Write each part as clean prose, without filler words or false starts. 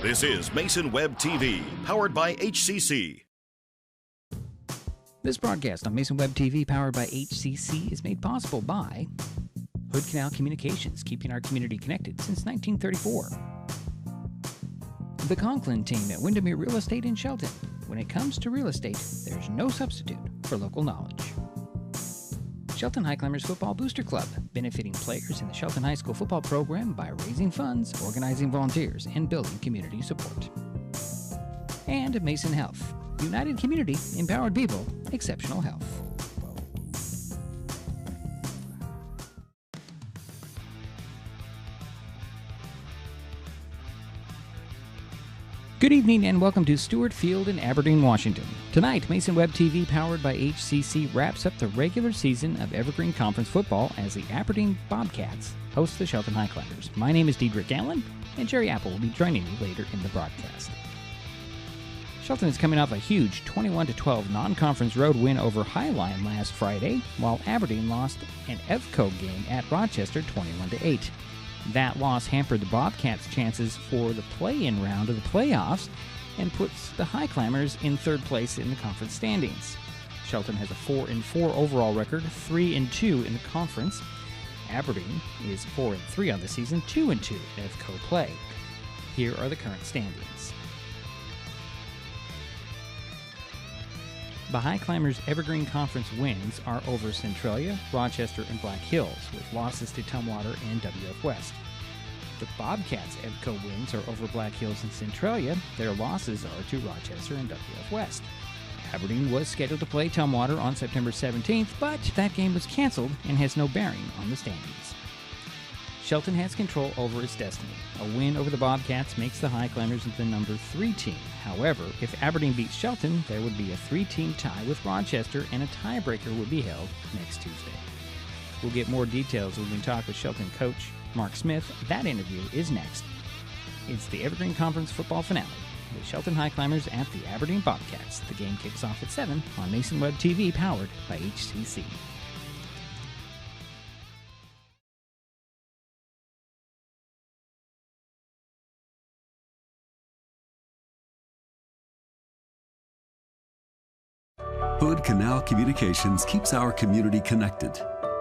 This is Mason Web TV, powered by HCC. This broadcast on Mason Web TV, powered by HCC, is made possible by Hood Canal Communications, keeping our community connected since 1934. The Conklin team at Windermere Real Estate in Shelton. When it comes to real estate, there's no substitute for local knowledge. Shelton Highclimbers Football Booster Club, benefiting players in the Shelton High School football program by raising funds, organizing volunteers, and building community support. And Mason Health, united community, empowered people, exceptional health. Good evening and welcome to Stewart Field in Aberdeen, Washington. Tonight, Mason Web TV, powered by HCC, wraps up the regular season of Evergreen Conference football as the Aberdeen Bobcats host the Shelton Highclimbers. My name is Dedrick, Allan, and Gerry will be joining me later in the broadcast. Shelton is coming off a huge 21-12 non-conference road win over Highline last Friday, while Aberdeen lost an EVCO game at Rochester 21-8. That loss hampered the Bobcats' chances for the play-in round of the playoffs and puts the Highclimbers in third place in the conference standings. Shelton has a 4-4 overall record, 3-2 in the conference. Aberdeen is 4-3 on the season, 2-2 in EVCO play. Here are the current standings. The Highclimbers' Evergreen Conference wins are over Centralia, Rochester, and Black Hills, with losses to Tumwater and WF West. The Bobcats' EVCO wins are over Black Hills and Centralia. Their losses are to Rochester and WF West. Aberdeen was scheduled to play Tumwater on September 17th, but that game was canceled and has no bearing on the standings. Shelton has control over its destiny. A win over the Bobcats makes the Highclimbers the number 3 team. However, if Aberdeen beats Shelton, there would be a 3-team tie with Rochester, and a tiebreaker would be held next Tuesday. We'll get more details when we talk with Shelton coach Mark Smith. That interview is next. It's the Evergreen Conference football finale, the Shelton Highclimbers at the Aberdeen Bobcats. The game kicks off at 7 on Mason Web TV, powered by HCC. Hood Canal Communications keeps our community connected.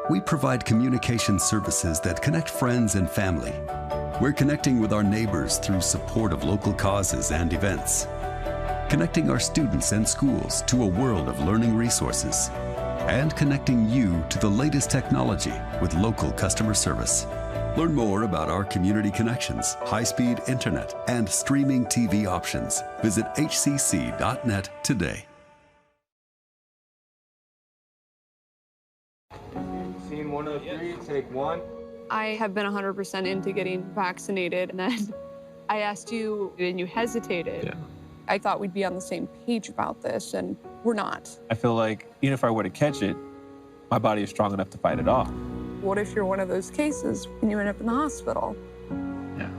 We provide communication services that connect friends and family. We're connecting with our neighbors through support of local causes and events, connecting our students and schools to a world of learning resources, and connecting you to the latest technology with local customer service. Learn more about our community connections, high-speed internet, and streaming TV options. Visit hcc.net today. Scene 103, take 1. I have been 100% into getting vaccinated, and then I asked you, and you hesitated. Yeah. I thought we'd be on the same page about this, and we're not. I feel like even if I were to catch it, my body is strong enough to fight it off. What if you're one of those cases and you end up in the hospital? Yeah.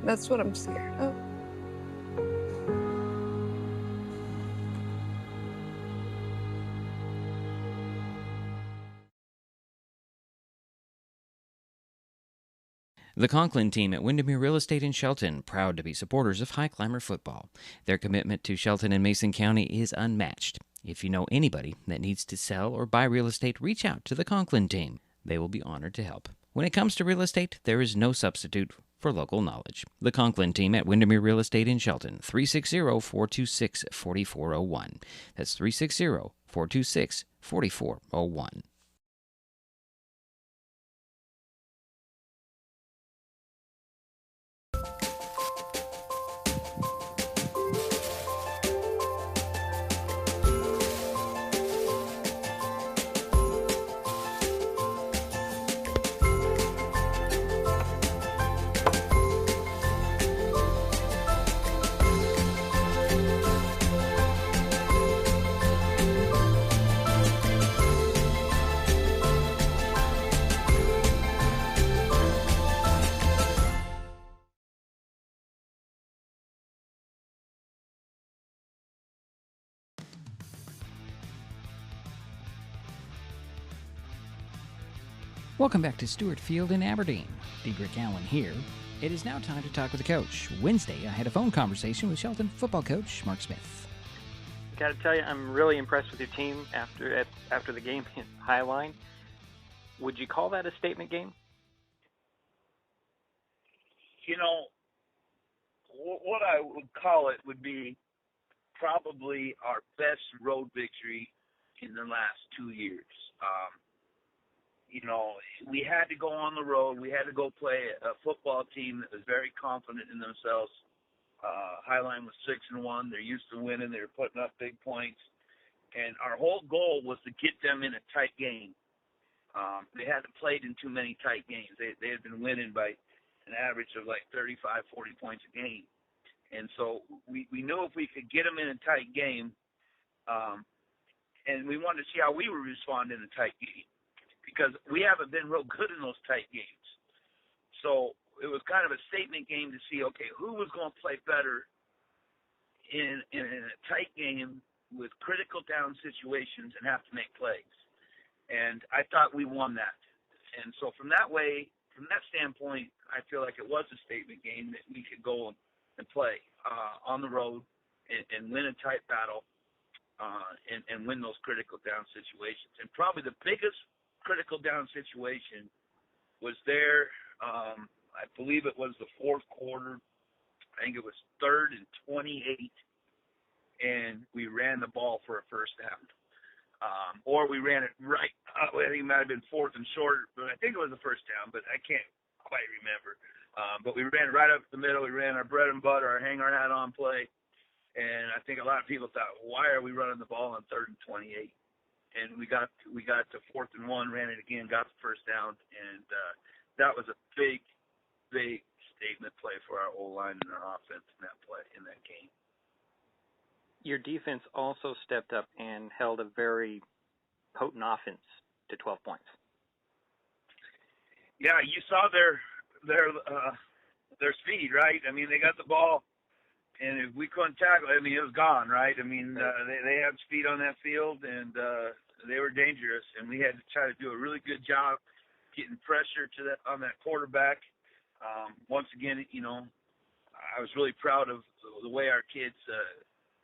That's what I'm scared of. The Conklin team at Windermere Real Estate in Shelton, proud to be supporters of Highclimber football. Their commitment to Shelton and Mason County is unmatched. If you know anybody that needs to sell or buy real estate, reach out to the Conklin team. They will be honored to help. When it comes to real estate, there is no substitute for local knowledge. The Conklin team at Windermere Real Estate in Shelton, 360-426-4401. That's 360-426-4401. Welcome back to Stewart Field in Aberdeen. Dedrick Allan here. It is now time to talk with the coach. Wednesday, I had a phone conversation with Shelton football coach Mark Smith. Got to tell you, I'm really impressed with your team after the game in Highline. Would you call that a statement game? You know, what I would call it would be probably our best road victory in the last 2 years. You know, we had to go on the road. We had to go play a football team that was very confident in themselves. Highline was 6-1. They're used to winning. They were putting up big points. And our whole goal was to get them in a tight game. They hadn't played in too many tight games. They had been winning by an average of like 35, 40 points a game. And so we knew if we could get them in a tight game, and we wanted to see how we would respond in a tight game, because we haven't been real good in those tight games. So it was kind of a statement game to see, okay, who was going to play better in a tight game with critical down situations and have to make plays. And I thought we won that. And so from that standpoint, I feel like it was a statement game that we could go and play on the road and win a tight battle and win those critical down situations. And probably the biggest critical down situation was there. I believe it was the fourth quarter. I think it was 3rd and 28, and we ran the ball for a first down. Or we ran it right. I think it might have been 4th and short, but I think it was the first down, but I can't quite remember. But we ran right up the middle. We ran our bread and butter, our hang our hat on play. And I think a lot of people thought, why are we running the ball on 3rd and 28? And we got to 4th and 1, ran it again, got the first down, and that was a big statement play for our O-line and our offense in that game. Your defense also stepped up and held a very potent offense to 12 points. Yeah, you saw their speed, right? I mean, they got the ball, and if we couldn't tackle it, I mean, it was gone, right? I mean, they had speed on that field, and they were dangerous, and we had to try to do a really good job getting pressure on that quarterback. Once again, you know, I was really proud of the way our kids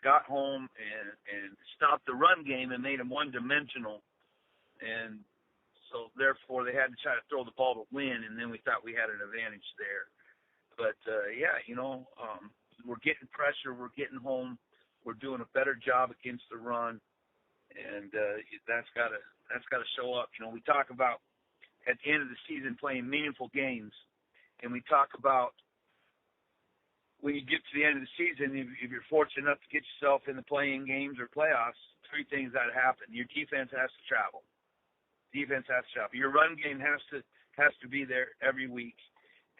got home and stopped the run game and made them one-dimensional. And so, therefore, they had to try to throw the ball to win, and then we thought we had an advantage there. But, yeah, you know, we're getting pressure. We're getting home. We're doing a better job against the run, and that's got to show up. You know, we talk about at the end of the season playing meaningful games, and we talk about when you get to the end of the season, if you're fortunate enough to get yourself in the playing games or playoffs, 3 things that happen. Your defense has to travel. Your run game has to be there every week,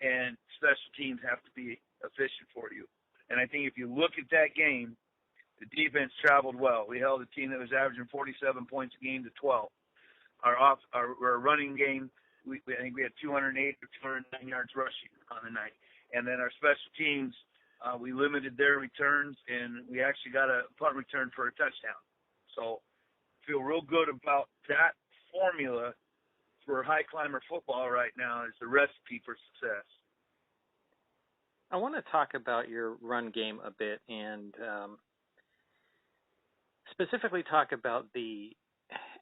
and special teams have to be efficient for you. And I think if you look at that game, the defense traveled well. We held a team that was averaging 47 points a game to 12. Our running game, I think we had 208 or 209 yards rushing on the night. And then our special teams, we limited their returns, and we actually got a punt return for a touchdown. So feel real good about that formula for high climber football right now is the recipe for success. I want to talk about your run game a bit and specifically talk about the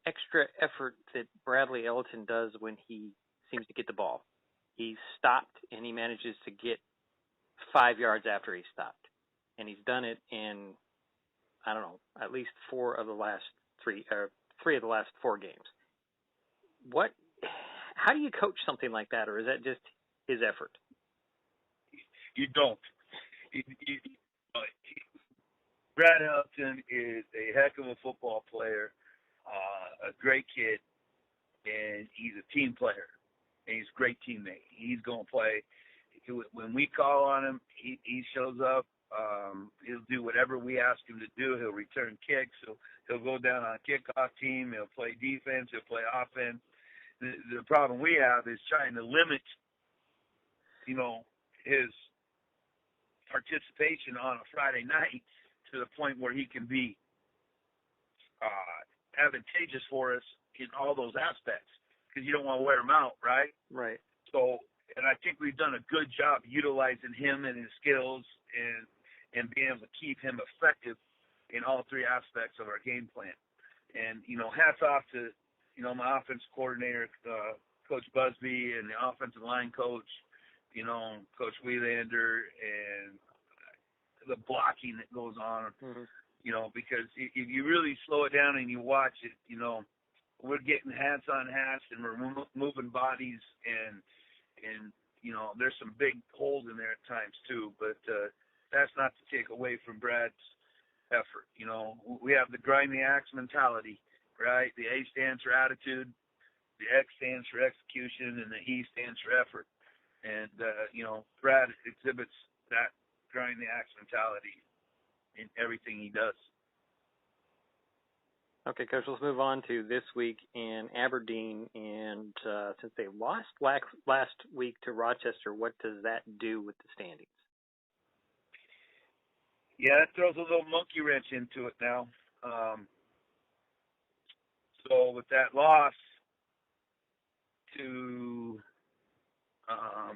extra effort that Bradley Elton does when he seems to get the ball. He's stopped, and he manages to get 5 yards after he stopped. And he's done it in, I don't know, at least 3 of the last 4 games. How do you coach something like that, or is that just his effort? You don't. Brad Elton is a heck of a football player, a great kid, and he's a team player, and he's a great teammate. He's going to play. When we call on him, he shows up. He'll do whatever we ask him to do. He'll return kicks. He'll go down on a kickoff team. He'll play defense. He'll play offense. The problem we have is trying to limit, you know, his participation on a Friday night to the point where he can be advantageous for us in all those aspects, because you don't want to wear him out, right? Right. So And I think we've done a good job utilizing him and his skills and being able to keep him effective in all three aspects of our game plan. And, hats off to, my offense coordinator, Coach Busby, and the offensive line coach, Coach Wheelander, and the blocking that goes on, because if you really slow it down and you watch it, we're getting hats on hats and we're moving bodies and there's some big holes in there at times too, but that's not to take away from Brad's effort. We have the grind the axe mentality, right? The A stands for attitude, the X stands for execution, and the E stands for effort. And, Brad exhibits that grind the axe mentality in everything he does. Okay, Coach, let's move on to this week in Aberdeen. And since they lost last week to Rochester, what does that do with the standings? Yeah, it throws a little monkey wrench into it now. So with that loss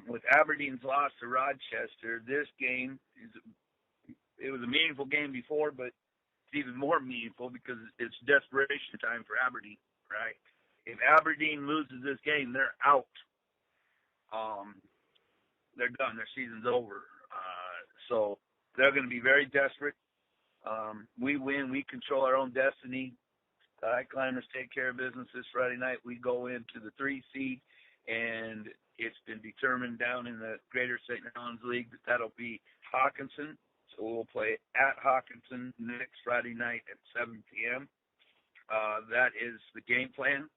with Aberdeen's loss to Rochester, this game it was a meaningful game before, but it's even more meaningful because it's desperation time for Aberdeen, right? If Aberdeen loses this game, they're out. They're done. Their season's over. So they're going to be very desperate. We win. We control our own destiny. The Highclimbers take care of business this Friday night. We go into the 3 seed, and it's been determined down in the Greater St. Helens League that that'll be Hawkinson. So we'll play at Hawkinson next Friday night at 7 p.m. That is the game plan.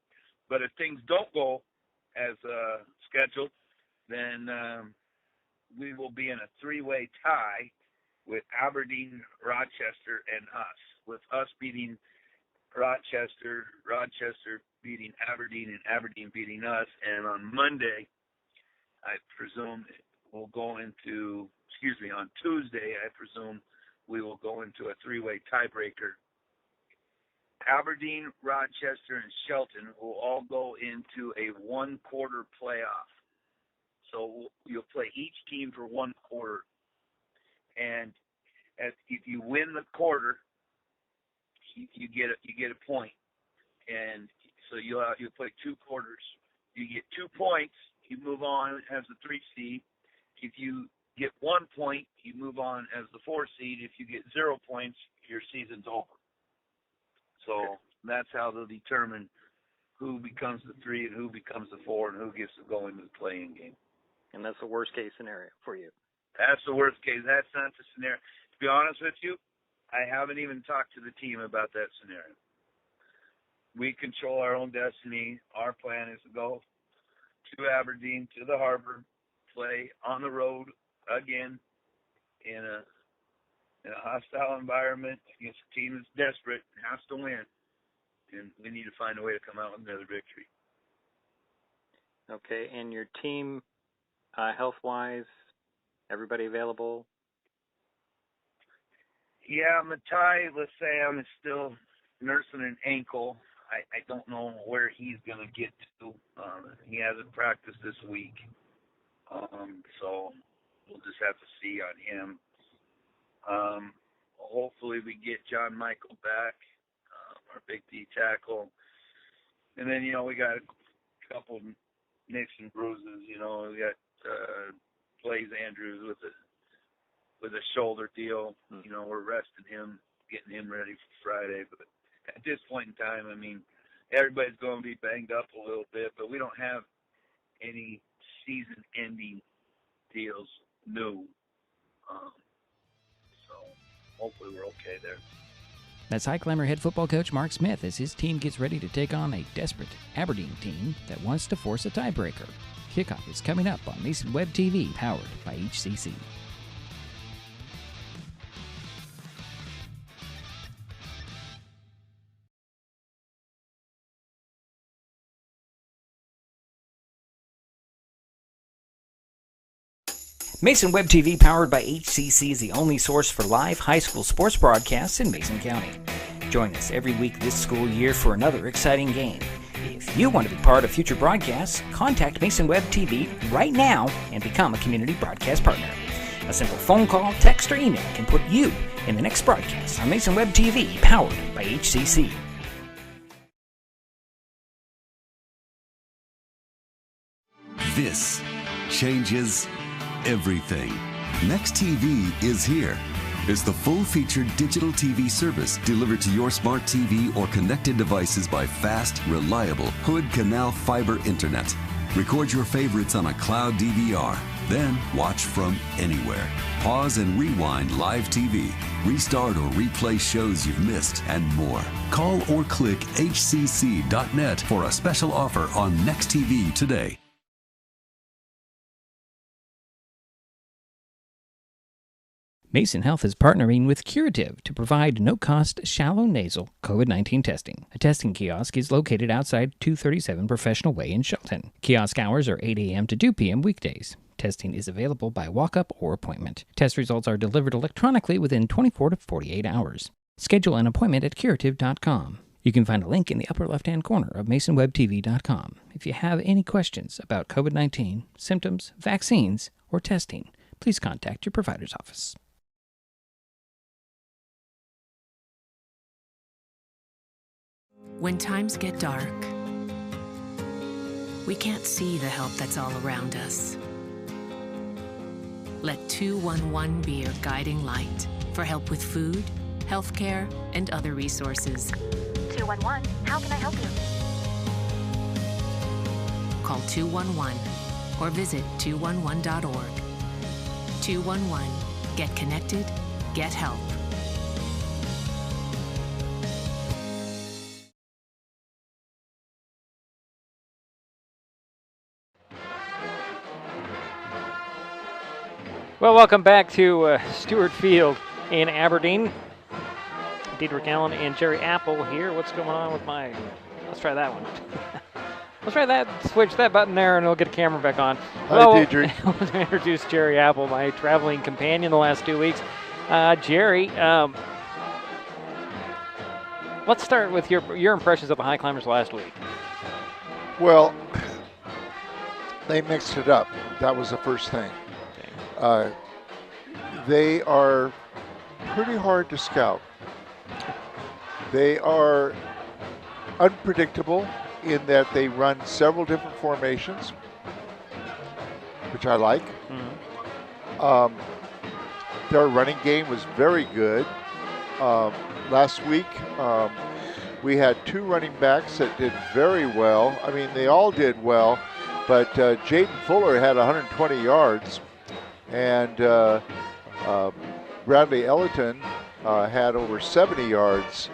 But if things don't go as scheduled, then we will be in a 3-way tie with Aberdeen, Rochester, and us, with us beating Rochester beating Aberdeen, and Aberdeen beating us. And on Monday, I presume on Tuesday, I presume we will go into a 3-way tiebreaker. Aberdeen, Rochester, and Shelton will all go into a 1-quarter playoff. So you'll play each team for 1 quarter. And if you win the quarter, you get a point. And so you'll play 2 quarters. You get 2 points, you move on as the 3 seed. If you get 1 point, you move on as the 4 seed. If you get 0 points, your season's over. So that's how they'll determine who becomes the 3 and who becomes the 4 and who gets to go into the playing game. And that's the worst case scenario for you. That's the worst case. That's not the scenario. To be honest with you, I haven't even talked to the team about that scenario. We control our own destiny. Our plan is to go to Aberdeen, to the harbor, play on the road again in a hostile environment against a team that's desperate and has to win. And we need to find a way to come out with another victory. Okay, and your team, health-wise, everybody available? Yeah, Matai Lassam is still nursing an ankle. I don't know where he's going to get to. He hasn't practiced this week. So we'll just have to see on him. Hopefully we get John Michael back, our big D tackle. And then, we got a couple nicks and bruises. We got Blaze Andrews with a shoulder deal. We're resting him, getting him ready for Friday. But at this point in time, everybody's going to be banged up a little bit, but we don't have any season-ending deals new. So hopefully we're okay there. That's Highclimber head football coach Mark Smith as his team gets ready to take on a desperate Aberdeen team that wants to force a tiebreaker. Kickoff is coming up on Mason Web TV, powered by HCC. Mason Web TV, powered by HCC, is the only source for live high school sports broadcasts in Mason County. Join us every week this school year for another exciting game. If you want to be part of future broadcasts, contact Mason Web TV right now and become a community broadcast partner. A simple phone call, text, or email can put you in the next broadcast on Mason Web TV, powered by HCC. This changes everything. Next TV is here. It's the full-featured digital TV service delivered to your smart TV or connected devices by fast, reliable Hood Canal fiber internet. Record your favorites on a cloud DVR, then watch from anywhere. Pause and rewind live TV, restart or replay shows you've missed, and more. Call or click hcc.net for a special offer on Next TV today. Mason Health is partnering with Curative to provide no-cost shallow nasal COVID-19 testing. A testing kiosk is located outside 237 Professional Way in Shelton. Kiosk hours are 8 a.m. to 2 p.m. weekdays. Testing is available by walk-up or appointment. Test results are delivered electronically within 24 to 48 hours. Schedule an appointment at curative.com. You can find a link in the upper left-hand corner of masonwebtv.com. If you have any questions about COVID-19, symptoms, vaccines, or testing, please contact your provider's office. When times get dark, we can't see the help that's all around us. Let 211 be your guiding light for help with food, healthcare, and other resources. 211, how can I help you? Call 211 or visit 211.org. 211, get connected, get help. Well, welcome back to Stewart Field in Aberdeen. Dedrick, Allan, and Gerry Apple here. What's going on with my... Let's try that one. Let's try that, switch that button there, and we'll get a camera back on. Hi, Dedrick. I want to introduce Gerry Apple, my traveling companion the last 2 weeks. Gerry, let's start with your impressions of the Highclimbers last week. Well, they mixed it up. That was the first thing. They are pretty hard to scout. They are unpredictable in that they run several different formations, which I like. Their running game was very good. Last week, we had two running backs that did very well. I mean, they all did well, but Jaden Fuller had 120 yards. And Bradley Ellington had over 70 yards.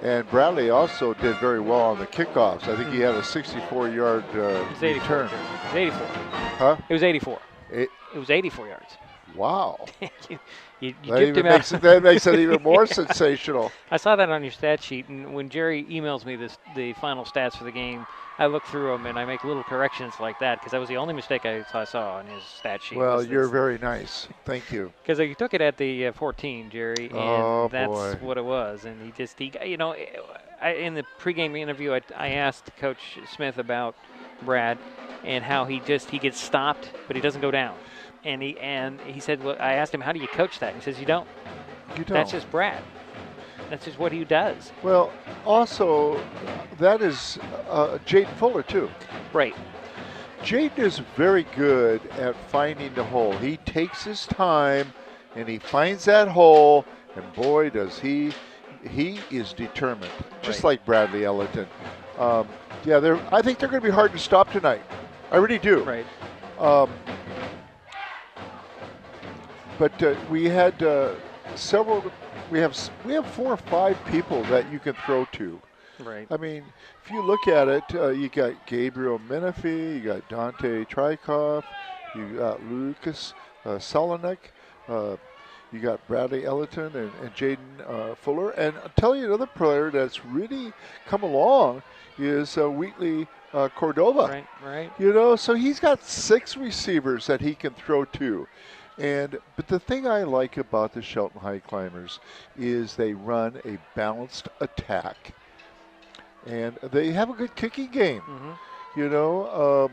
And Bradley also did very well on the kickoffs. I think he had a 64-yard return. It was 84. Huh? It was 84. It was 84 yards. Wow. you gypped him out. That makes it even more sensational. I saw that on your stat sheet, and when Gerry emails me the final stats for the game, I look through them and I make little corrections like that because that was the only mistake I saw on his stat sheet. Well, you're very nice. Thank you. Because he took it at the 14, Gerry, and that's what it was. And he in the pregame interview, I asked Coach Smith about Brad and how he gets stopped, but he doesn't go down. And he said, well, I asked him, how do you coach that? He says, you don't. You don't. That's just Brad. That's just what he does. Well, also, that is Jaden Fuller, too. Right. Jaden is very good at finding the hole. He takes his time, and he finds that hole, and boy, does he is determined, just like Bradley Ellington. I think they're going to be hard to stop tonight. I really do. Right. But we had several. We have 4 or 5 people that you can throw to. Right. I mean, if you look at it, you got Gabriel Menifee, you got Dante Trykov, you got Lucas Solonik, you got Bradley Ellington and Jaden Fuller. And I'll tell you another player that's really come along is Wheatley Cordova. Right. You know, so he's got 6 receivers that he can throw to. But the thing I like about the Shelton Highclimbers is they run a balanced attack. And they have a good kicking game. Mm-hmm. You know,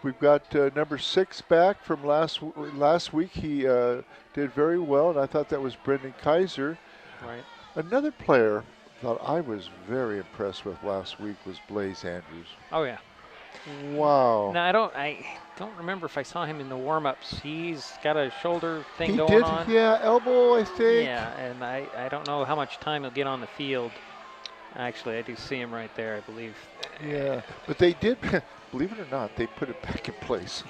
we've got number 6 back from last week. He did very well, and I thought that was Brendan Kaiser. Right. Another player that I was very impressed with last week was Blaze Andrews. Oh, yeah. Wow. Now, I don't remember if I saw him in the warm-ups. He's got a shoulder thing going He did, on. yeah, elbow, I think. Yeah, and I don't know how much time he'll get on the field. Actually, I do see him right there, I believe. Yeah, but they did, believe it or not, they put it back in place.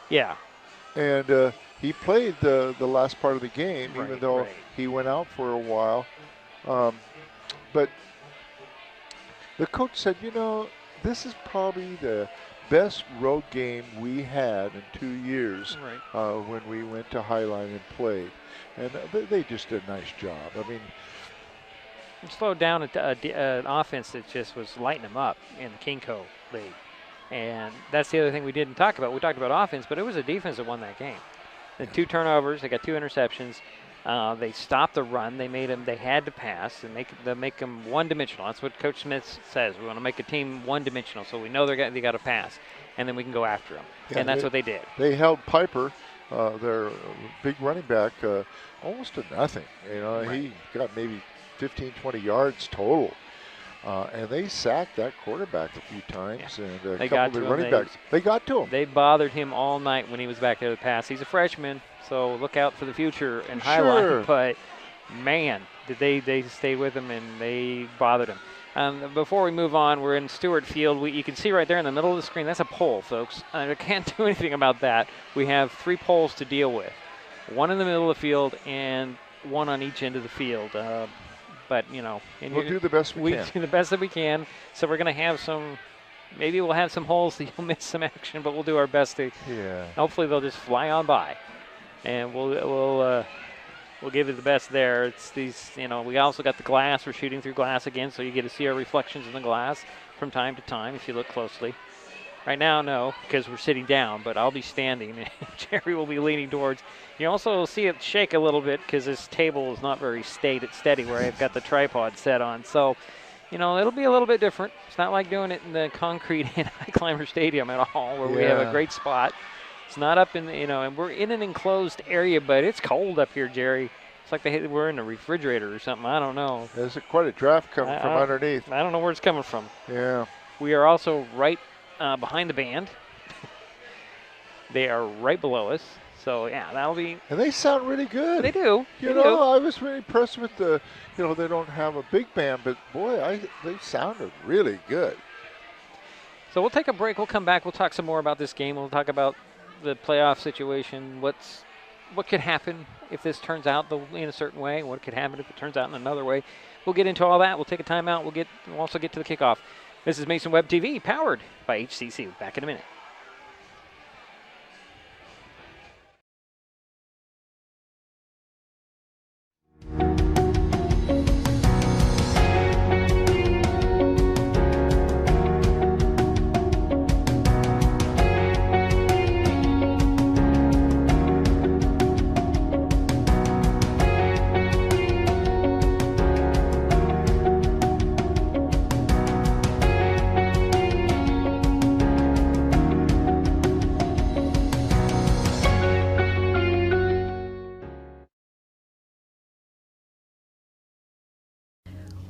Yeah. And he played the last part of the game, right, even though he went out for a while. But the coach said, you know, this is probably the best road game we had in 2 years when we went to Highline and played. And they just did a nice job. I mean, slowed down an offense that just was lighting them up in the Kingco League. And that's the other thing we didn't talk about. We talked about offense, but it was a defense that won that game. The 2 turnovers, they got 2 interceptions. They stopped the run. They had to pass and make them one-dimensional. That's what Coach Smith says. We want to make a team one-dimensional, so we know they got to pass, and then we can go after them. Yeah, and that's what they did. They held Piper, their big running back, almost to nothing. You know, he got maybe 15, 20 yards total. And they sacked that quarterback a few times, and a couple of the running backs. They got to him. They bothered him all night when he was back there to pass. He's a freshman, so look out for the future and Highline. But, man, they stayed with him, and they bothered him. Before we move on, we're in Stewart Field. You can see right there in the middle of the screen, that's a pole, folks. I can't do anything about that. We have 3 poles to deal with, 1 in the middle of the field and 1 on each end of the field. But, you know, we'll do the best we can. We do the best that we can. So we're going to have maybe we'll have some holes that you'll miss some action, but we'll do our best to. Yeah. Hopefully they'll just fly on by, and we'll give it the best there. It's these, you know, we also got the glass. We're shooting through glass again, so you get to see our reflections in the glass from time to time if you look closely. Right now, no, because we're sitting down, but I'll be standing, and Gerry will be leaning towards. You also see it shake a little bit because this table is not very steady where I've got the tripod set on. So, you know, it'll be a little bit different. It's not like doing it in the concrete in Highclimber Stadium at all, where we have a great spot. It's not up in, and we're in an enclosed area, but it's cold up here, Gerry. It's like we're in a refrigerator or something. I don't know. There's quite a draft coming from underneath. I don't know where it's coming from. Yeah. We are also right behind the band. They are right below us. So, yeah, that'll be. And they sound really good. They do. You know, I was really impressed with they don't have a big band, but boy, they sounded really good. So we'll take a break. We'll come back. We'll talk some more about this game. We'll talk about the playoff situation. What could happen if this turns out in a certain way? What could happen if it turns out in another way? We'll get into all that. We'll take a timeout. We'll also get to the kickoff. This is Mason Web TV, powered by HCC. Back in a minute.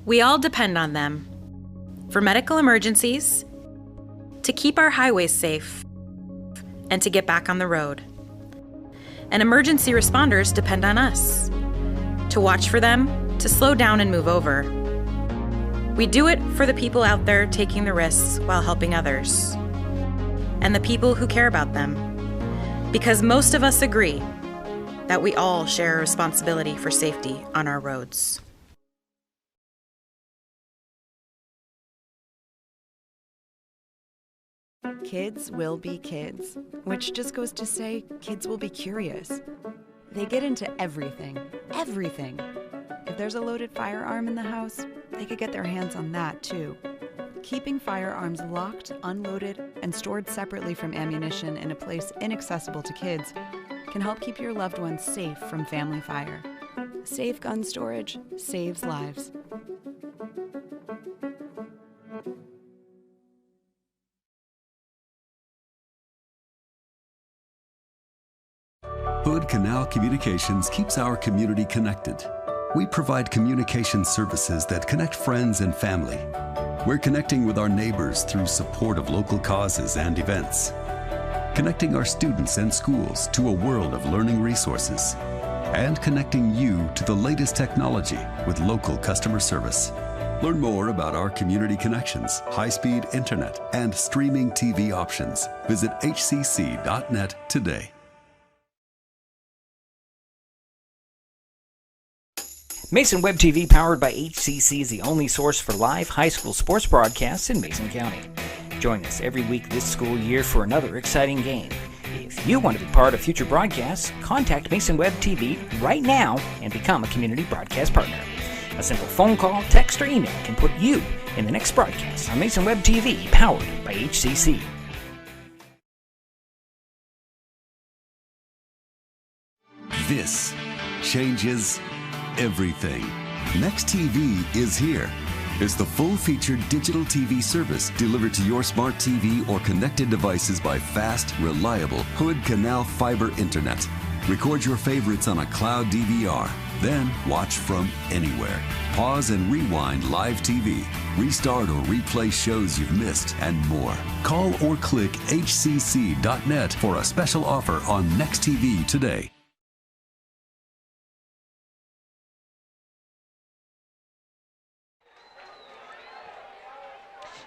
We all depend on them for medical emergencies, to keep our highways safe, and to get back on the road. And emergency responders depend on us to watch for them, to slow down and move over. We do it for the people out there taking the risks while helping others, and the people who care about them, because most of us agree that we all share a responsibility for safety on our roads. Kids will be kids, which just goes to say kids will be curious. They get into everything. If there's a loaded firearm in the house, they could get their hands on that too. Keeping firearms locked, unloaded, and stored separately from ammunition in a place inaccessible to kids can help keep your loved ones safe from family fire. Safe gun storage saves lives. Hood Canal Communications keeps our community connected. We provide communication services that connect friends and family. We're connecting with our neighbors through support of local causes and events. Connecting our students and schools to a world of learning resources. And connecting you to the latest technology with local customer service. Learn more about our community connections, high-speed internet, and streaming TV options. Visit hcc.net today. Mason Web TV, powered by HCC, is the only source for live high school sports broadcasts in Mason County. Join us every week this school year for another exciting game. If you want to be part of future broadcasts, contact Mason Web TV right now and become a community broadcast partner. A simple phone call, text, or email can put you in the next broadcast on Mason Web TV, powered by HCC. This changes everything. Next TV is here. It's the full-featured digital TV service delivered to your smart TV or connected devices by fast, reliable Hood Canal Fiber Internet. Record your favorites on a cloud DVR, then watch from anywhere. Pause and rewind live TV, restart or replay shows you've missed, and more. Call or click hcc.net for a special offer on Next TV today.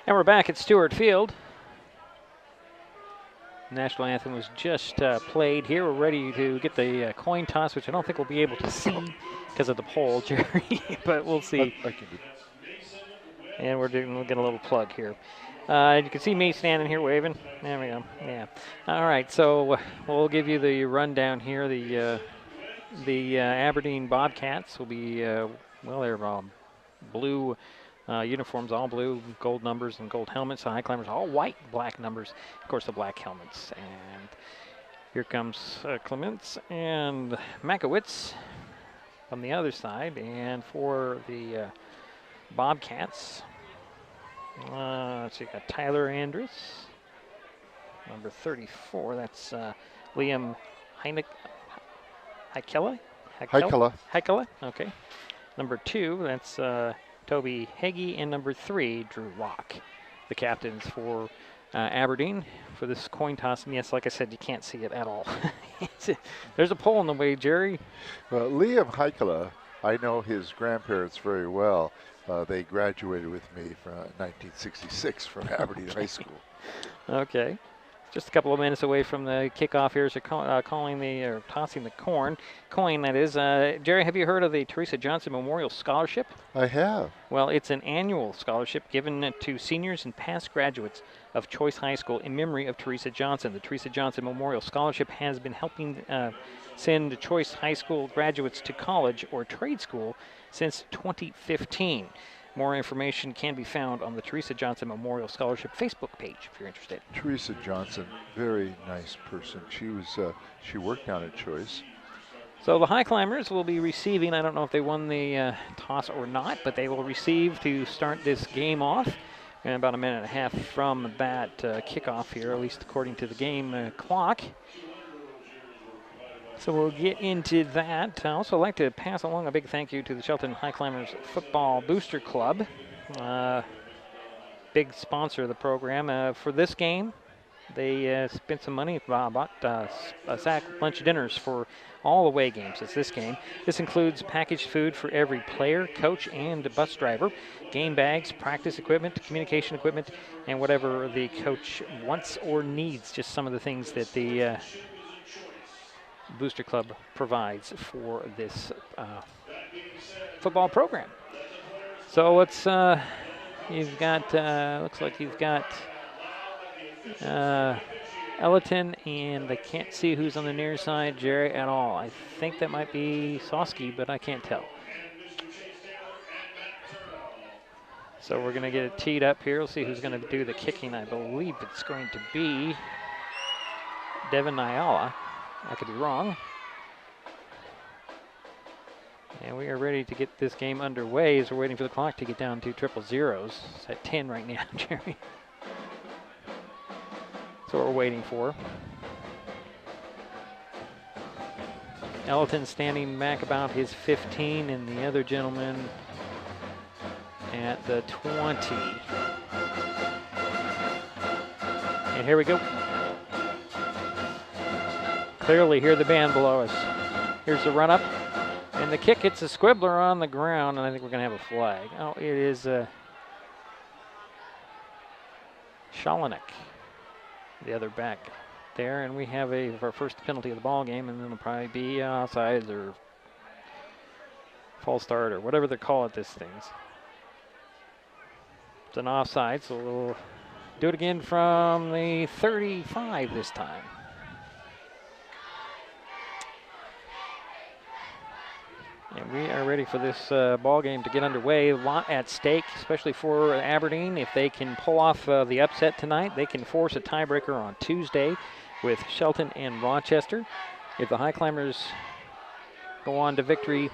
And we're back at Stewart Field. National anthem was just played here. We're ready to get the coin toss, which I don't think we'll be able to see because of the pole, Jerry, but we'll see. And we're getting a little plug here. You can see me standing here waving. There we go. Yeah. All right, so we'll give you the rundown here. The Aberdeen Bobcats will be, well, they're blue uniforms, all blue, gold numbers and gold helmets. The Highclimbers, all white, black numbers. Of course, the black helmets. And here comes Clements and Makowitz on the other side. And for the Bobcats, let's see, got Tyler Andrus, number 34. That's Liam Heikela. Okay. Number 2, that's Toby Heggie, and number 3, Drew Locke, the captains for Aberdeen for this coin toss. And yes, like I said, you can't see it at all. There's a pole in the way, Jerry. Well, Liam Heikela, I know his grandparents very well. They graduated with me from 1966 from Aberdeen High School. Okay. Just a couple of minutes away from the kickoff here, so tossing the coin, that is. Jerry, have you heard of the Teresa Johnson Memorial Scholarship? I have. Well, it's an annual scholarship given to seniors and past graduates of Choice High School in memory of Teresa Johnson. The Teresa Johnson Memorial Scholarship has been helping send Choice High School graduates to college or trade school since 2015. More information can be found on the Teresa Johnson Memorial Scholarship Facebook page if you're interested. Teresa Johnson, very nice person. She worked down at Choice. So the Highclimbers will be receiving, I don't know if they won the toss or not, but they will receive to start this game off. And about a minute and a half from that kickoff here, at least according to the game clock. So we'll get into that. I also like to pass along a big thank you to the Shelton Highclimbers Football Booster Club, big sponsor of the program. For this game, they spent some money, bought a sack lunch dinners for all away games. It's this game. This includes packaged food for every player, coach, and bus driver, game bags, practice equipment, communication equipment, and whatever the coach wants or needs. Just some of the things that the Booster Club provides for this football program. So it's you've got looks like you've got Ellerton, and I can't see who's on the near side, Jerry, at all. I think that might be Sosky, but I can't tell. So we're going to get it teed up here. We'll see who's going to do the kicking. I believe it's going to be Devin Nyala. I could be wrong. And we are ready to get this game underway as we're waiting for the clock to get down to 000. It's at 10 right now, Jerry. That's what we're waiting for. Elton standing back about his 15, and the other gentleman at the 20. And here we go. Clearly hear the band below us. Here's the run up, and the kick hits a squibbler on the ground, and I think we're going to have a flag. Oh, it is Schalanek, the other back there, and we have our first penalty of the ball game, and then it'll probably be offsides or false start or whatever they call it, these things. It's an offside, so we'll do it again from the 35 this time. And we are ready for this ball game to get underway. A lot at stake, especially for Aberdeen. If they can pull off the upset tonight, they can force a tiebreaker on Tuesday with Shelton and Rochester. If the Highclimbers go on to victory,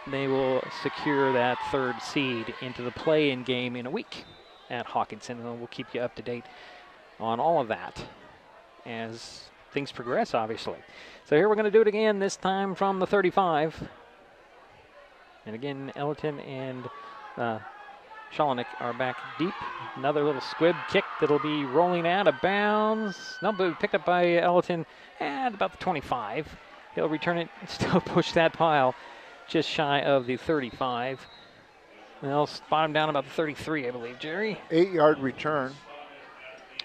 they will secure that third seed into the play-in game in a week at Hawkinson, and we'll keep you up to date on all of that as things progress, obviously. So here we're going to do it again, this time from the 35. And again, Elton and Schalanek are back deep. Another little squib kick that'll be rolling out of bounds. No, but picked up by Elton at about the 25. He'll return it, still push that pile just shy of the 35. And they'll spot him down about the 33, I believe, Gerry. 8-yard return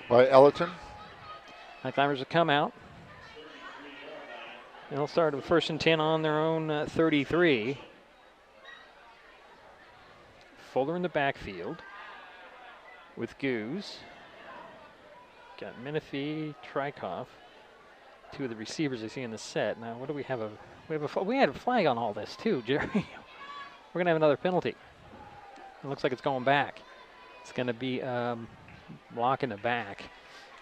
by Elton. Highclimbers will come out. They'll start with 1st and 10 on their own 33. Fuller in the backfield with Goose. Got Menifee, Trikoff, two of the receivers I see in the set. Now, what do we have? We had a flag on all this too, Gerry. We're gonna have another penalty. It looks like it's going back. It's gonna be blocking the back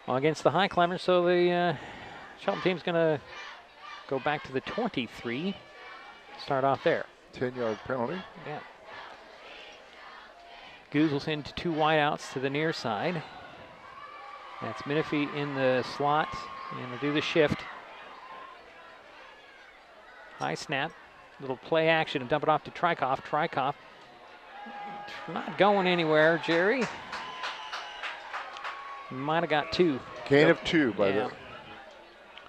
against the Highclimbers. So the Shelton team's gonna go back to the 23. Start off there. 10-yard penalty. Yeah. Goose will send two wideouts to the near side. That's Menifee in the slot, and we'll do the shift. High snap, little play action, and dump it off to Trikoff. Trikoff not going anywhere, Gerry. Might have got two. Gain of 2 by the.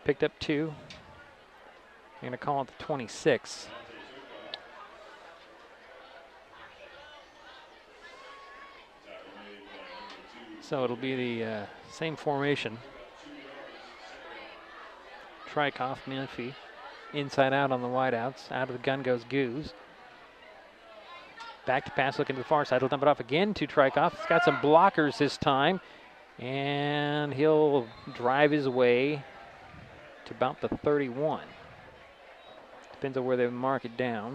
Picked up 2. I'm going to call it the 26. So it'll be the same formation. Trikoff, Menifee, inside out on the wideouts. Out of the gun goes Goose. Back to pass, looking to the far side. He'll dump it off again to Trikoff. He's got some blockers this time, and he'll drive his way to about the 31. Depends on where they mark it down.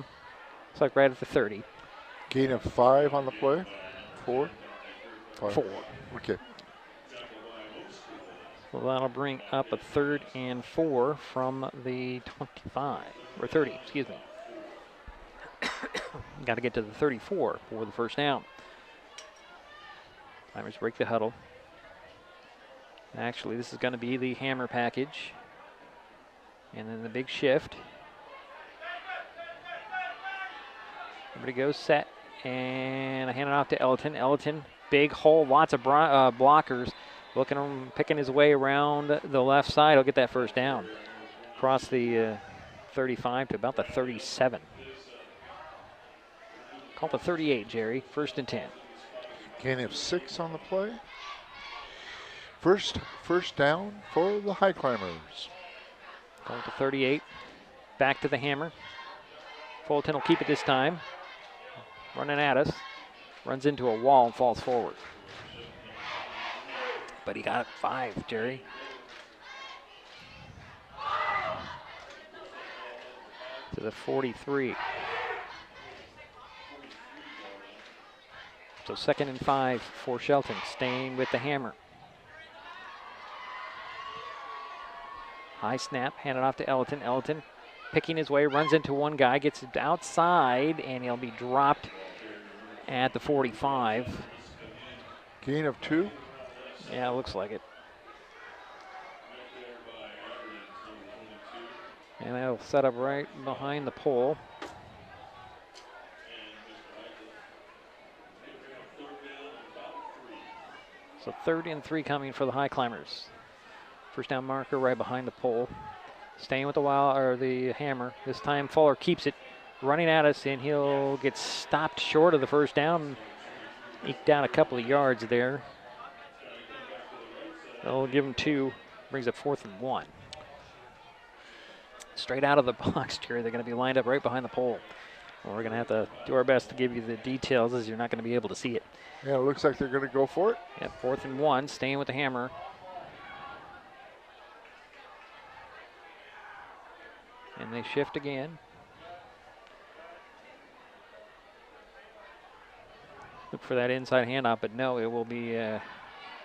Looks like right at the 30. Gain of 5 on the play. 4. 4. Okay. Well, that'll bring up a 3rd and 4 from the 25, or 30, excuse me. Got to get to the 34 for the first down. Climbers break the huddle. Actually, this is going to be the hammer package. And then the big shift. Everybody goes set. And I hand it off to Elton. Elton, big hole, lots of blockers. Picking his way around the left side. He'll get that first down. Across the 35 to about the 37. Call the 38, Gerry. 1st and 10. Gain of 6 on the play. First down for the Highclimbers. Call to 38. Back to the hammer. Fulton will keep it this time. Running at us. Runs into a wall and falls forward. But he got 5, Gerry. To the 43. So 2nd and 5 for Shelton, staying with the hammer. High snap, handed off to Elton. Elton picking his way, runs into one guy, gets it outside, and he'll be dropped at the 45. Gain of 2? Yeah, it looks like it. And they'll set up right behind the pole. So 3rd and 3 coming for the Highclimbers. First down marker right behind the pole. Staying with the hammer. This time Fuller keeps it running at us, and he'll get stopped short of the first down. Eked down a couple of yards there. They'll give him 2. Brings up 4th and 1. Straight out of the box, Jerry. They're going to be lined up right behind the pole. We're going to have to do our best to give you the details, as you're not going to be able to see it. Yeah, it looks like they're going to go for it. Yeah, 4th and 1, staying with the hammer. And they shift again. Look for that inside handoff, but no, it will be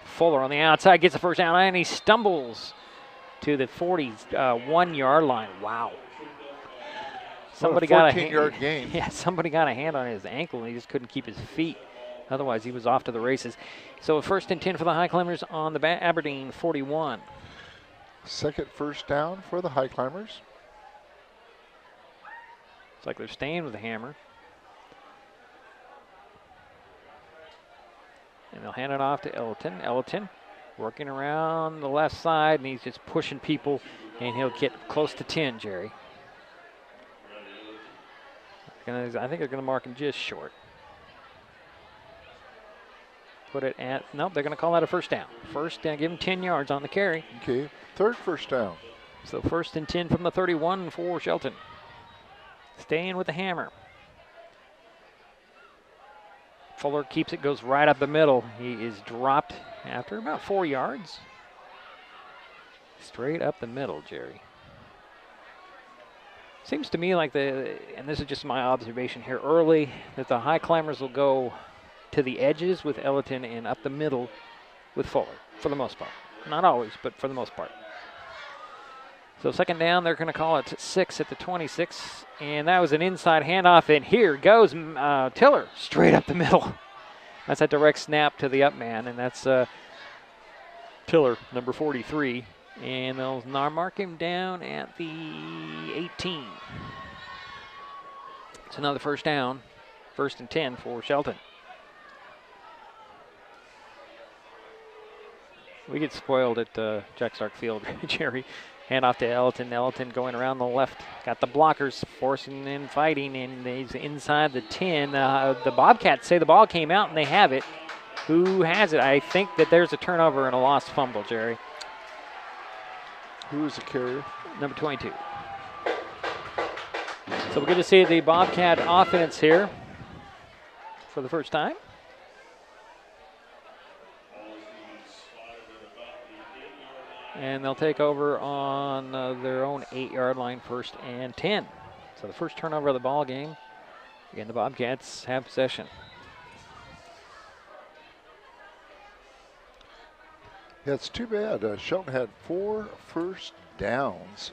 Fuller on the outside, gets the first down, and he stumbles to the 41-yard line. Wow. Somebody got a 14-yard gain. Yeah, somebody got a hand on his ankle, and he just couldn't keep his feet. Otherwise, he was off to the races. So 1st and 10 for the Highclimbers on the Aberdeen 41. Second first down for the Highclimbers. It's like they're staying with the hammer. And they'll hand it off to Elton. Elton working around the left side, and he's just pushing people, and he'll get close to 10, Jerry. I think they're going to mark him just short. Put it at, nope, they're going to call that a first down. First down, give him 10 yards on the carry. Okay, 3rd first down. So 1st and 10 from the 31 for Shelton. Staying with the hammer. Fuller keeps it, goes right up the middle. He is dropped after about 4 yards. Straight up the middle, Jerry. Seems to me like and this is just my observation here early, that the Highclimbers will go to the edges with Elton and up the middle with Fuller, for the most part. Not always, but for the most part. So 2nd down, they're going to call it 6 at the 26, and that was an inside handoff, and here goes Tiller, straight up the middle. That's a direct snap to the up man, and that's Tiller, number 43, and they'll now mark him down at the 18. It's another first down, 1st and 10 for Shelton. We get spoiled at Jack Stark Field, Jerry. Hand off to Elton. Elton going around the left. Got the blockers forcing and fighting, and he's inside the 10. The Bobcats say the ball came out, and they have it. Who has it? I think that there's a turnover and a lost fumble, Jerry. Who is the carrier? Number 22. So we're going to see the Bobcat offense here for the first time. And they'll take over on their own 8-yard line, 1st and 10. So the first turnover of the ball game. Again, the Bobcats have possession. Yeah, it's too bad. Shelton had 4 first downs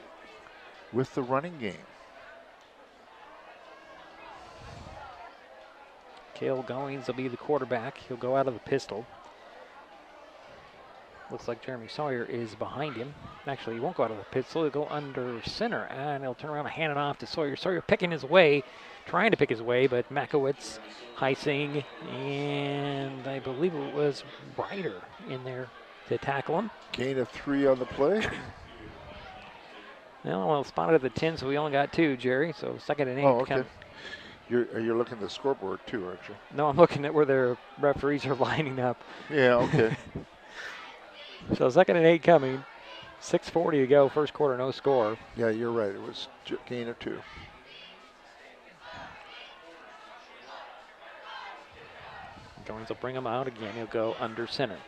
with the running game. Cale Goings will be the quarterback. He'll go out of the pistol. Looks like Jeremy Sawyer is behind him. Actually, he won't go out of the pistol. He'll go under center, and he'll turn around and hand it off to Sawyer. Sawyer picking his way, trying to pick his way, but Makowitz, Heising, and I believe it was Ryder in there to tackle him. Gain of 3 on the play. Well, spotted at the 10, so we only got 2, Jerry. So 2nd and 8. Oh, okay. You're looking at the scoreboard too, aren't you? No, I'm looking at where their referees are lining up. Yeah, okay. So 2nd and 8 coming. 6:40 to go, first quarter, no score. Yeah, you're right. It was gain of 2. Goings will bring him out again. He'll go under center.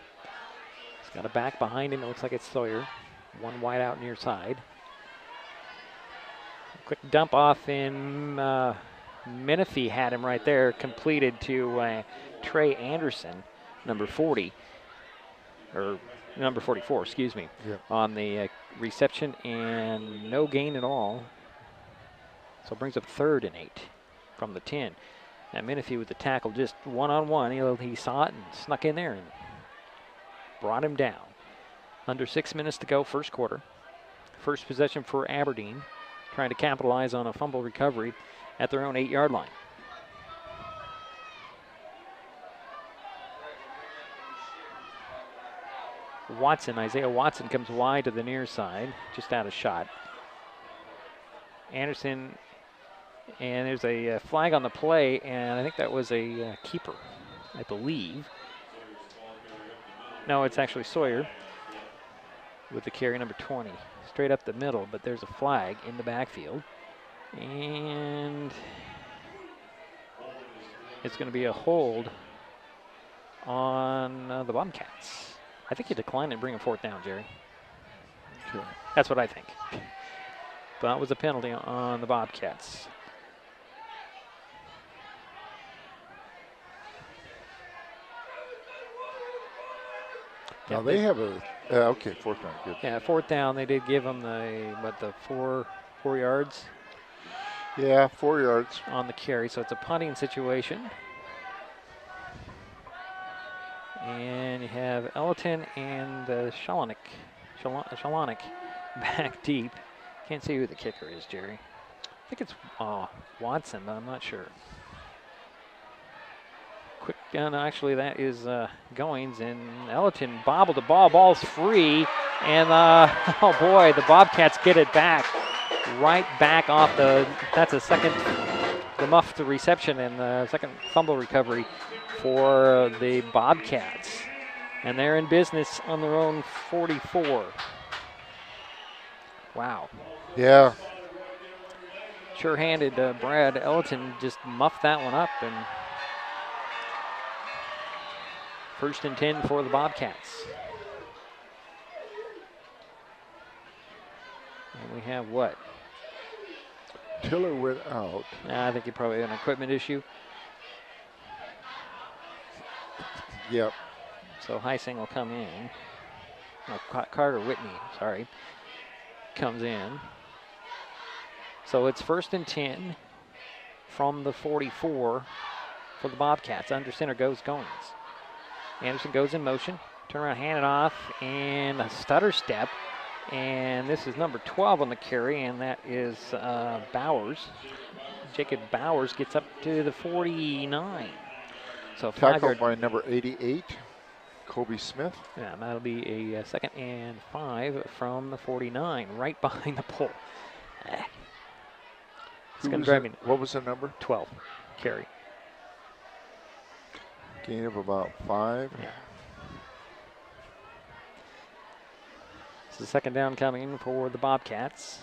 He's got a back behind him. It looks like it's Sawyer. One wide out near side. Quick dump off in Menifee had him right there. Completed to Trey Anderson, number 40. Or number 44, excuse me, on the reception, and no gain at all. So it brings up 3rd and 8 from the 10. And Menifee with the tackle, just one-on-one. He saw it and snuck in there and brought him down. Under 6 minutes to go, first quarter. First possession for Aberdeen. trying to capitalize on a fumble recovery at their own 8-yard line. Isaiah Watson comes wide to the near side, just out of shot. Anderson, and there's a flag on the play, and I think that was a keeper, I believe. No, it's actually Sawyer with the carry, number 20, straight up the middle, but there's a flag in the backfield. And it's going to be a hold on the Bobcats. I think you declined and bring a 4th down, Jerry. Okay. That's what I think. But that was a penalty on the Bobcats. Now they have a, okay, 4th down, good. Yeah, 4th down. They did give them the 4 yards? Yeah, 4 yards. On the carry, so it's a punting situation. And you have Elton and Shalonik back deep. Can't see who the kicker is, Jerry. I think it's Watson, but I'm not sure. Quick gun, actually, that is Goings, and Elton bobbled the ball. Ball's free, and oh boy, the Bobcats get it back. Right back off that's a second, the muffed reception and the second fumble recovery for the Bobcats. And they're in business on their own 44. Wow. Yeah. Sure-handed Brad Elton just muffed that one up, and 1st and 10 for the Bobcats. And we have what? Tiller went out. I think he probably had an equipment issue. Yep. So Heising will come in. No, Carter Whitney, sorry, comes in. So it's 1st and 10 from the 44 for the Bobcats. Under center goes Goings. Anderson goes in motion. Turn around, hand it off, and a stutter step. And this is number 12 on the carry, and that is Bowers. Jacob Bowers gets up to the 49. So tackled by number 88, Kobe Smith. Yeah, that'll be a 2nd and 5 from the 49, right behind the pole. It's going to drive me. What was the number? 12, carry. Gain of about 5. Yeah. It's the 2nd down coming for the Bobcats.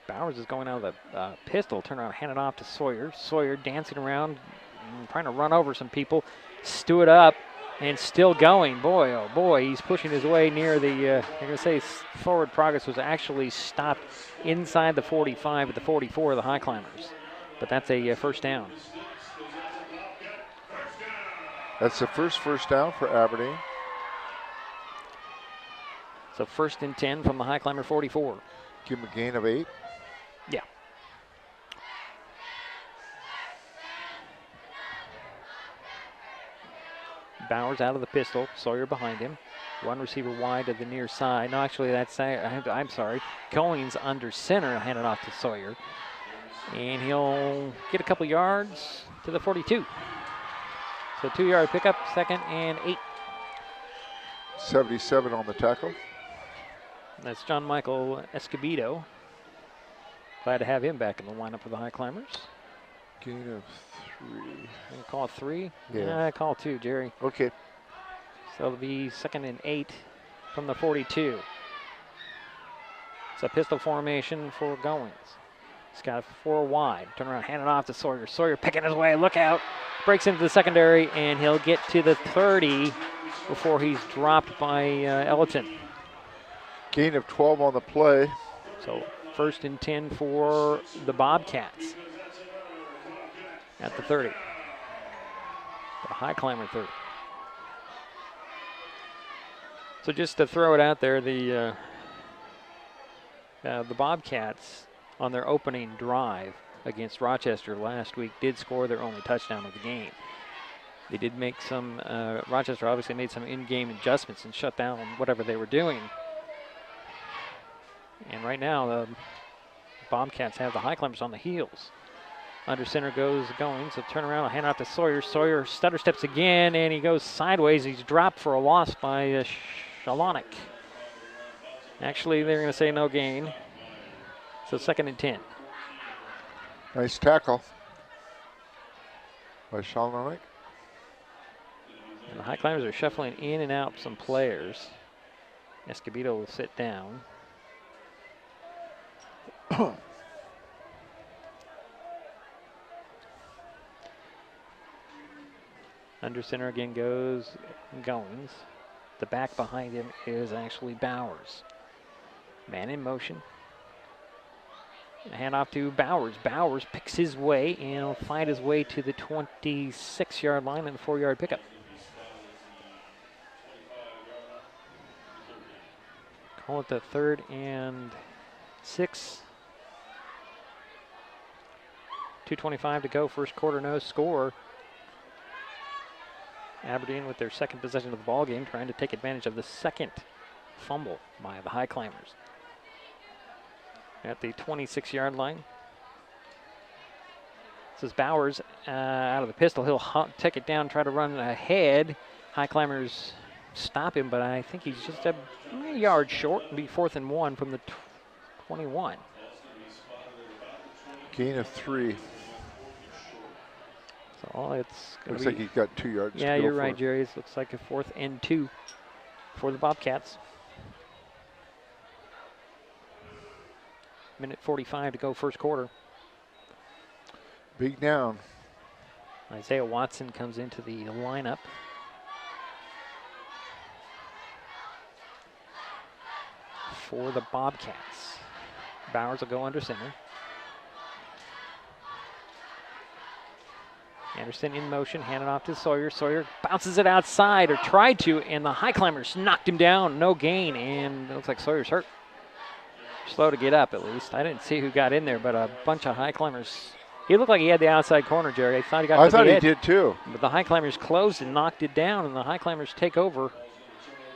Bowers is going out of the pistol, turn around, hand it off to Sawyer. Sawyer dancing around, trying to run over some people. Stood up and still going. Boy, oh boy, he's pushing his way near the, I'm going to say forward progress was actually stopped inside the 45 at the 44 of the Highclimbers. But that's a 1st down. That's the first down for Aberdeen. So 1st and 10 from the Highclimber 44. Give him a gain of 8. Yeah. Bowers out of the pistol. Sawyer behind him. One receiver wide to the near side. No, actually, that's, I'm sorry. Goings under center, handed off to Sawyer. And he'll get a couple yards to the 42. So 2-yard pickup, 2nd and 8. 77 on the tackle. That's John Michael Escobedo. Glad to have him back in the lineup for the Highclimbers. Gain of 3. You call it 3? Yeah. I call 2, Jerry. Okay. So it'll be 2nd and 8 from the 42. It's a pistol formation for Goings. He's got 4 wide. Turn around, hand it off to Sawyer. Sawyer picking his way, look out. Breaks into the secondary, and he'll get to the 30 before he's dropped by Elton. Gain of 12 on the play. So 1st and 10 for the Bobcats at the 30. The Highclimber 30. So just to throw it out there, the Bobcats on their opening drive against Rochester last week did score their only touchdown of the game. They did make some, Rochester obviously made some in-game adjustments and shut down whatever they were doing. And right now, the Bobcats have the Highclimbers on the heels. Under center goes going, so turn around, hand out to Sawyer. Sawyer stutter steps again, and he goes sideways. He's dropped for a loss by Shalonik. Actually, they're going to say no gain. So 2nd and 10. Nice tackle by Shalonik. And the Highclimbers are shuffling in and out some players. Escobedo will sit down. Under center again goes Goings. The back behind him is actually Bowers. Man in motion. Hand off to Bowers. Bowers picks his way and will find his way to the 26-yard line and the 4-yard pickup. Call it the 3rd and 6. 2:25 to go. First quarter, no score. Aberdeen with their 2nd possession of the ball game, trying to take advantage of the 2nd fumble by the Highclimbers. At the 26-yard line. This is Bowers out of the pistol. He'll take it down, try to run ahead. Highclimbers stop him, but I think he's just a yard short and be 4th and 1 from the 21. Gain of 3. So it's looks like he's got 2 yards. Yeah, you're right, Jerry. It looks like a 4th and 2 for the Bobcats. Minute 45 to go, first quarter. Big down. Isaiah Watson comes into the lineup. For the Bobcats. Bowers will go under center. Anderson in motion, handing off to Sawyer. Sawyer bounces it outside, or tried to, and the Highclimbers knocked him down. No gain, and it looks like Sawyer's hurt. Slow to get up, at least. I didn't see who got in there, but a bunch of Highclimbers. He looked like he had the outside corner, Jerry. I thought he got to the I thought he head, did too. But the Highclimbers closed and knocked it down, and the Highclimbers take over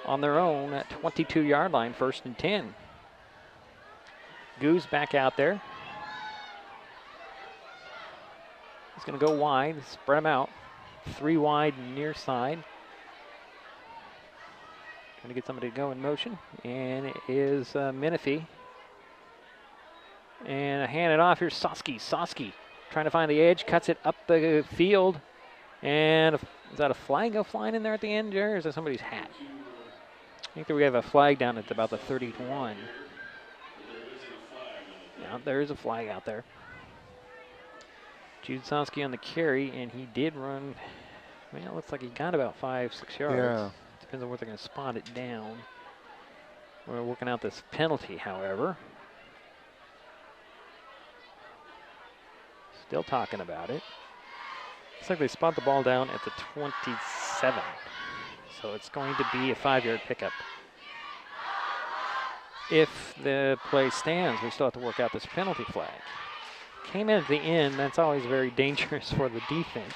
on their own at 22-yard line, 1st and 10. Goose back out there. He's going to go wide, spread them out. 3 wide near side. Trying to get somebody to go in motion. And it is Menifee. And hand it off. Here's Soski. Soski trying to find the edge, cuts it up the field. And is that a flag go flying in there at the end, Jerry, or is that somebody's hat? I think that we have a flag down at about the 31. Yeah, there is a flag out there. Jude Soski on the carry, and he did run, well, it looks like he got about 5-6 yards. Yeah. Depends on where they're going to spot it down. We're working out this penalty, however. Still talking about it. Looks like they spot the ball down at the 27. So it's going to be a 5-yard pickup. If the play stands, we still have to work out this penalty flag. Came in at the end, that's always very dangerous for the defense.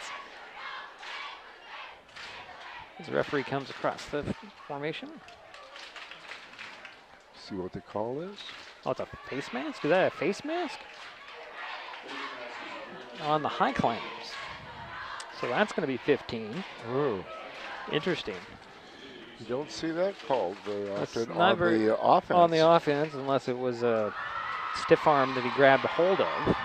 As the referee comes across the formation. See what the call is. Oh, it's a face mask? Is that a face mask? On the Highclimbers. So that's going to be 15. Oh. Interesting. You don't see that called very often on the offense. On the offense, unless it was a stiff arm that he grabbed a hold of.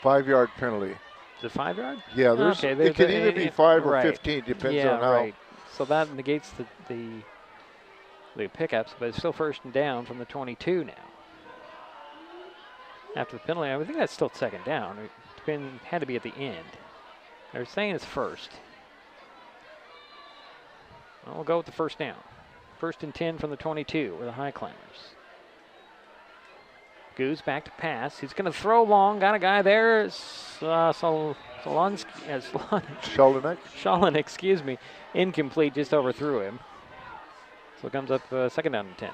5-yard penalty. Is it 5 yard? Yeah, there's, okay, it can either be 5 or right. 15, depends yeah, on how. Right. So that negates the pickups, but it's still 1st and down from the 22 now. After the penalty, I think that's still 2nd down. It had to be at the end. They're saying it's 1st. Well, we'll go with the 1st down. 1st and 10 from the 22 with the Highclimbers. Goose back to pass. He's going to throw long. Got a guy there. Shalanek, excuse me. Incomplete, just overthrew him. So it comes up 2nd down and 10.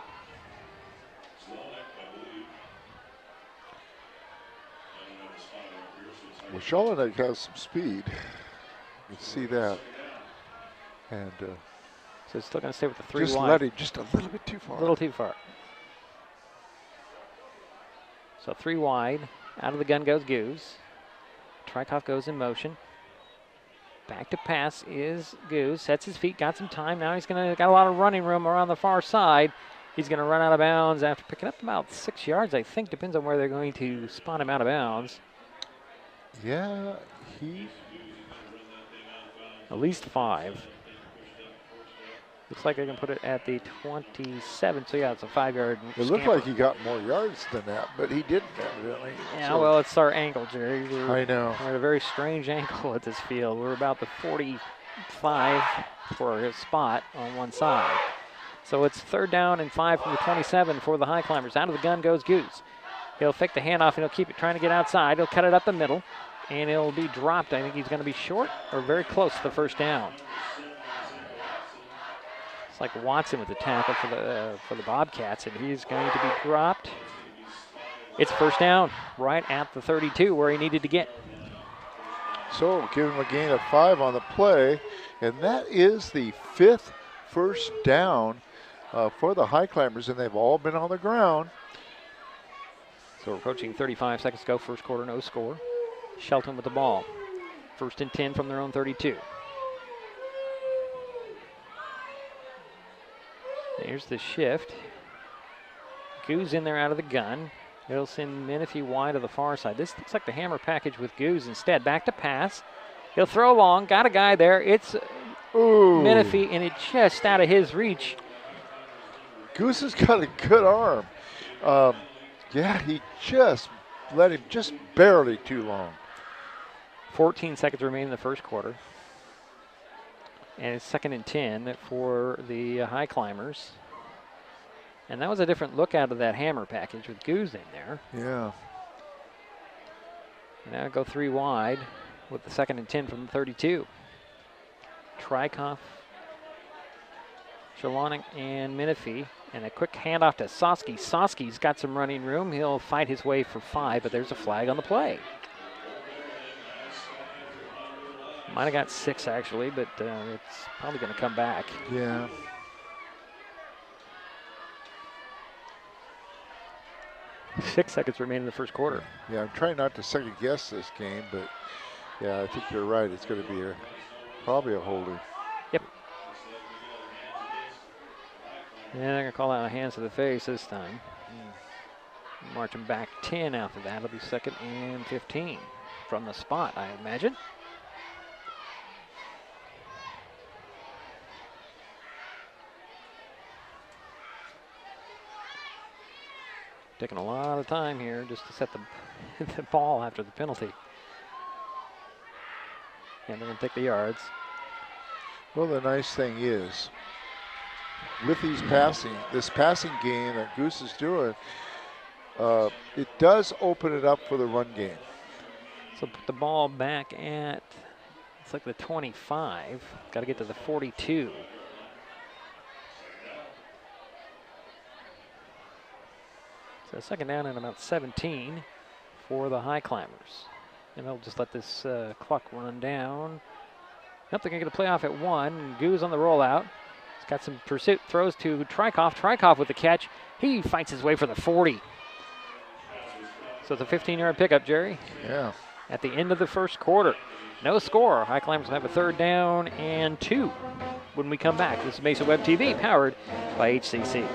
Well, Shalanek has some speed. can see that. And so it's still going to stay with the 3 just wide. let it just a little bit too far. A little too far. So 3 wide. Out of the gun goes Goose. Trykoff goes in motion. Back to pass is Goose. Sets his feet, got some time. Now he's got a lot of running room around the far side. He's going to run out of bounds after picking up about 6 yards, I think. Depends on where they're going to spot him out of bounds. Yeah, at least 5. Looks like they can put it at the 27. So, yeah, it's a 5-yard It looked like he got more yards than that, but he didn't evidently. Yeah, so. Well, it's our angle, Jerry. I know. We're at a very strange angle at this field. We're about the 45 for his spot on one side. So it's 3rd down and 5 from the 27 for the Highclimbers. Out of the gun goes Goose. He'll fake the handoff and he'll keep it trying to get outside. He'll cut it up the middle and it'll be dropped. I think he's going to be short or very close to the 1st down. It's like Watson with the tackle for the Bobcats, and he's going to be dropped. It's 1st down right at the 32 where he needed to get. So give him a gain of 5 on the play, and that is the 5th 1st down for the Highclimbers, and they've all been on the ground. So we're approaching 35 seconds to go, 1st quarter, no score. Shelton with the ball. 1st and 10 from their own 32. Here's the shift. Goose in there out of the gun. He'll send Menifee wide to the far side. This looks like the hammer package with Goose instead. Back to pass. He'll throw long. Got a guy there. It's Menifee, and it just out of his reach. Goose has got a good arm. Yeah, he just let him just barely too long. 14 seconds remain in the 1st quarter. And it's 2nd and 10 for the Highclimbers. And that was a different look out of that hammer package with Goose in there. Yeah. Now go 3 wide with the 2nd and 10 from the 32. Trykoff, Shalonic, and Menifee. And a quick handoff to Soski. Soski's got some running room. He'll fight his way for 5, but there's a flag on the play. Might have got 6 actually, but it's probably going to come back. Yeah. Six seconds remain in the 1st quarter. Yeah, I'm trying not to second guess this game, but yeah, I think you're right. It's going to be probably a holding. Yep. And they're going to call out a hands to the face this time. Marching back 10 after that. It'll be 2nd and 15 from the spot, I imagine. Taking a lot of time here just to set the ball after the penalty. And they're going to take the yards. Well, the nice thing is, with this passing game that Goose is doing, it does open it up for the run game. So put the ball back at, it's like the 25. Got to get to the 42. So 2nd down and about 17 for the Highclimbers. And they'll just let this clock run down. Nope, they're going to get a playoff at 1. Goose on the rollout. He's got some pursuit, throws to Trykoff. Trykoff with the catch. He fights his way for the 40. So it's a 15-yard pickup, Jerry. Yeah. At the end of the 1st quarter. No score. Highclimbers will have a 3rd down and 2 when we come back. This is Mesa Web TV, powered by HCC.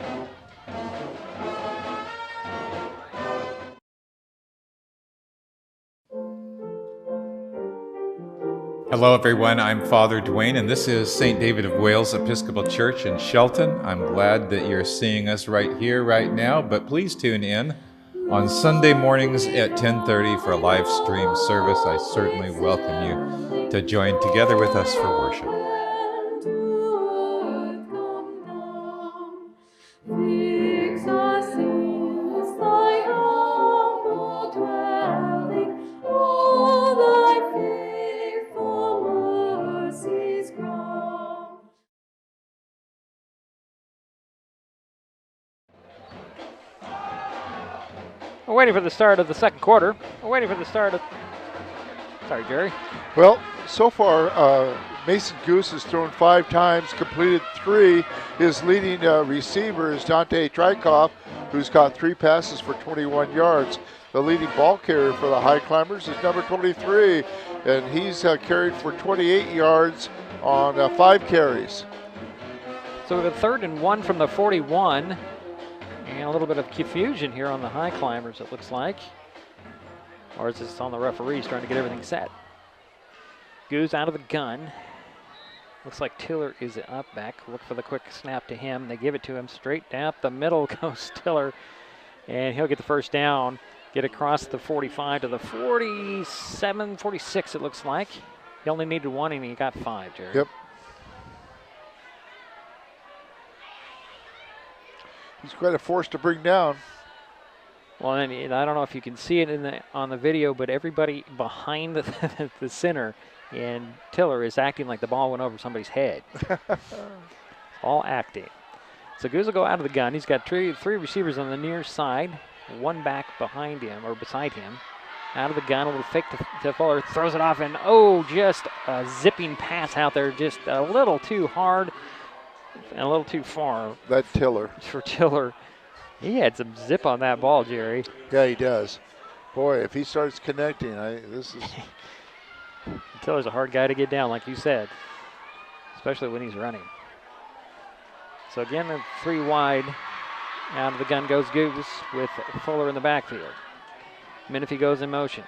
Hello everyone, I'm Father Dwayne and this is St. David of Wales Episcopal Church in Shelton. I'm glad that you're seeing us right here, right now, but please tune in on Sunday mornings at 10:30 for a live stream service. I certainly welcome you to join together with us for worship. We're waiting for the start of the 2nd quarter. We're waiting for the start of... Sorry, Jerry. Well, so far, Mason Goose has thrown 5 times, completed 3. His leading receiver is Dante Trikoff, who's caught 3 passes for 21 yards. The leading ball carrier for the High Climbers is number 23, and he's carried for 28 yards on 5 carries. So we have a 3rd and 1 from the 41. And a little bit of confusion here on the High Climbers, it looks like. Or is this on the referees trying to get everything set? Goose out of the gun. Looks like Tiller is up back. Look for the quick snap to him. They give it to him straight down the middle goes Tiller. And he'll get the first down. Get across the 45 to the 47, 46 it looks like. He only needed 1 and he got 5, Gerry. Yep. He's quite a force to bring down. Well, and I don't know if you can see it on the video, but everybody behind the center and Tiller is acting like the ball went over somebody's head. All acting. So Goose will go out of the gun. He's got three receivers on the near side, 1 back behind him or beside him. Out of the gun, a little fake to Fuller, throws it off, and just a zipping pass out there, just a little too hard. And a little too far. That Tiller. For Tiller. He had some zip on that ball, Gerry. Yeah, he does. Boy, if he starts connecting, this is... Tiller's a hard guy to get down, like you said. Especially when he's running. So again, a 3 wide. Out of the gun goes Goose with Fuller in the backfield. Menifee goes in motion.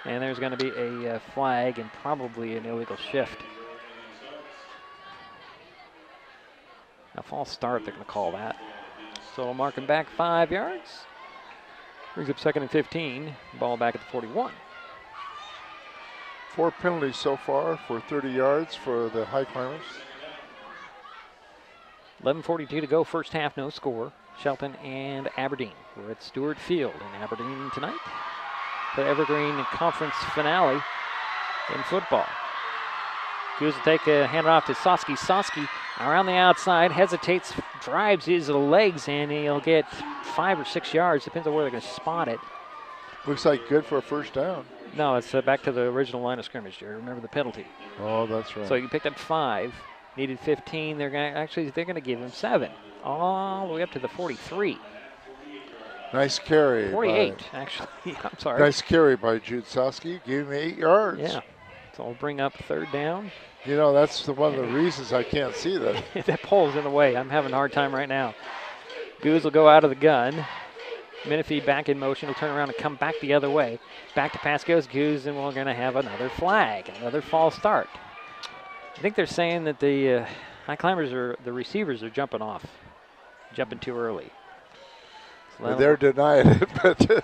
And there's going to be a flag and probably an illegal shift. A false start, they're going to call that. So we'll mark him back 5 yards. Brings up 2nd and 15. Ball back at the 41. 4 penalties so far for 30 yards for the High Climbers. 11:42 to go, first half, no score. Shelton and Aberdeen. We're at Stewart Field in Aberdeen tonight. The Evergreen Conference finale in football. Goose will hand it off to Soski. Soski around the outside, hesitates, drives his legs, and he'll get 5 or 6 yards. Depends on where they're going to spot it. Looks like good for a first down. No, it's back to the original line of scrimmage, Gerry. Remember the penalty. Oh, that's right. So you picked up 5, needed 15. They're going to give him 7, all the way up to the 43. Nice carry. 48, actually. I'm sorry. Nice carry by Jude Soski. Gave him 8 yards. Yeah. So we'll bring up 3rd down. You know, that's one of the reasons I can't see that. That pole's in the way. I'm having a hard time right now. Goose will go out of the gun. Menifee back in motion. He'll turn around and come back the other way. Back to pass goes Goose, and we're going to have another flag, another false start. I think they're saying that the High Climbers the receivers are jumping off, jumping too early. So they're denying it, but...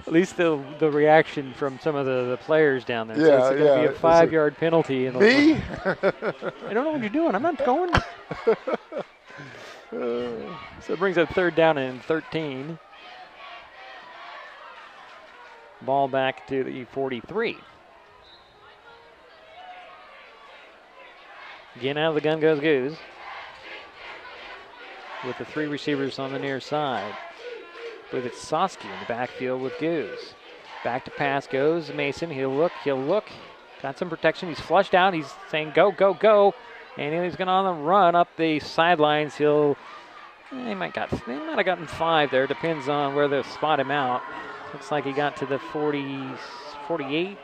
At least the reaction from some of the players down there. Yeah, so it's going to be a 5-yard penalty. Me? I don't know what you're doing. I'm not going. So it brings up 3rd down and 13. Ball back to the 43. Again, out of the gun goes Goose. With the 3 receivers on the near side. But it's Soski in the backfield with Goose. Back to pass goes Mason. He'll look. Got some protection. He's flushed out. He's saying go, go, go. And he's going on the run up the sidelines. He might have gotten 5 there. Depends on where they spot him out. Looks like he got to the 48. Is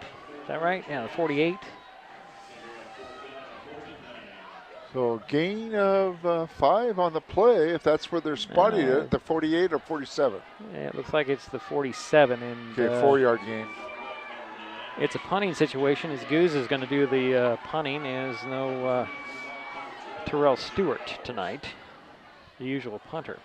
that right? Yeah, the 48. So gain of 5 on the play, if that's where they're spotting it, the 48 or 47. Yeah, it looks like it's the 47. And 4-yard gain. It's a punting situation as Goose is going to do the punting. There's no Terrell Stewart tonight, the usual punter.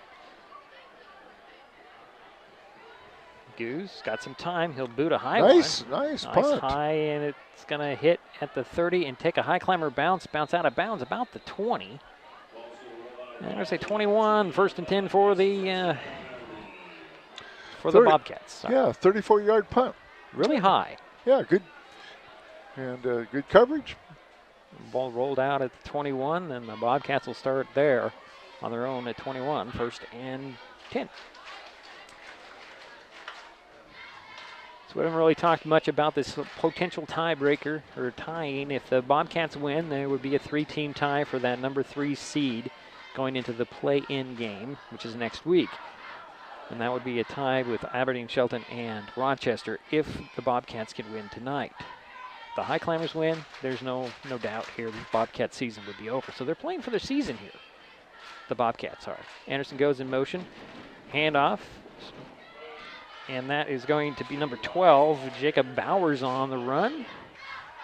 Goose got some time. He'll boot a high one. Nice punt. High, and it's going to hit at the 30 and take a High Climber bounce out of bounds about the 20. And I'm going to say 21, 1st and 10 for the Bobcats. Sorry. Yeah, 34-yard punt. Really high. Yeah, good. And good coverage. Ball rolled out at the 21, and the Bobcats will start there on their own at 21, 1st and 10. So we haven't really talked much about this potential tiebreaker or tying. If the Bobcats win, there would be a 3-team tie for that number 3 seed going into the play-in game, which is next week. And that would be a tie with Aberdeen, Shelton, and Rochester if the Bobcats can win tonight. If the Highclimbers win, there's no doubt here the Bobcat season would be over. So they're playing for their season here. The Bobcats are. Anderson goes in motion. Handoff. And that is going to be number 12, Jacob Bowers on the run.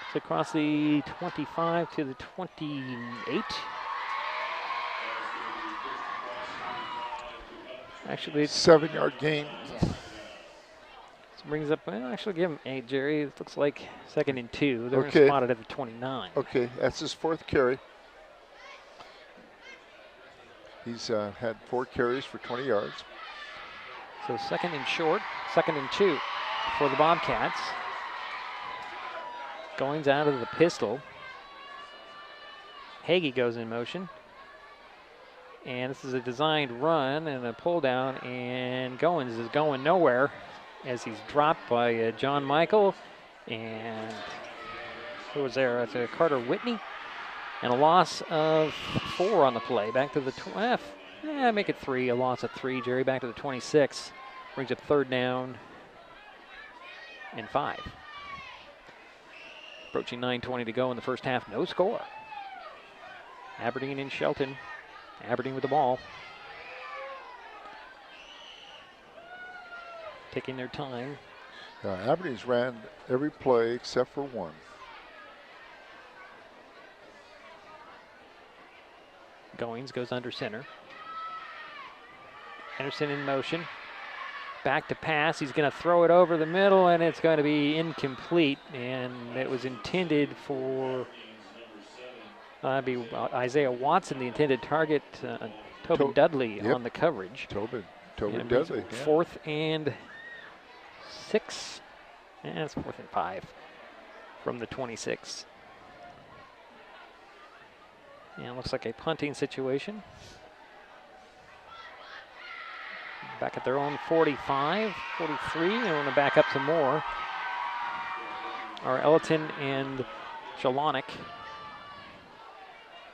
It's across the 25 to the 28. Actually, it's 7-yard gain. This brings up, well, actually give him 8, Jerry. It looks like 2nd and 2. They're okay. spotted at the 29. Okay, that's his 4th carry. He's had 4 carries for 20 yards. So 2nd and short, 2nd and 2 for the Bobcats. Goings out of the pistol. Hagee goes in motion. And this is a designed run and a pull down, and Goins is going nowhere as he's dropped by John Michael. And who was there? It's Carter Whitney. And a loss of 4 on the play. Back to the make it 3. A loss of 3. Jerry back to the 26. Brings up 3rd down and 5. Approaching 9:20 to go in the first half. No score. Aberdeen and Shelton. Aberdeen with the ball. Taking their time. Aberdeen's ran every play except for 1. Goings goes under center. Anderson in motion. Back to pass. He's going to throw it over the middle, and it's going to be incomplete. And it was intended for Isaiah Watson, the intended target. Tobin Dudley on the coverage. Tobin Dudley. 4th and 6. And it's 4th and 5 from the 26. And it looks like a punting situation. Back at their own 45, 43. They want to back up some more. Are Elton and Jalonik.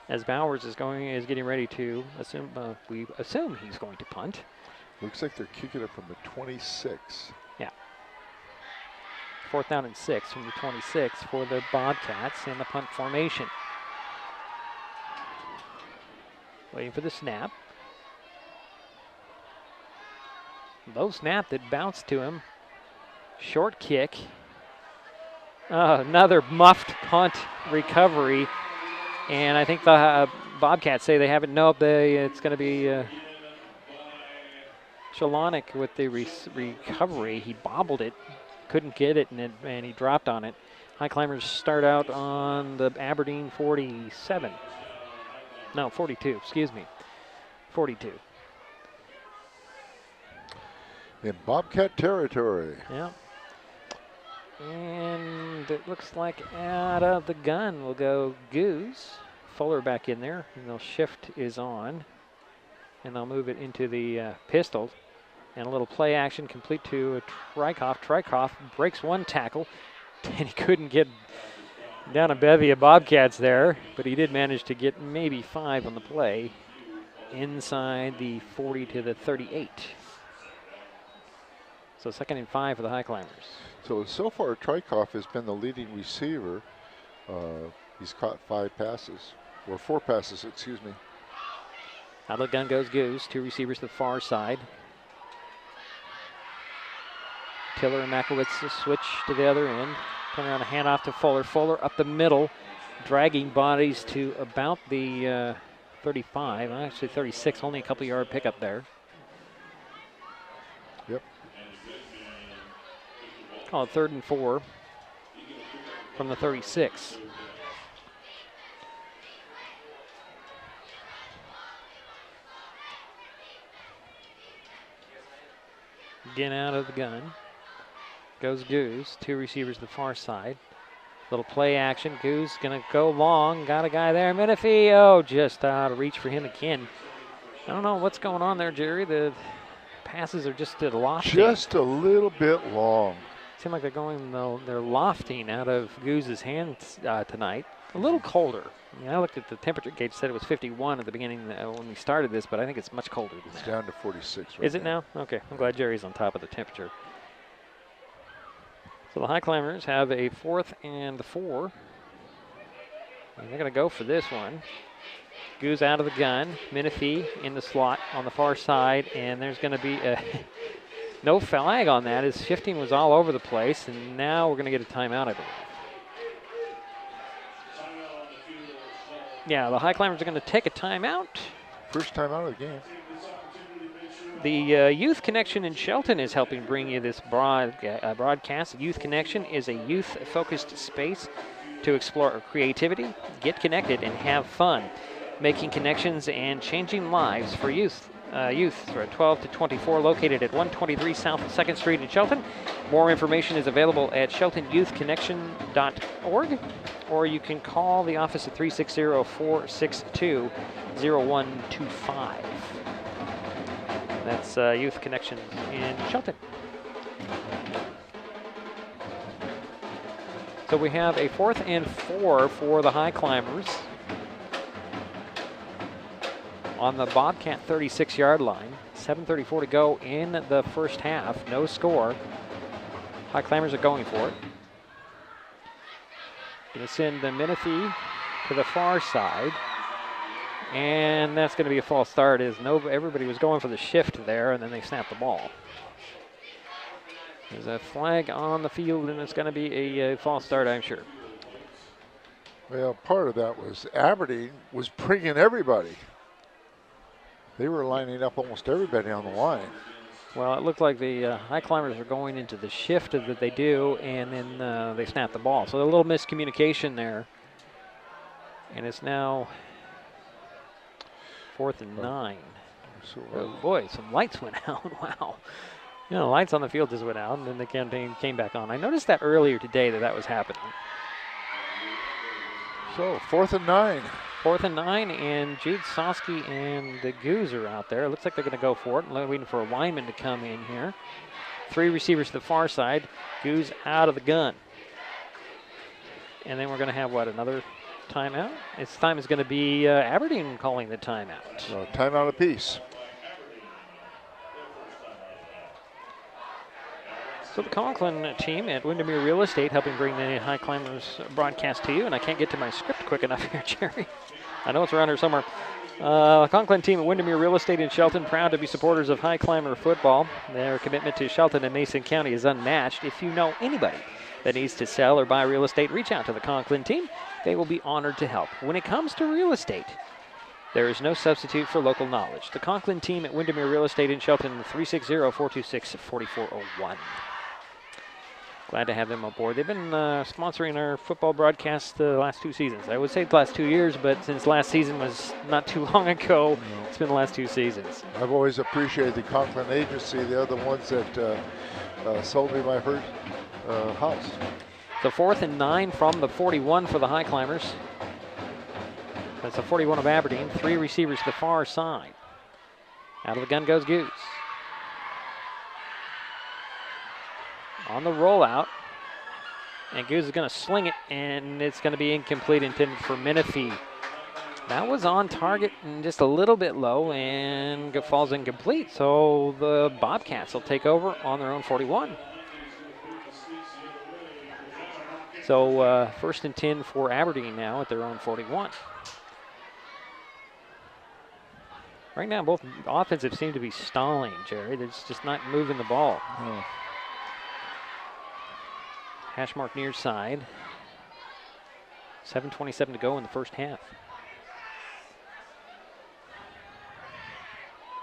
As Bowers is getting ready to we assume he's going to punt. Looks like they're kicking it from the 26. Yeah. 4th down and 6 from the 26 for the Bobcats in the punt formation. Waiting for the snap. Low snap that bounced to him. Short kick. Another muffed punt recovery. And I think the Bobcats say they haven't. Nope, it's going to be Jalonik with the recovery. He bobbled it, couldn't get it, and he dropped on it. Highclimbers start out on the Aberdeen 47. No, 42, excuse me. 42. In Bobcat territory. Yeah. And it looks like out of the gun will go Goose. Fuller back in there. And they'll shift is on. And they'll move it into the pistol. And a little play action complete to Trykoff. Trykoff breaks 1 tackle. And he couldn't get down a bevy of Bobcats there. But he did manage to get maybe 5 on the play. Inside the 40 to the 38. So 2nd and 5 for the Highclimbers. So far, Trykoff has been the leading receiver. He's caught 5 passes, or 4 passes, excuse me. Out of the gun goes Goose. 2 receivers to the far side. Tiller and Makowitz switch to the other end. Turn around a handoff to Fuller. Fuller up the middle, dragging bodies to about the 35, actually 36, only a couple yard pickup there. Yep. Call it 3rd and 4 from the 36. Again out of the gun. Goes Goose. 2 receivers to the far side. Little play action. Goose going to go long. Got a guy there. Menifee, just out of reach for him again. I don't know what's going on there, Jerry. The passes are just at a loss. Just a little bit long. seem like they're lofting out of Goose's hands tonight. A little colder. I mean, I looked at the temperature gauge, said it was 51 at the beginning when we started this, but I think it's much colder than that. It's down to 46 right Is it now? Okay, I'm glad Gerry's on top of the temperature. So the Highclimbers have a 4th and 4. And they're going to go for this one. Goose out of the gun. Menifee in the slot on the far side, and there's going to be a no flag on that as 15 was all over the place, and now we're going to get a timeout, I believe. Yeah, the Highclimbers are going to take a timeout. First timeout of the game. The Youth Connection in Shelton is helping bring you this broadcast. Youth Connection is a youth-focused space to explore creativity, get connected, and have fun, making connections and changing lives for youth. Youth for 12 to 24, located at 123 South 2nd Street in Shelton. More information is available at sheltonyouthconnection.org, or you can call the office at 360-462-0125. That's Youth Connections in Shelton. So we have a 4th and 4 for the Highclimbers on the Bobcat 36-yard line. 7:34 to go in the first half. No score. Highclimbers are going for it. Going to send the Menifee to the far side. And that's going to be a false start as everybody was going for the shift there, and then they snapped the ball. There's a flag on the field, and it's going to be a false start, I'm sure. Well, part of that was Aberdeen was bringing everybody. They were lining up almost everybody on the line. Well, it looked like the Highclimbers were going into the shift that they do, and then they snapped the ball. So a little miscommunication there. And it's now 4th and 9. So, oh boy, some lights went out. Wow. You know, lights on the field just went out, and then the campaign came back on. I noticed that earlier today that was happening. So 4th and 9. 4th and 9, and Jude Sosky and the Goose are out there. It looks like they're going to go for it. Waiting for a lineman to come in here. 3 receivers to the far side. Goose out of the gun. And then we're going to have, another timeout? This time is going to be Aberdeen calling the timeout. So timeout apiece. So the Conklin team at Windermere Real Estate helping bring the Highclimbers broadcast to you, and I can't get to my script quick enough here, Gerry. I know it's around here somewhere. Conklin team at Windermere Real Estate in Shelton, proud to be supporters of Highclimber football. Their commitment to Shelton and Mason County is unmatched. If you know anybody that needs to sell or buy real estate, reach out to the Conklin team. They will be honored to help. When it comes to real estate, there is no substitute for local knowledge. The Conklin team at Windermere Real Estate in Shelton, 360-426-4401. Glad to have them aboard. They've been sponsoring our football broadcast the last 2 seasons. I would say the last 2 years, but since last season was not too long ago, it's been the last 2 seasons. I've always appreciated the Conklin agency. They're the ones that sold me my first house. The 4th and 9 from the 41 for the Highclimbers. That's the 41 of Aberdeen. 3 receivers to the far side. Out of the gun goes Goose. On the rollout, and Goose is going to sling it, and it's going to be incomplete, intended for Menifee. That was on target and just a little bit low, and falls incomplete. So the Bobcats will take over on their own 41. So 1st and 10 for Aberdeen now at their own 41. Right now, both offensives seem to be stalling, Gerry. They're just not moving the ball. Oh. Hash mark near side. 7:27 to go in the first half.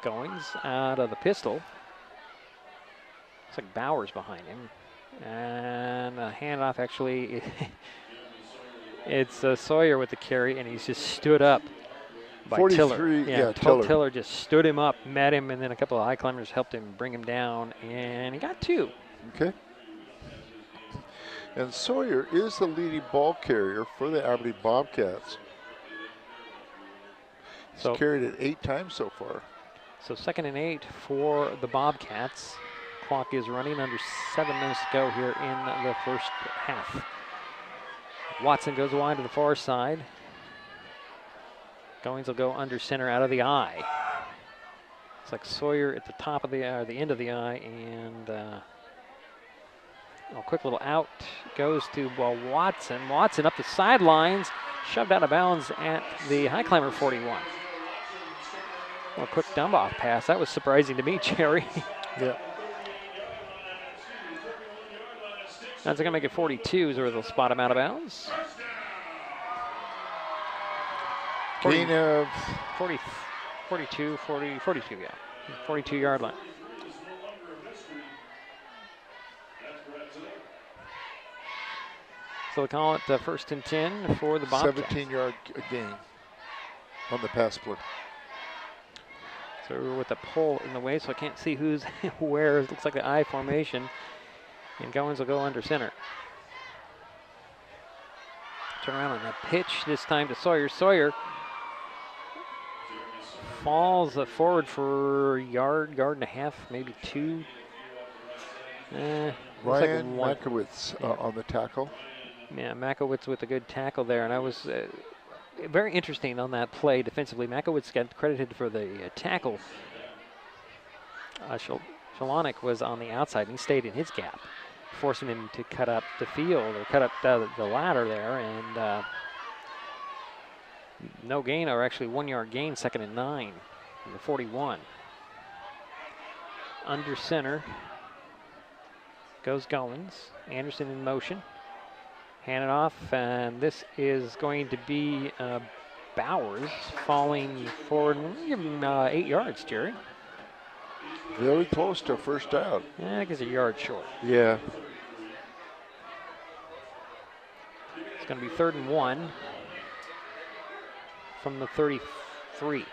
Goings out of the pistol. Looks like Bowers behind him. And a handoff, actually, it's Sawyer with the carry, and he's just stood up by Tiller. Yeah, Tiller. Tiller just stood him up, met him, and then a couple of Highclimbers helped him bring him down, and he got 2. Okay. And Sawyer is the leading ball carrier for the Aberdeen Bobcats. He's carried it 8 times so far. So 2nd and 8 for the Bobcats. clock is running. Under 7 minutes to go here in the first half. Watson goes wide to the far side. Goings will go under center out of the eye. It's like Sawyer at the top of the eye, or the end of the eye, and a quick little out goes to Watson. Watson up the sidelines, shoved out of bounds at the Highclimber 41. A quick dump-off pass. That was surprising to me, Gerry. Yeah. That's going to make it 42, so they'll spot him out of bounds. Gain of 42, yeah. 42-yard line. So they'll call it first and 10 for the Bobcats. 17-yard gain on the pass split. So we're with the pole in the way, so I can't see who's where. It looks like the I formation. And Goins will go under center. Turn around on the pitch, this time to Sawyer. Sawyer falls forward for a yard and a half, maybe two. Ryan Makowitz on the tackle. Yeah, Makowitz with a good tackle there, and I was very interesting on that play defensively. Makowitz got credited for the tackle. Shalonik was on the outside, and he stayed in his gap, forcing him to cut up the field, or cut up the ladder there, and no gain, or actually 1 yard gain, 2nd and 9 from the 41. Under center goes Goins. Anderson in motion. Hand it off, and this is going to be Bowers falling forward. Give him 8 yards, Gerry. Very close to first down. Yeah, I think it's a yard short. Yeah. It's going to be 3rd and 1 from the 33.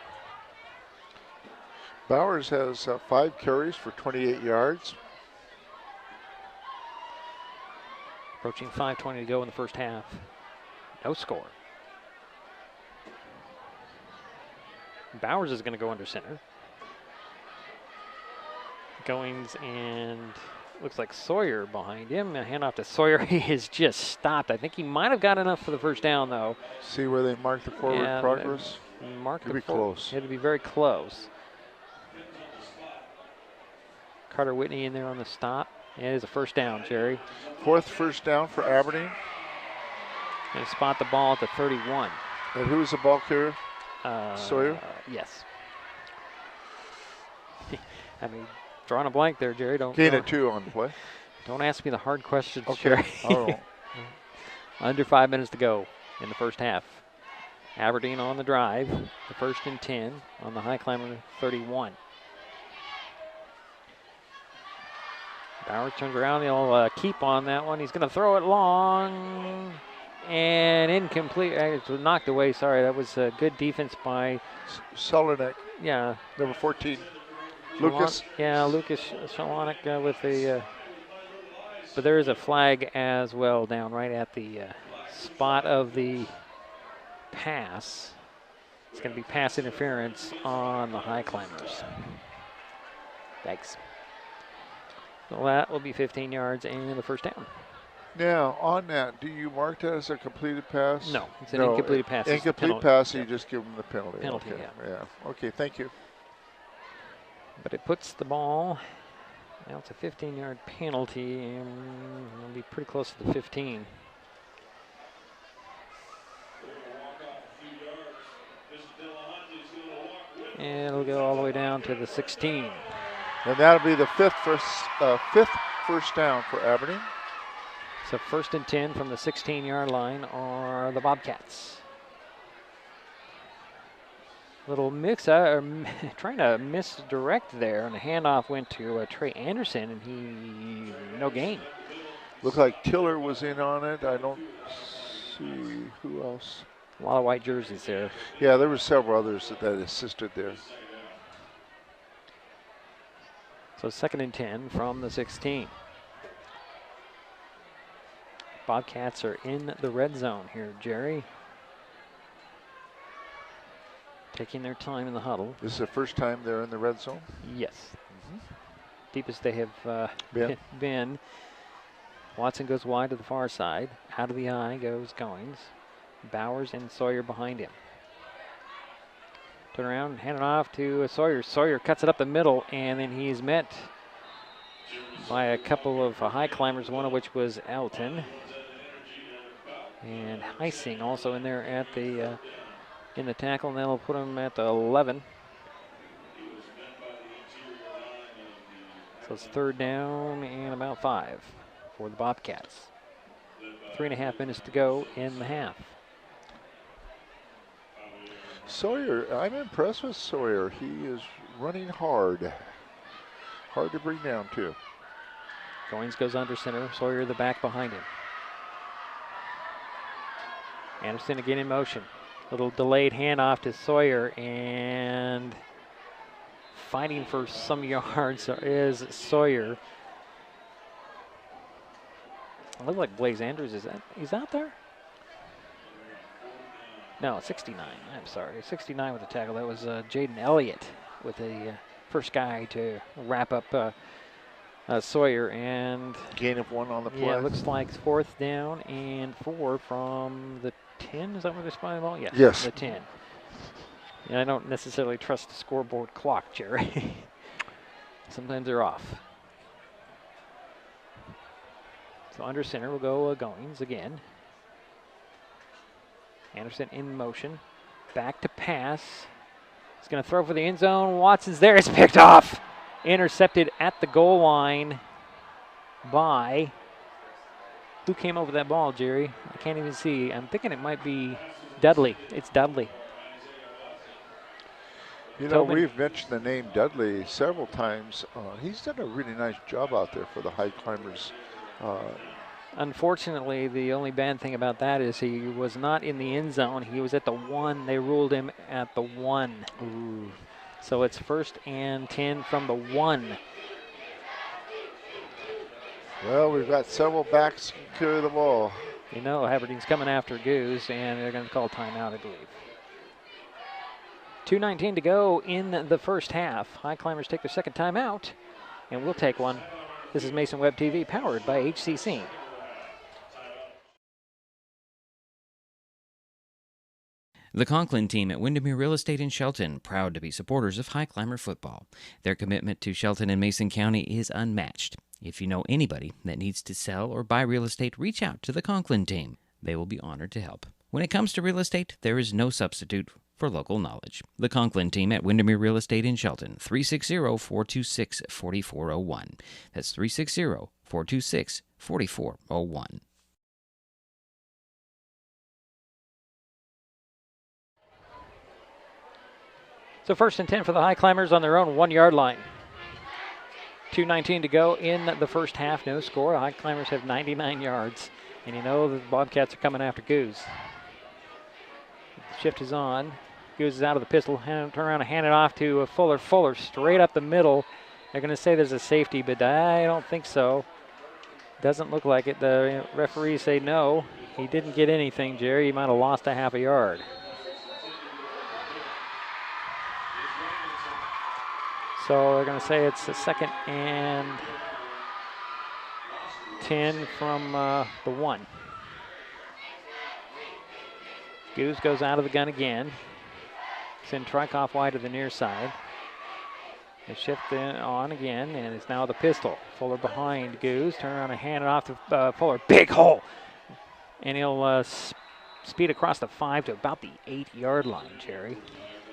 Bowers has 5 carries for 28 yards. Approaching 5:20 to go in the first half. No score. Bowers is going to go under center. Goings and looks like Sawyer behind him. A handoff to Sawyer. He has just stopped. I think he might have got enough for the first down, though. See where they mark the forward progress? It'd be close. It'd be very close. Carter Whitney in there on the stop. It is a first down, Gerry. 4th first down for Aberdeen. They spot the ball at the 31. And who is the ball carrier? Sawyer? Yes. I mean, drawing a blank there, Gerry. Gain of 2 on the play. Don't ask me the hard questions, Okay. Gerry. Oh. Under 5 minutes to go in the first half. Aberdeen on the drive. The 1st and 10 on the Highclimber 31. Bowers turns around. He'll keep on that one. He's going to throw it long and incomplete. It was knocked away. Sorry, that was good defense by Solonek. Yeah, number 14. Lucas. Yeah, Lucas Shalonik with the. But there is a flag as well down right at the spot of the pass. It's going to be pass interference on the Highclimbers. Thanks. So that will be 15 yards and the first down. Now, on that, do you mark that as a completed pass? No, it's an incompleted pass. Incomplete pass, so you just give them the penalty. Penalty, okay. yeah. Okay, thank you. But it puts the ball, now it's a 15-yard penalty, and it'll be pretty close to the 15. And it'll go all the way down to the 16. And that'll be the fifth first down for Aberdeen. So 1st and 10 from the 16-yard line are the Bobcats. Little mix, trying to misdirect there, and the handoff went to Trey Anderson, and he no gain. Looked like Tiller was in on it. I don't see who else. A lot of white jerseys there. Yeah, there were several others that assisted there. So 2nd and 10 from the 16. Bobcats are in the red zone here, Gerry. Taking their time in the huddle. This is the first time they're in the red zone? Yes. deepest they have been. Watson goes wide to the far side. Out of the eye goes Goings. Bowers and Sawyer behind him. Turn around and hand it off to Sawyer. Sawyer cuts it up the middle, and then he's met by a couple of high climbers, one of which was Elton. And Heising also in there at the in the tackle, and that'll put him at 11. So it's 3rd down and about 5 for the Bobcats. 3.5 minutes to go in the half. Sawyer, I'm impressed with Sawyer. He is running hard. Hard to bring down, too. Goings goes under center. Sawyer the back behind him. Anderson again in motion. Little delayed handoff to Sawyer, and fighting for some yards is Sawyer. It looks like Blaze Andrews he's out there? No, 69. I'm sorry, 69 with the tackle. That was Jaden Elliott with the first guy to wrap up Sawyer, and gain of 1 on the play. Yeah, it looks like 4th down and 4 from the 10. Is that where they're spotting the ball? Yeah, yes. The 10. And I don't necessarily trust the scoreboard clock, Gerry. Sometimes they're off. So under center will go Goings again. Anderson in motion. Back to pass. He's going to throw for the end zone. Watson's there. It's picked off. Intercepted at the goal line by... Who came over that ball, Gerry? I can't even see. I'm thinking it might be Dudley. It's Dudley. You know, we've mentioned the name Dudley several times. He's done a really nice job out there for the High Climbers. Unfortunately, the only bad thing about that is he was not in the end zone. He was at the 1. They ruled him at the 1. Ooh. So it's 1st and 10 from the 1. Well, we've got several backs to the ball. You know, Aberdeen's coming after Goose, and they're going to call timeout, I believe. 2:19 to go in the first half. High Climbers take their second timeout, and we'll take one. This is Mason Web TV, powered by HCC. The Conklin team at Windermere Real Estate in Shelton, proud to be supporters of High Climber football. Their commitment to Shelton and Mason County is unmatched. If you know anybody that needs to sell or buy real estate, reach out to the Conklin team. They will be honored to help. When it comes to real estate, there is no substitute for local knowledge. The Conklin team at Windermere Real Estate in Shelton, 360-426-4401. That's 360-426-4401. So 1st and 10 for the High Climbers on their own 1-yard line. 2:19 to go in the first half. No score. The High Climbers have 99 yards. And you know the Bobcats are coming after Goose. The shift is on. Goose is out of the pistol. Turn around and hand it off to Fuller. Fuller straight up the middle. They're going to say there's a safety, but I don't think so. Doesn't look like it. The referees say no. He didn't get anything, Gerry. He might have lost a half a yard. So they're going to say it's a 2nd and 10 from the 1. Goose goes out of the gun again. Send Trykoff wide to the near side. They shift on again, and it's now the pistol. Fuller behind Goose. Turn around and hand it off to Fuller. Big hole! And he'll speed across the 5 to about the 8-yard line, Gerry.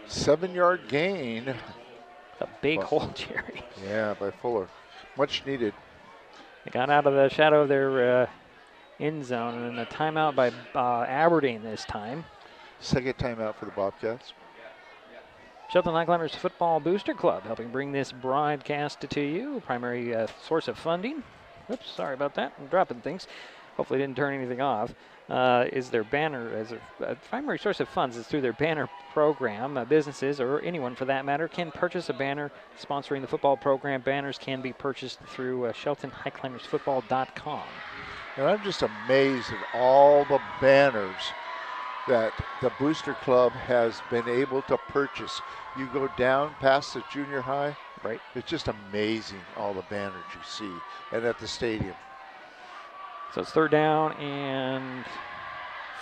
7-yard gain. A big hole, Gerry. Yeah, by Fuller. Much needed. They got out of the shadow of their end zone, and a timeout by Aberdeen this time. Second timeout for the Bobcats. Shelton High Climbers Football Booster Club helping bring this broadcast to you. Primary source of funding. Oops, sorry about that. I'm dropping things. Hopefully didn't turn anything off. Is their banner as a primary source of funds is through their banner program. Businesses, or anyone for that matter, can purchase a banner sponsoring the football program. Banners can be purchased through SheltonHighClimbersFootball.com. And I'm just amazed at all the banners that the Booster Club has been able to purchase. You go down past the junior high, Right. It's just amazing, all the banners you see, and at the stadium. So it's 3rd down and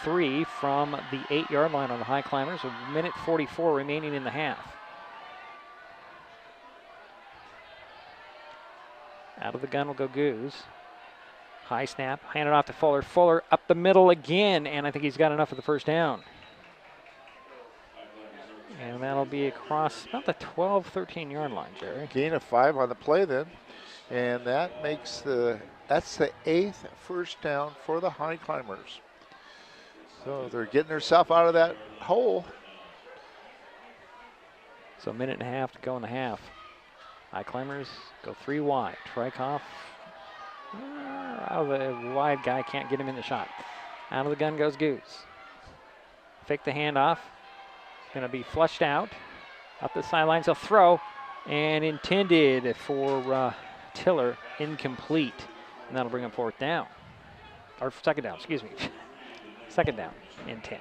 3 from the 8-yard line on the High Climbers. 1:44 remaining in the half. Out of the gun will go Goose. High snap, handed off to Fuller. Fuller up the middle again, and I think he's got enough for the 1st down. And that'll be across about the 12, 13-yard line, Gerry. Gain of 5 on the play then. And that makes that's the 8th 1st down for the High Climbers. So they're getting themselves out of that hole. So 1.5 to go in the half. High Climbers go 3 wide. Trykoff out of the wide guy, can't get him in the shot. Out of the gun goes Goose. Fake the handoff. Going to be flushed out. Up the sidelines, he'll throw. And intended for Tiller, incomplete. And that'll bring him 4th down. Or 2nd down, excuse me. 2nd down and 10.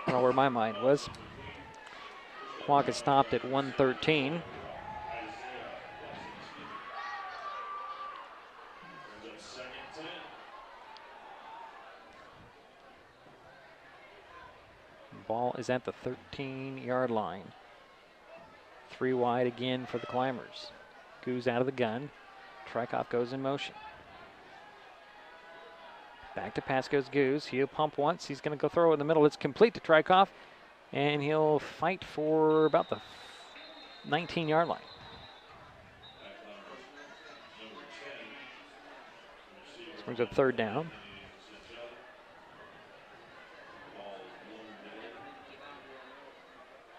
I don't know where my mind was. Clock is stopped at 1:13. Ball is at the 13-yard line. 3 wide again for the Climbers. Goose out of the gun. Trykoff goes in motion. Back to pass goes Goose. He'll pump once. He's going to go throw in the middle. It's complete to Trykoff. And he'll fight for about the 19-yard line. This brings up 3rd down.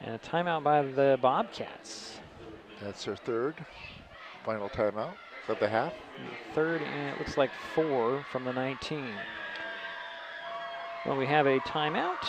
And a timeout by the Bobcats. That's their 3rd. Final timeout of the half. 3rd and it looks like 4 from the 19. Well, we have a timeout.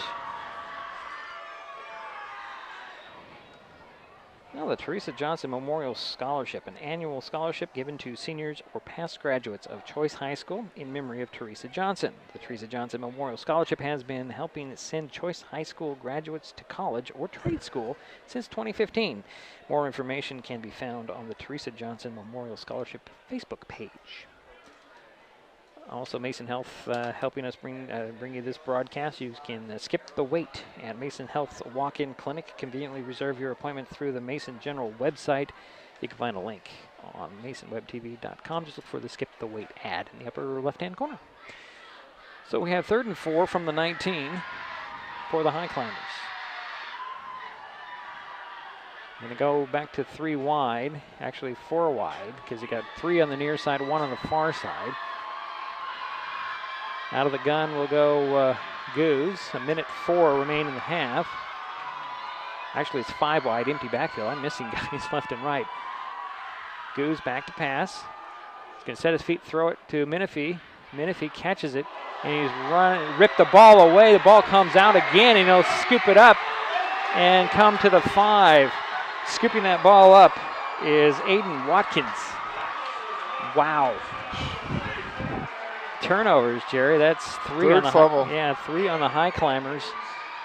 Now, the Teresa Johnson Memorial Scholarship, an annual scholarship given to seniors or past graduates of Choice High School in memory of Teresa Johnson. The Teresa Johnson Memorial Scholarship has been helping send Choice High School graduates to college or trade school since 2015. More information can be found on the Teresa Johnson Memorial Scholarship Facebook page. Also, Mason Health helping us bring you this broadcast. You can skip the wait at Mason Health's walk-in clinic. Conveniently reserve your appointment through the Mason General website. You can find a link on masonwebtv.com. Just look for the skip the wait ad in the upper left-hand corner. So we have 3rd and 4 from the 19 for the High Climbers. Going to go back to 3 wide, actually 4 wide, because you got 3 on the near side, 1 on the far side. Out of the gun will go Goose. 1:04 remain in the half. Actually, it's 5 wide, empty backfield. I'm missing guys left and right. Goose back to pass. He's going to set his feet, throw it to Menifee. Menifee catches it, and he's ripped the ball away. The ball comes out again, and he'll scoop it up and come to the 5. Scooping that ball up is Aiden Watkins. Wow. Turnovers, Gerry. That's 3 on the fumble. Yeah, 3 on the High Climbers,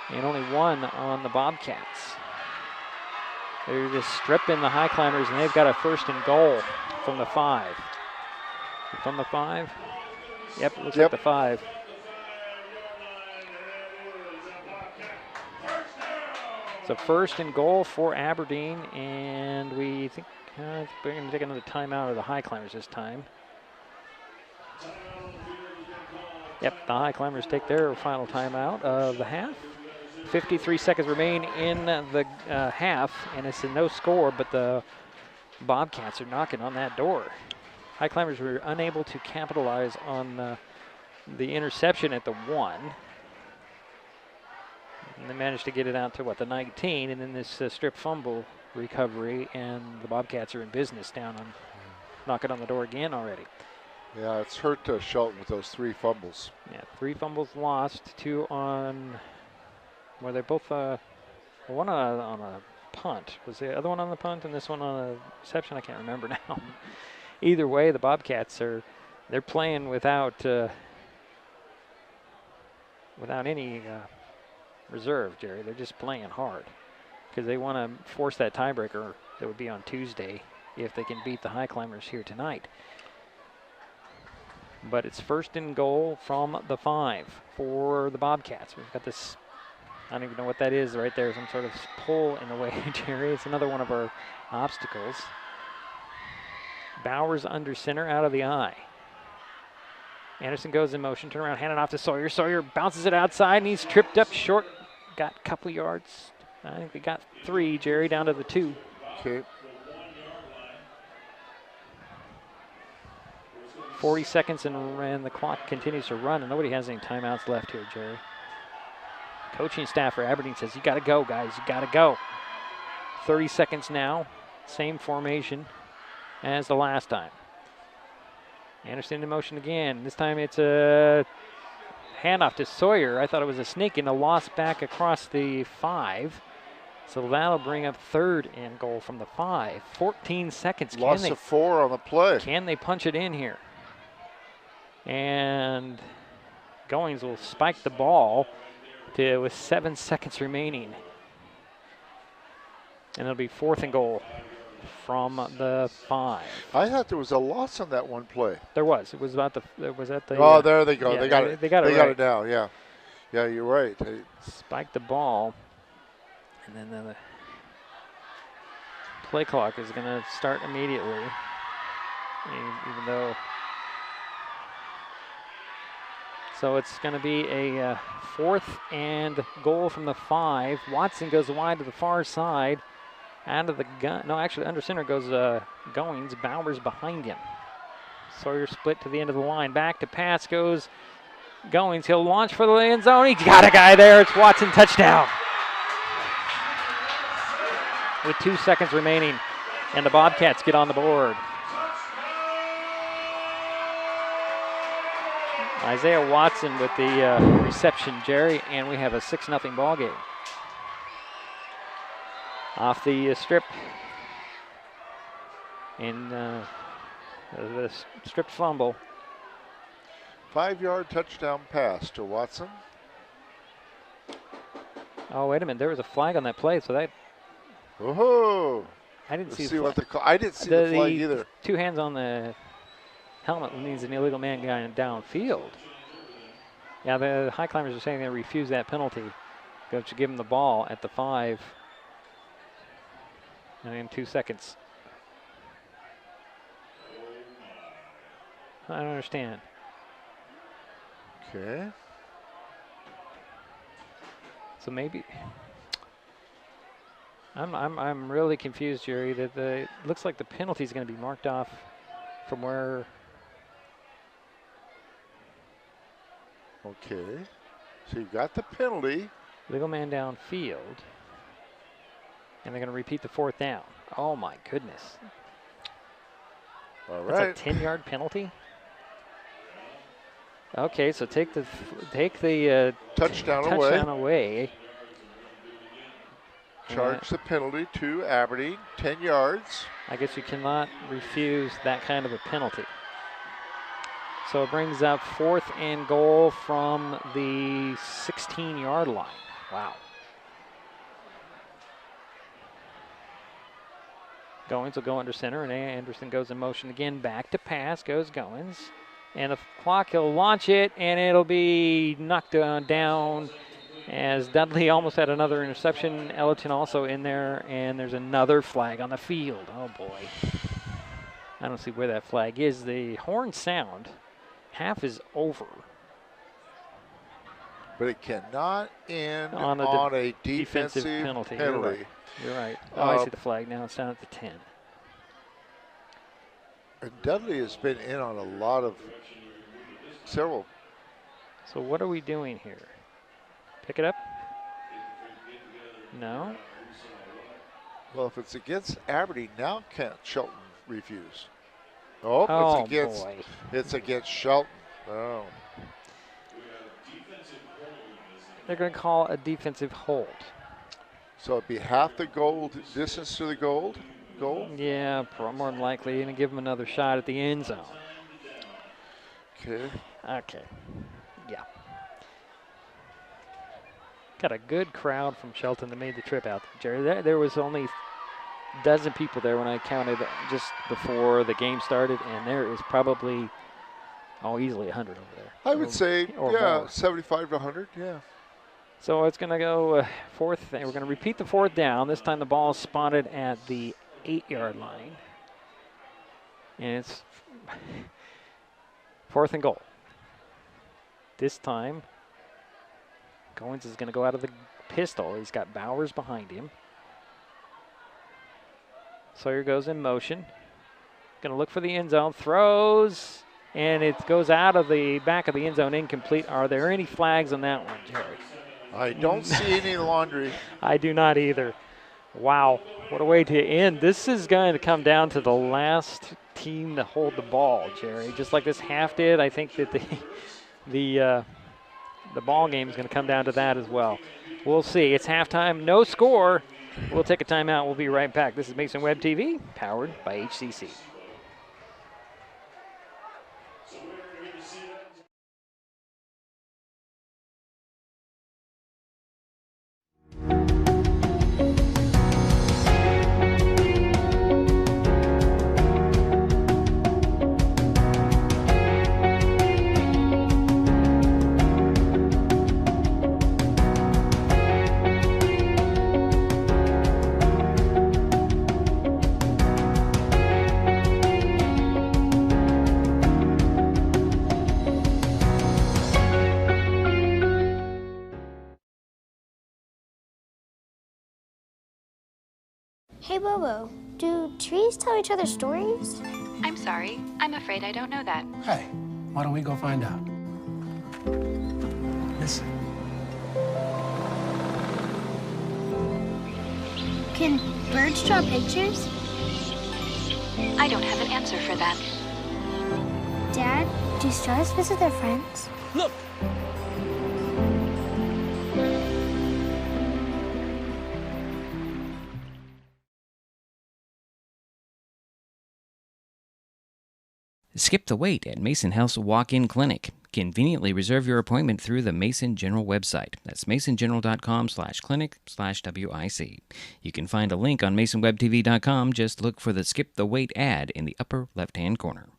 and only 1 on the Bobcats. They're just stripping the High Climbers, and they've got a 1st and goal from the 5. From the 5? Yep, it looks like the 5. It's a 1st and goal for Aberdeen, and we think we're going to take another timeout of the High Climbers this time. Yep, the High Climbers take their final timeout of the half. 53 seconds remain in the half, and it's a no score, but the Bobcats are knocking on that door. High Climbers were unable to capitalize on the interception at the 1. And they managed to get it out to, the 19, and then this strip fumble recovery, and the Bobcats are in business down on, knocking on the door again already. Yeah, it's hurt Shelton with those 3 fumbles. Yeah, 3 fumbles lost, 2 on, were they both, one on a punt. Was the other one on the punt and this one on a reception? I can't remember now. Either way, the Bobcats they're playing without any reserve, Gerry. They're just playing hard because they want to force that tiebreaker That would be on Tuesday if they can beat the Highclimbers here tonight. But it's first and goal from the 5 for the Bobcats. We've got this, I don't even know what that is right there, some sort of pull in the way, Gerry. It's another one of our obstacles. Bowers under center, out of the eye. Anderson goes in motion, turn around, hand it off to Sawyer. Sawyer bounces it outside, and he's tripped up short. Got a couple yards. I think they got 3, Gerry, down to the 2. Okay. 40 seconds, and the clock continues to run, and nobody has any timeouts left here, Gerry. Coaching staff for Aberdeen says, you got to go, guys. You got to go. 30 seconds now. Same formation as the last time. Anderson in motion again. This time it's a handoff to Sawyer. I thought it was a sneak and a loss back across the 5. So that'll bring up third and goal from the 5. 14 seconds. Loss of 4 on the play. Can they punch it in here? And Goings will spike the ball with 7 seconds remaining. And it'll be 4th and goal from the 5. I thought there was a loss on that one play. There was. It was about the. It was at the. Oh, there they go. Yeah, they got it. They got it. They right. got it now. Yeah. Yeah, you're right. They spiked the ball, and then the play clock is going to start immediately, even though. So it's going to be a 4th and goal from the 5. Watson goes wide to the far side. Out of the gun. No, actually, under center goes Goings. Bowers behind him. Sawyer split to the end of the line. Back to pass goes Goings. He'll launch for the end zone. He's got a guy there. It's Watson, touchdown. With 2 seconds remaining, and the Bobcats get on the board. Isaiah Watson with the reception, Gerry, and we have a 6-0 ball game. Off the strip, and the stripped fumble. 5-yard touchdown pass to Watson. Oh, wait a minute! There was a flag on that play, so that. Oh! I didn't see what the I didn't see the flag either. 2 hands on the helmet means an illegal man going downfield. Yeah, the Highclimbers are saying they refuse that penalty. Go to give him the ball at the 5. And in 2 seconds. I don't understand. Okay. So maybe I'm really confused, Gerry. That it looks like the penalty is going to be marked off from where. Okay. So you got the penalty. Legal man downfield. And they're going to repeat the 4th down. Oh, my goodness. All right. That's a 10-yard penalty? Okay, so take the touchdown away. Charge the penalty to Aberdeen, 10 yards. I guess you cannot refuse that kind of a penalty. So it brings up 4th and goal from the 16-yard line. Wow. Goings will go under center, and Anderson goes in motion again. Back to pass goes Goings. And the clock, he'll launch it, and it'll be knocked down as Dudley almost had another interception. Ellerton also in there, and there's another flag on the field. Oh, boy. I don't see where that flag is. The horn sound. Half is over. But it cannot end on a defensive penalty. You're right. Oh, I see the flag now. It's down at the 10. And Dudley has been in on a lot of several. So what are we doing here? Pick it up? No. Well, if it's against Aberdeen, now can't Shelton refuse? Oh, it's against. Boy. It's against Shelton. Oh. They're going to call a defensive hold. So it'd be half the goal distance to the goal? Yeah, more than likely. And give them another shot at the end zone. Okay. Okay. Yeah. Got a good crowd from Shelton that made the trip out there, Gerry. There was only dozen people there when I counted just before the game started, and there is probably, easily 100 over there. I would say, or yeah, more. 75 to 100, yeah. So it's going to go fourth. We're going to repeat the fourth down. This time the ball is spotted at the 8-yard line. And it's 4th and goal. This time, Goins is going to go out of the pistol. He's got Bowers behind him. Sawyer goes in motion. Going to look for the end zone. Throws, and it goes out of the back of the end zone, incomplete. Are there any flags on that one, Gerry? I don't see any laundry. I do not either. Wow, what a way to end. This is going to come down to the last team to hold the ball, Gerry. Just like this half did, I think that the ball game is going to come down to that as well. We'll see. It's halftime, no score. We'll take a timeout. We'll be right back. This is Mason Web TV, powered by HCC. Hey, Bobo, do trees tell each other stories? I'm sorry. I'm afraid I don't know that. Hey, why don't we go find out? Listen. Can birds draw pictures? I don't have an answer for that. Dad, do stars visit their friends? Look! Skip the wait at Mason Health's walk-in clinic. Conveniently reserve your appointment through the Mason General website. That's masongeneral.com/clinic/WIC. You can find a link on masonwebtv.com. Just look for the Skip the Wait ad in the upper left-hand corner.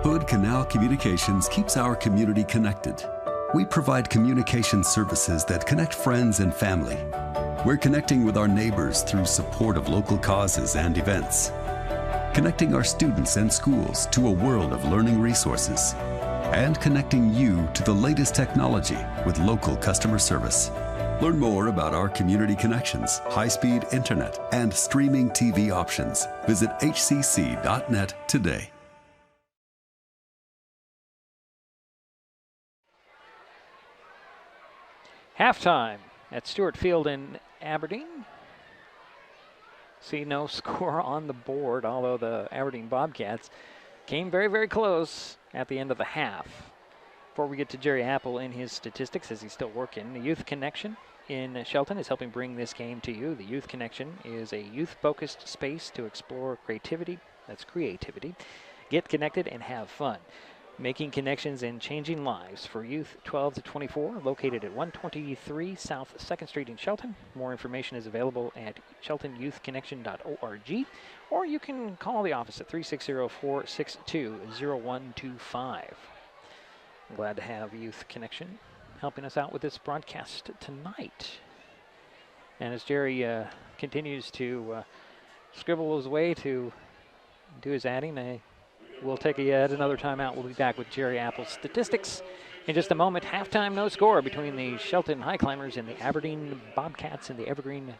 Hood Canal Communications keeps our community connected. We provide communication services that connect friends and family. We're connecting with our neighbors through support of local causes and events. Connecting our students and schools to a world of learning resources. And connecting you to the latest technology with local customer service. Learn more about our community connections, high-speed internet, and streaming TV options. Visit hcc.net today. Halftime at Stewart Field in Aberdeen. See no score on the board, although the Aberdeen Bobcats came very, very close at the end of the half. Before we get to Gerry Apple in his statistics, as he's still working, the Youth Connection in Shelton is helping bring this game to you. The Youth Connection is a youth-focused space to explore creativity. That's creativity. Get connected and have fun. Making connections and changing lives for youth 12 to 24, located at 123 South 2nd Street in Shelton. More information is available at sheltonyouthconnection.org, or you can call the office at 360-462-0125. I'm glad to have Youth Connection helping us out with this broadcast tonight. And as Gerry continues to scribble his way to do his adding, we'll take yet another timeout. We'll be back with Gerry Apple's statistics in just a moment. Halftime, no score between the Shelton Highclimbers and the Aberdeen Bobcats in the Evergreen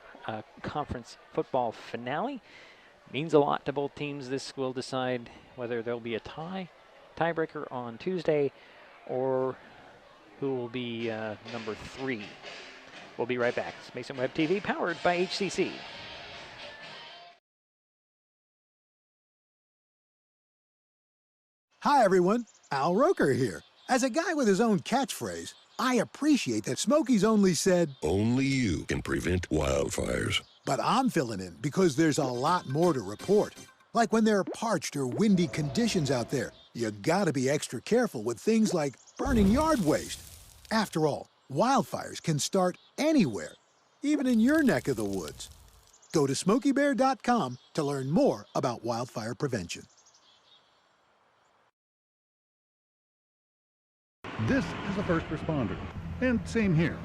Conference football finale. Means a lot to both teams. This will decide whether there'll be a tiebreaker on Tuesday or who will be number 3. We'll be right back. It's Mason Web TV, powered by HCC. Hi, everyone. Al Roker here. As a guy with his own catchphrase, I appreciate that Smokey's only said, "Only you can prevent wildfires." But I'm filling in because there's a lot more to report. Like when there are parched or windy conditions out there, you gotta be extra careful with things like burning yard waste. After all, Wildfires can start anywhere, even in your neck of the woods. Go to SmokeyBear.com to learn more about wildfire prevention. This is a first responder, and same here.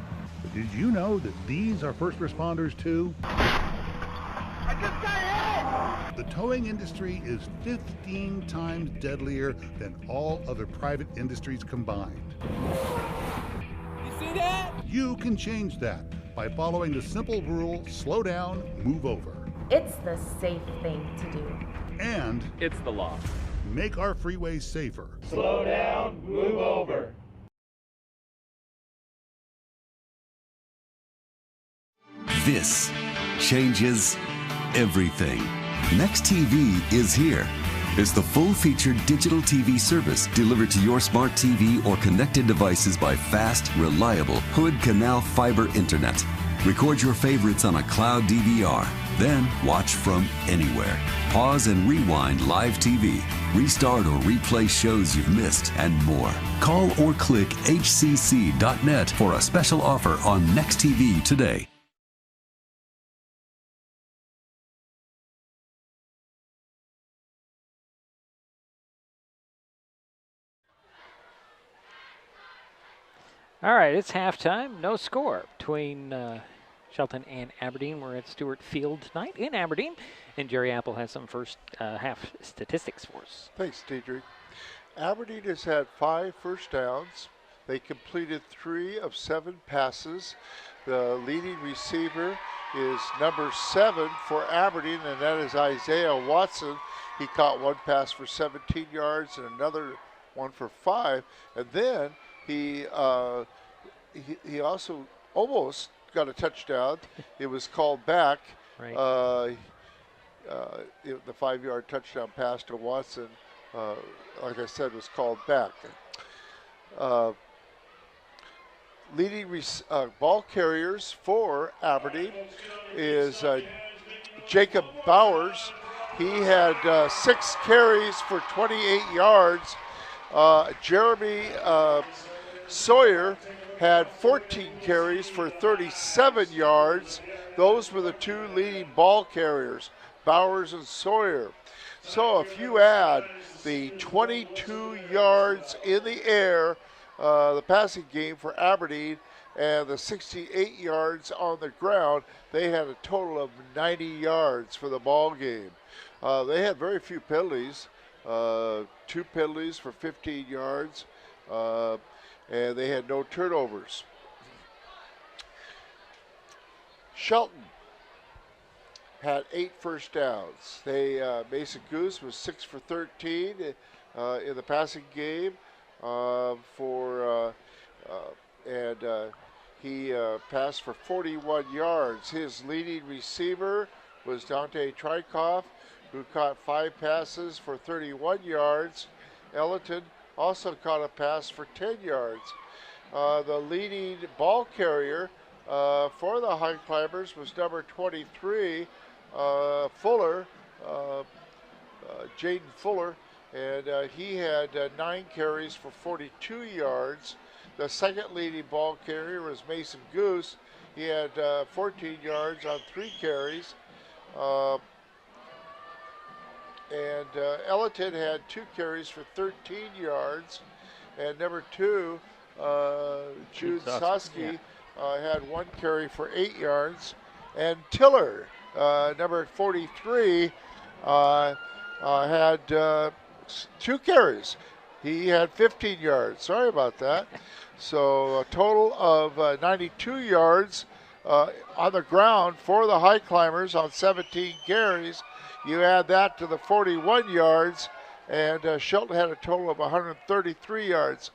But did you know that these are first responders too? I just got hit! The towing industry is 15 times deadlier than all other private industries combined. You see that? You can change that by following the simple rule, slow down, move over. It's the safe thing to do. And it's the law. Make our freeways safer. Slow down, move over. This changes everything. Next TV is here. It's the full-featured digital TV service delivered to your smart TV or connected devices by fast, reliable Hood Canal fiber internet. Record your favorites on a cloud DVR, then watch from anywhere. Pause and rewind live TV, restart or replay shows you've missed, and more. Call or click hcc.net for a special offer on Next TV today. All right, it's halftime. No score between Shelton and Aberdeen. We're at Stewart Field tonight in Aberdeen. And Gerry Apple has some first half statistics for us. Thanks, Dedrick. Aberdeen has had 5 first downs. They completed 3 of 7 passes. The leading receiver is number 7 for Aberdeen, and that is Isaiah Watson. He caught 1 pass for 17 yards and another one for 5. And then he also almost got a touchdown. It was called back. Right. The 5-yard touchdown pass to Watson, like I said, was called back. Leading ball carriers for Aberdeen is Jacob Bowers. He had 6 carries for 28 yards. Jeremy Sawyer had 14 carries for 37 yards. Those were the 2 leading ball carriers, Bowers and Sawyer. So if you add the 22 yards in the air, the passing game for Aberdeen, and the 68 yards on the ground, they had a total of 90 yards for the ball game. They had very few penalties, 2 penalties for 15 yards, and they had no turnovers. Shelton had 8 first downs. Mason Goose was 6 for 13 in the passing game he passed for 41 yards. His leading receiver was Dante Trikoff, who caught 5 passes for 31 yards. Ellerton also caught a pass for 10 yards. The leading ball carrier for the Highclimbers was number 23, Fuller, Jaden Fuller, and he had 9 carries for 42 yards. The second leading ball carrier was Mason Goose. He had 14 yards on 3 carries. And Ellerton had 2 carries for 13 yards. And number 2, Jude Soski, had 1 carry for 8 yards. And Tiller, number 43, had 2 carries. He had 15 yards. Sorry about that. So a total of 92 yards on the ground for the Highclimbers on 17 carries. You add that to the 41 yards, and Shelton had a total of 133 yards.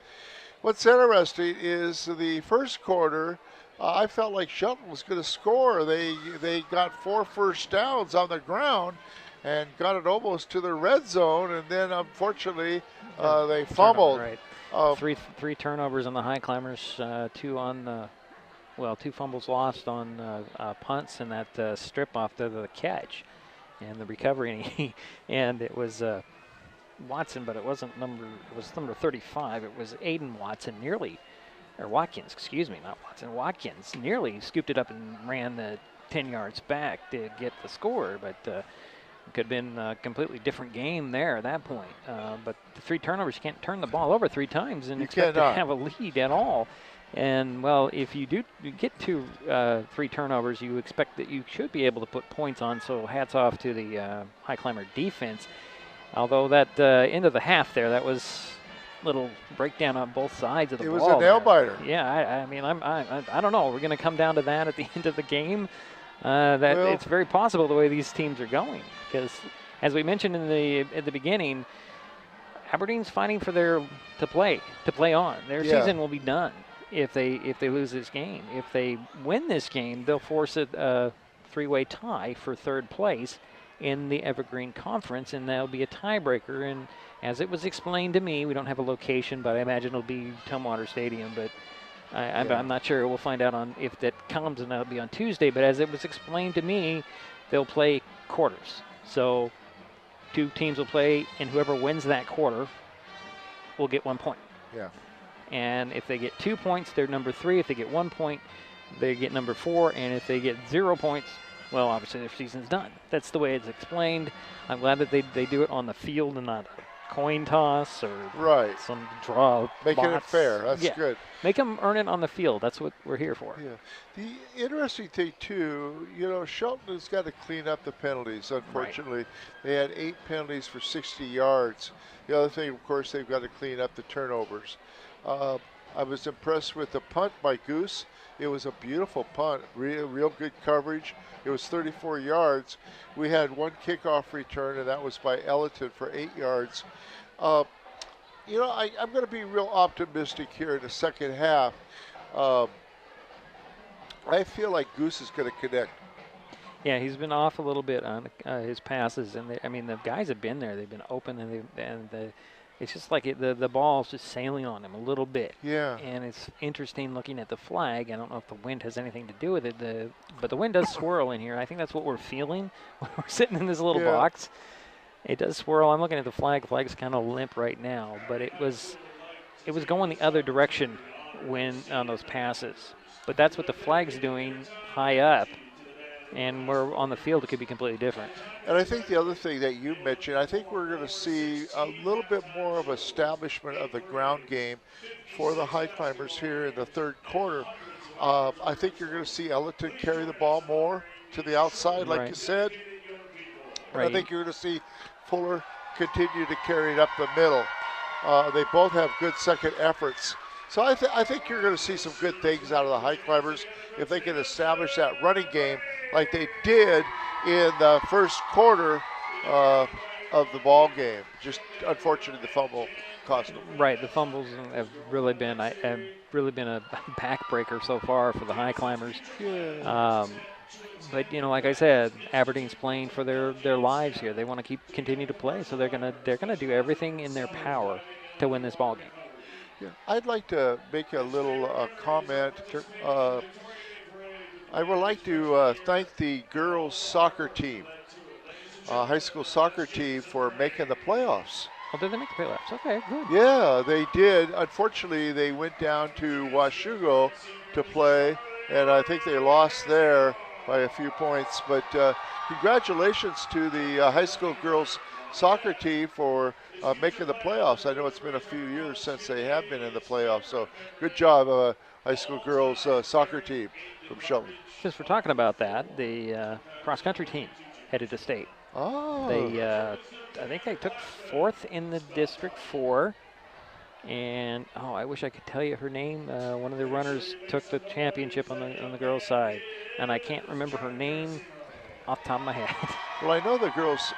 What's interesting is the first quarter, I felt like Shelton was going to score. They got 4 first downs on the ground and got it almost to the red zone, and then unfortunately they fumbled. Right. 3 turnovers on the Highclimbers, 2 on the, 2 fumbles lost on punts and that strip off the catch and the recovery. And it was Watson, but it was number 35. It was Aiden Watson, nearly or Watkins, excuse me, not Watson, Watkins nearly scooped it up and ran the 10 yards back to get the score, but it could have been a completely different game there at that point. But the 3 turnovers, you can't turn the ball over 3 times and expect to have a lead at all. And, well, if you do get to 3 turnovers, you expect that you should be able to put points on, so hats off to the High Climber defense. Although that end of the half there, that was little breakdown on both sides of the ball. It was a nail-biter. Yeah, I mean, I don't know. We're going to come down to that at the end of the game. It's very possible the way these teams are going, because as we mentioned at the beginning, Aberdeen's fighting for to play on. Their season will be done if they lose this game. If they win this game, they'll force a 3-way tie for 3rd place in the Evergreen Conference, and that'll be a tiebreaker. And as it was explained to me, we don't have a location, but I imagine it'll be Tumwater Stadium, but I'm not sure. We'll find out if that comes, and that'll be on Tuesday. But as it was explained to me, they'll play quarters. So 2 teams will play, and whoever wins that quarter will get 1 point. Yeah. And if they get 2 points, they're number 3. If they get 1 point, they get number 4. And if they get 0 points, well, obviously their season's done. That's the way it's explained. I'm glad that they do it on the field and not a coin toss or some draw. Making it fair. That's good. Make them earn it on the field. That's what we're here for. Yeah. The interesting thing, too, Shelton has got to clean up the penalties, unfortunately. They had 8 penalties for 60 yards. The other thing, of course, they've got to clean up the turnovers. I was impressed with the punt by Goose. It was a beautiful punt, real good coverage. It was 34 yards. We had 1 kickoff return, and that was by Elliton for 8 yards. I'm going to be real optimistic here in the second half. I feel like Goose is going to connect. Yeah, he's been off a little bit on his passes, and the guys have been there. They've been open, and it's just like the ball's just sailing on him a little bit. Yeah. And it's interesting looking at the flag. I don't know if the wind has anything to do with it, but the wind does swirl in here. I think that's what we're feeling when we're sitting in this little box. It does swirl. I'm looking at the flag. The flag's kind of limp right now, but it was going the other direction when on those passes. But that's what the flag's doing high up. And we're on the field, it could be completely different. And I think the other thing that you mentioned, I think we're going to see a little bit more of establishment of the ground game for the High Climbers here in the 3rd quarter. I think you're going to see Elliton carry the ball more to the outside, like you said. And I think you're going to see Fuller continue to carry it up the middle. They both have good second efforts. So I think you're going to see some good things out of the High Climbers if they can establish that running game like they did in the 1st quarter of the ball game. Just unfortunately the fumble cost them. Right, the fumbles have really been a backbreaker so far for the High Climbers. Yeah. But like I said, Aberdeen's playing for their lives here. They want to continue to play, so they're gonna do everything in their power to win this ball game. Yeah, I'd like to make a little comment. I would like to thank the girls soccer team, high school soccer team, for making the playoffs. Oh, did they make the playoffs? Okay, good. Yeah, they did. Unfortunately, they went down to Washougal to play, and I think they lost there by a few points. But congratulations to the high school girls soccer team for making the playoffs. I know it's been a few years since they have been in the playoffs, so good job, high school girls soccer team from Shelton. Since we're talking about that, the cross-country team headed to state. Oh. I think they took 4th in the District 4, and I wish I could tell you her name. One of the runners took the championship on the girls' side, and I can't remember her name off the top of my head. Well, I know the girls'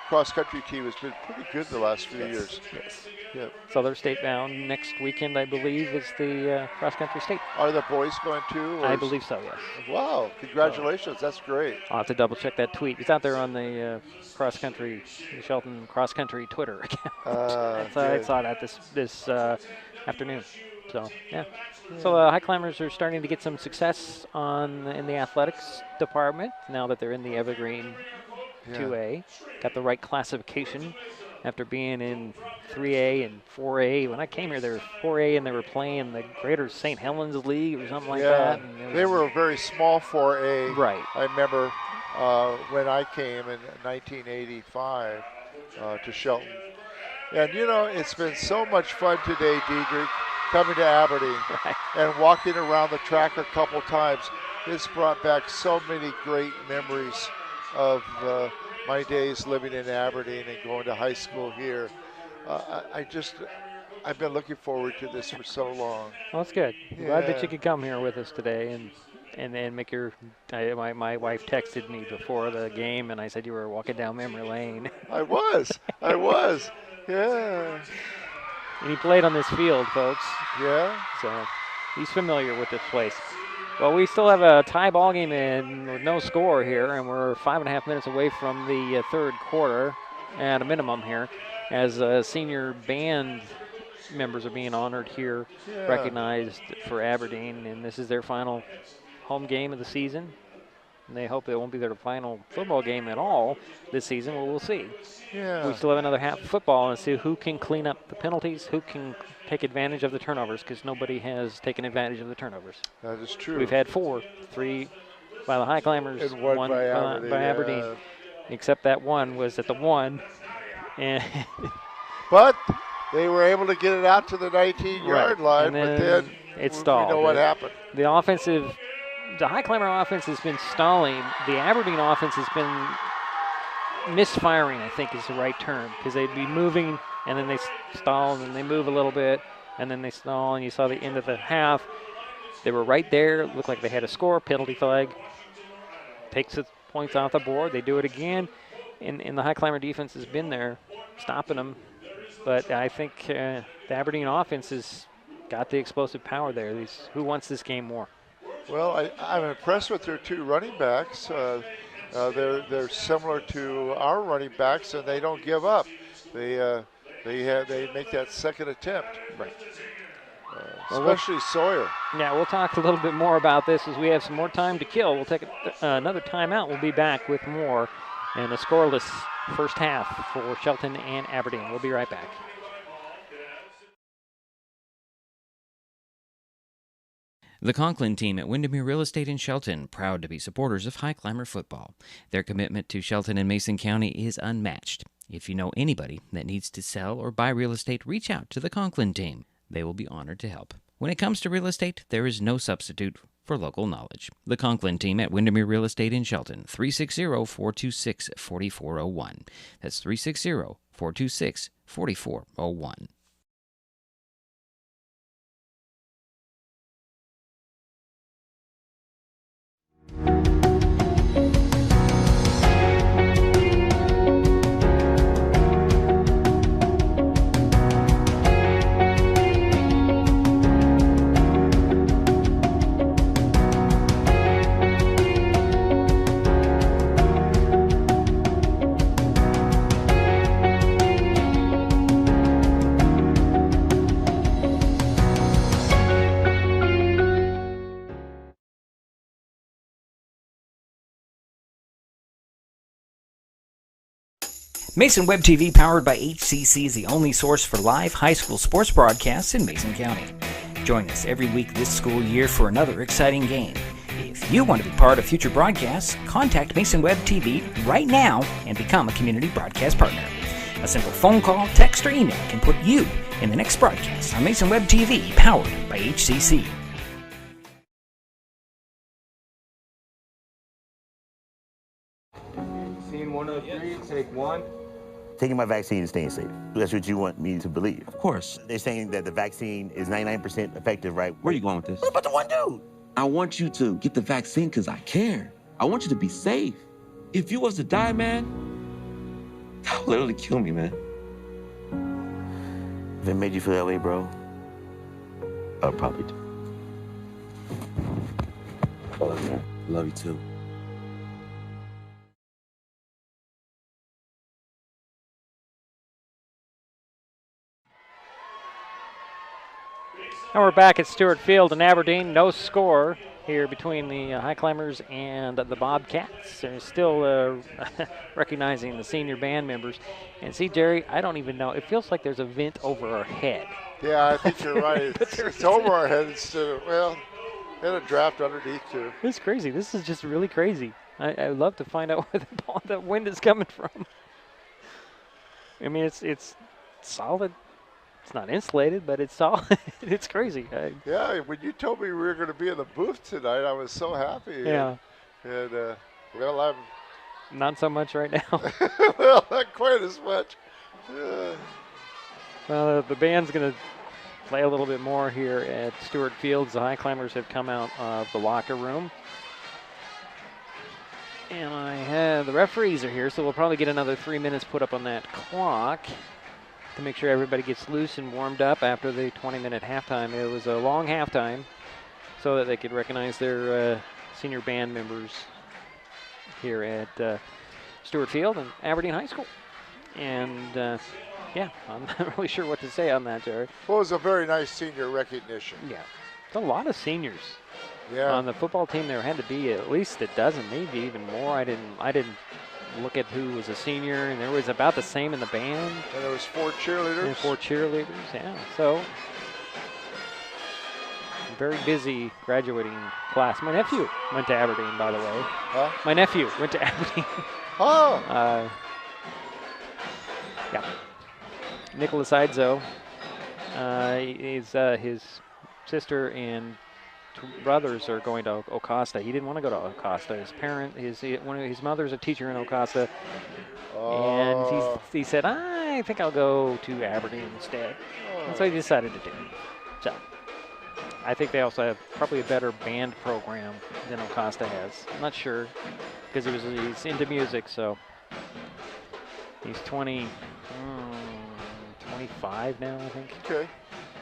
cross-country team has been pretty good the last few years. Yes. Yeah. So they're state-bound. Next weekend, I believe, is the cross-country state. Are the boys going to? I believe so, yes. Wow, congratulations. That's great. I'll have to double-check that tweet. It's out there on the cross-country, the Shelton cross-country Twitter account. I saw that this afternoon. So, yeah. So the High Climbers are starting to get some success in the athletics department now that they're in the Evergreen 2A. Got the right classification after being in 3A and 4A. When I came here, they were 4A and they were playing the Greater St. Helens League or something like that. And they were a very small 4A. Right. I remember when I came in 1985 to Shelton. And, you know, it's been so much fun today, Dedrick, coming to Aberdeen and walking around the track a couple times. It's brought back so many great memories of my days living in Aberdeen and going to high school here. I've been looking forward to this for so long. Well, that's good. Glad that you could come here with us today and then make your. My wife texted me before the game, and I said you were walking down memory lane. I was. Yeah. And he played on this field, folks. Yeah. So he's familiar with this place. Well, we still have a tie ball game in with no score here, and we're 5.5 minutes away from the third quarter at a minimum here, as senior band members are being honored here, recognized for Aberdeen, and this is their final home game of the season. And they hope it won't be their final football game at all this season. Well, we'll see. Yeah. We still have another half of football and see who can clean up the penalties, who can take advantage of the turnovers, because nobody has taken advantage of the turnovers. That is true. We've had 4, 3 by the Highclimbers, and one by Aberdeen. Except that one was at the 1. And but they were able to get it out to the 19-yard line, but then it stalled. We know what happened. The Highclimber offense has been stalling. The Aberdeen offense has been misfiring, I think is the right term, because they'd be moving and then they stall and then they move a little bit and then they stall, and you saw the end of the half. They were right there. It looked like they had a score, penalty flag. Takes the points off the board. They do it again. And the Highclimber defense has been there stopping them. But I think the Aberdeen offense has got the explosive power there. Who wants this game more? Well, I'm impressed with their 2 running backs. They're similar to our running backs, and they don't give up. They make that second attempt. Right. Especially Sawyer. Yeah, we'll talk a little bit more about this as we have some more time to kill. We'll take another timeout. We'll be back with more and a scoreless first half for Shelton and Aberdeen. We'll be right back. The Conklin team at Windermere Real Estate in Shelton, proud to be supporters of Highclimber football. Their commitment to Shelton and Mason County is unmatched. If you know anybody that needs to sell or buy real estate, reach out to the Conklin team. They will be honored to help. When it comes to real estate, there is no substitute for local knowledge. The Conklin team at Windermere Real Estate in Shelton, 360-426-4401. That's 360-426-4401. Mason Web TV, powered by HCC, is the only source for live high school sports broadcasts in Mason County. Join us every week this school year for another exciting game. If you want to be part of future broadcasts, contact Mason Web TV right now and become a community broadcast partner. A simple phone call, text, or email can put you in the next broadcast on Mason Web TV, powered by HCC. Scene 1 of 3, take 1. Taking my vaccine and staying safe. That's what you want me to believe. Of course. They're saying that the vaccine is 99% effective, right? Where are you going with this? What about the one dude? I want you to get the vaccine because I care. I want you to be safe. If you was to die, man, that would literally kill me, man. If it made you feel that way, bro, I'll probably do. Love you, man. Love you too. And we're back at Stewart Field in Aberdeen. No score. here between the Highclimbers and the Bobcats. They're still recognizing the senior band members. And see, Gerry, I don't even know. It feels like there's a vent over our head. Yeah, I think you're right. It's over our head instead of, well, and a draft underneath too. It's crazy. This is just really crazy. I love to find out where the wind is coming from. I mean, it's solid. It's not insulated, but it's solid. It's crazy. Yeah, when you told me we were going to be in the booth tonight, I was so happy. Yeah. And well, I'm not so much right now. well, not quite as much. Well, the band's going to play a little bit more here at Stewart Fields. The Highclimbers have come out of the locker room. And the referees are here, so we'll probably get another 3 minutes put up on that clock to make sure everybody gets loose and warmed up after the 20-minute halftime. It was a long halftime so that they could recognize their senior band members here at Stewart Field and Aberdeen High School. And, yeah, I'm not really sure what to say on that, Gerry. Well, it was a very nice senior recognition. Yeah. It's a lot of seniors. Yeah. On the football team, there had to be at least a dozen, maybe even more. I didn't look at who was a senior, and there was about the same in the band. And there was 4 cheerleaders. And 4 cheerleaders, yeah. So, very busy graduating class. My nephew went to Aberdeen, by the way. Huh? My nephew went to Aberdeen. Oh. Yeah. Nicholas Idzo, his sister and brothers are going to Ocosta. He didn't want to go to Ocosta. His mother's a teacher in Ocosta, and he said, I think I'll go to Aberdeen instead. And so he decided to do it. So I think they also have probably a better band program than Ocosta has. I'm not sure because he's into music, so he's 25 now, I think. Okay.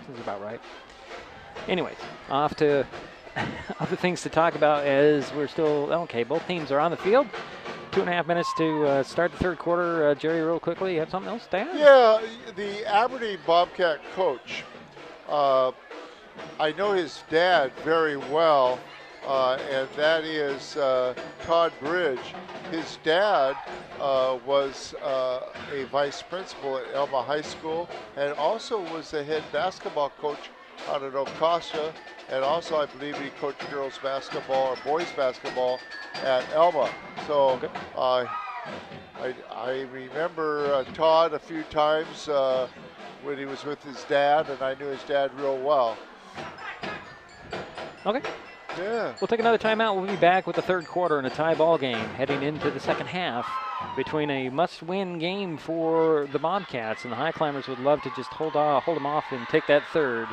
This is about right. Anyways, off to other things to talk about as we're still, okay, both teams are on the field. 2.5 minutes to start the third quarter. Gerry, real quickly, you have something else to add? Yeah, the Aberdeen Bobcat coach, I know his dad very well, and that is Todd Bridge. His dad was a vice principal at Elma High School and also was the head basketball coach out at Ocosta, and also I believe he coached girls basketball or boys basketball at Elma. So I remember Todd a few times when he was with his dad, and I knew his dad real well. Okay. Yeah. We'll take another timeout. We'll be back with the third quarter in a tie ball game heading into the second half between a must-win game for the Bobcats, and the Highclimbers would love to just hold them off and take that third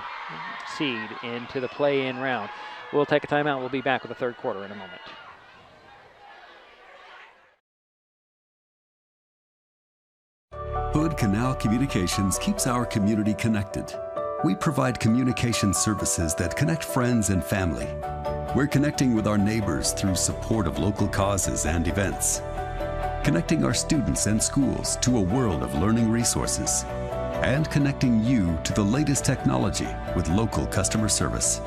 seed into the play-in round. We'll take a timeout. We'll be back with the third quarter in a moment. Hood Canal Communications keeps our community connected. We provide communication services that connect friends and family. We're connecting with our neighbors through support of local causes and events. Connecting our students and schools to a world of learning resources. And connecting you to the latest technology with local customer service.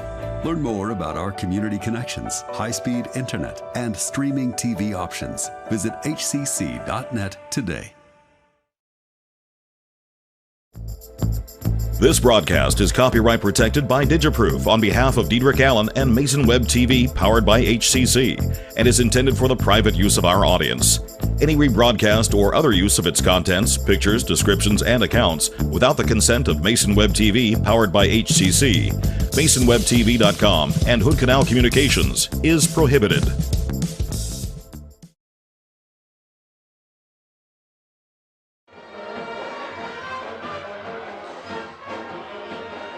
Learn more about our community connections, high-speed internet, and streaming TV options. Visit hcc.net today. This broadcast is copyright protected by Digiproof on behalf of Dedrick, Allan, and Mason Web TV, powered by HCC, and is intended for the private use of our audience. Any rebroadcast or other use of its contents, pictures, descriptions, and accounts without the consent of Mason Web TV, powered by HCC, MasonWebTV.com, and Hood Canal Communications is prohibited.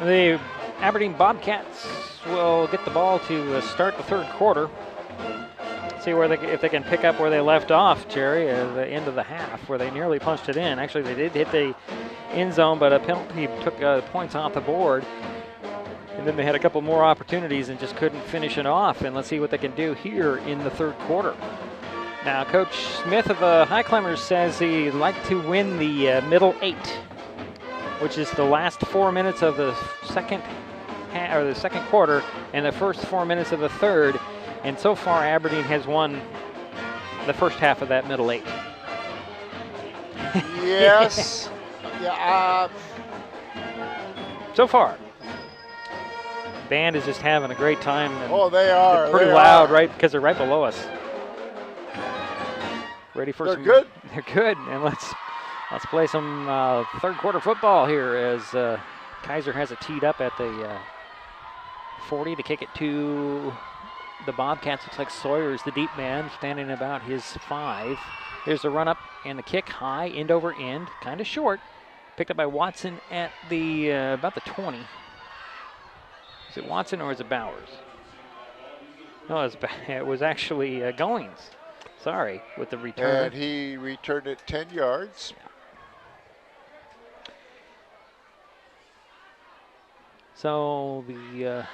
The Aberdeen Bobcats will get the ball to start the third quarter. See if they can pick up where they left off, Gerry, at the end of the half, where they nearly punched it in. Actually, they did hit the end zone, but a penalty took points off the board. And then they had a couple more opportunities and just couldn't finish it off. And let's see what they can do here in the third quarter. Now, Coach Smith of the Highclimbers says he'd like to win the middle 8, which is the last 4 minutes of the second or the second quarter and the first 4 minutes of the third. And so far, Aberdeen has won the first half of that middle 8. Yes. Yeah. So far. Band is just having a great time. And oh, they are. They're pretty loud, right? Because they're right below us. Ready for some? Good. They're good. And let's play some third quarter football here as Kaiser has it teed up at the 40 to kick it to the Bobcats. Looks like Sawyer is the deep man, standing about his 5. Here's the run up and the kick high, end over end, kind of short. Picked up by Watson at the about the 20. Is it Watson or is it Bowers? No, it was actually Goings. Sorry, with the return. And he returned it 10 yards. Yeah. So the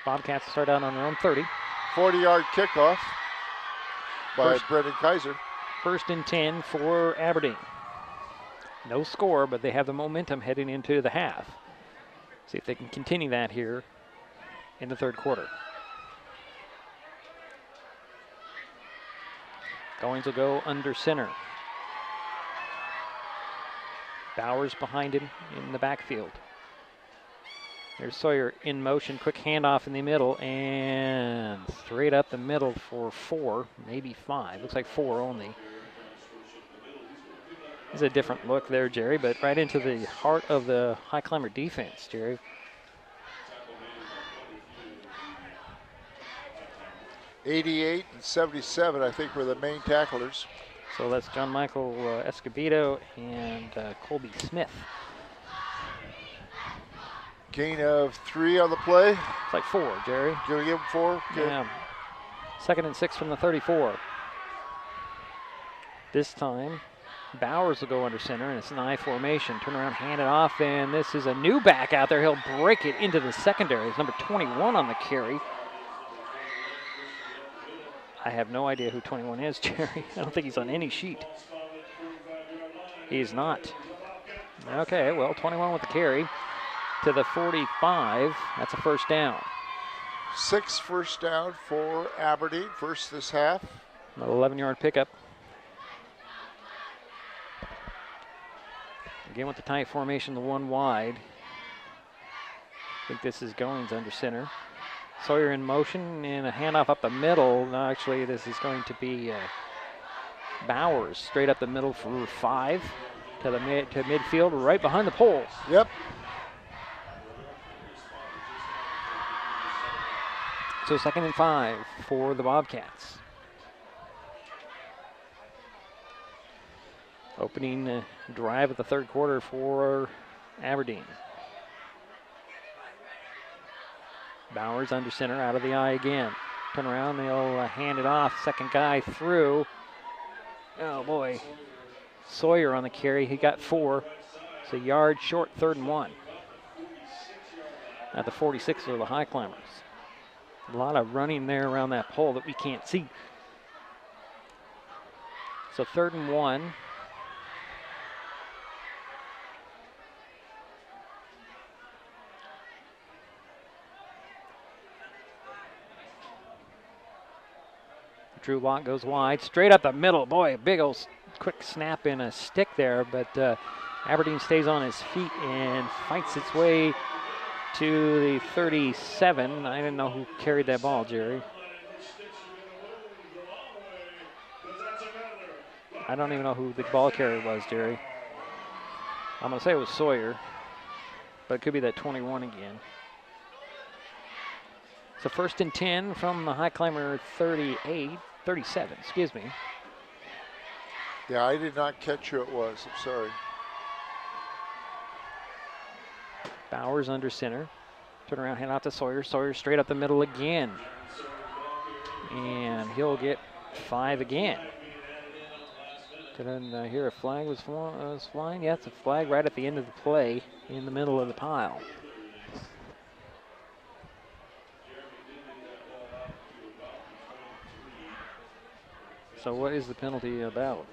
Bobcats start out on their own 30. 40-yard kickoff by Brendan Kaiser. 1st and 10 for Aberdeen. No score, but they have the momentum heading into the half. See if they can continue that here in the third quarter. Goings will go under center. Bowers behind him in the backfield. There's Sawyer in motion, quick handoff in the middle, and straight up the middle for 4, maybe 5. Looks like 4 only. It's a different look there, Jerry, but right into the heart of the high climber defense, Jerry. '88 and 77, I think, were the main tacklers. So that's John Michael Escobedo and Colby Smith. Gain of 3 on the play. It's like 4, Jerry. Gonna give him 4? Okay. Yeah. 2nd and 6 from the 34. This time, Bowers will go under center, and it's an I formation. Turn around, hand it off, and this is a new back out there. He'll break it into the secondary. It's number 21 on the carry. I have no idea who 21 is, Jerry. I don't think he's on any sheet. He's not. Okay, well, 21 with the carry to the 45. That's a first down. 6 first down for Aberdeen, first this half. An 11-yard pickup. Again with the tight formation, the 1 wide. I think this is Goings under center. Sawyer in motion and a handoff up the middle. No, actually, this is going to be Bowers straight up the middle for 5 to the midfield, right behind the pole. Yep. So 2nd and 5 for the Bobcats. Opening drive of the third quarter for Aberdeen. Bowers under center, out of the eye again. Turn around, they'll hand it off. Second guy through. Oh boy. Sawyer on the carry, he got 4. It's a yard short, 3rd and 1. At the 46 for the high climbers. A lot of running there around that pole that we can't see. So 3rd and 1. Drew Locke goes wide, straight up the middle. Boy, a big old quick snap in a stick there, but Aberdeen stays on his feet and fights its way to the 37. I didn't know who carried that ball, Jerry. I don't even know who the ball carrier was, Jerry. I'm going to say it was Sawyer, but it could be that 21 again. So 1st and 10 from the high climber 37, excuse me. Yeah, I did not catch who it was. I'm sorry. Bowers under center. Turn around, hand out to Sawyer. Sawyer straight up the middle again. And he'll get 5 again. Didn't hear a flag was flying. Yeah, it's a flag right at the end of the play in the middle of the pile. So what is the penalty about?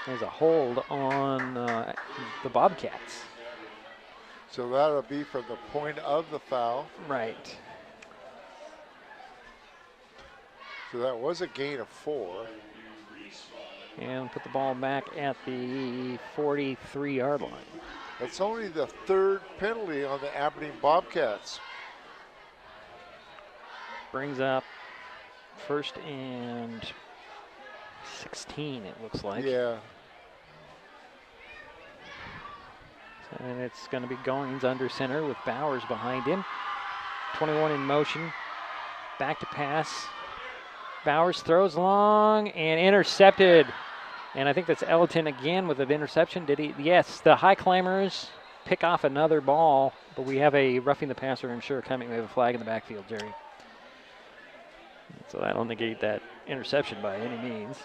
There's a hold on the Bobcats. So that'll be from the point of the foul. Right. So that was a gain of 4. And put the ball back at the 43-yard line. That's only the 3rd penalty on the Aberdeen Bobcats. Brings up 1st and 16, it looks like. Yeah. And it's going to be Goings under center with Bowers behind him. 21 in motion. Back to pass. Bowers throws long and intercepted. And I think that's Elton again with an interception. Did he? Yes, the Highclimbers pick off another ball, but we have a roughing the passer ensure coming. We have a flag in the backfield, Gerry. So I don't negate that interception by any means.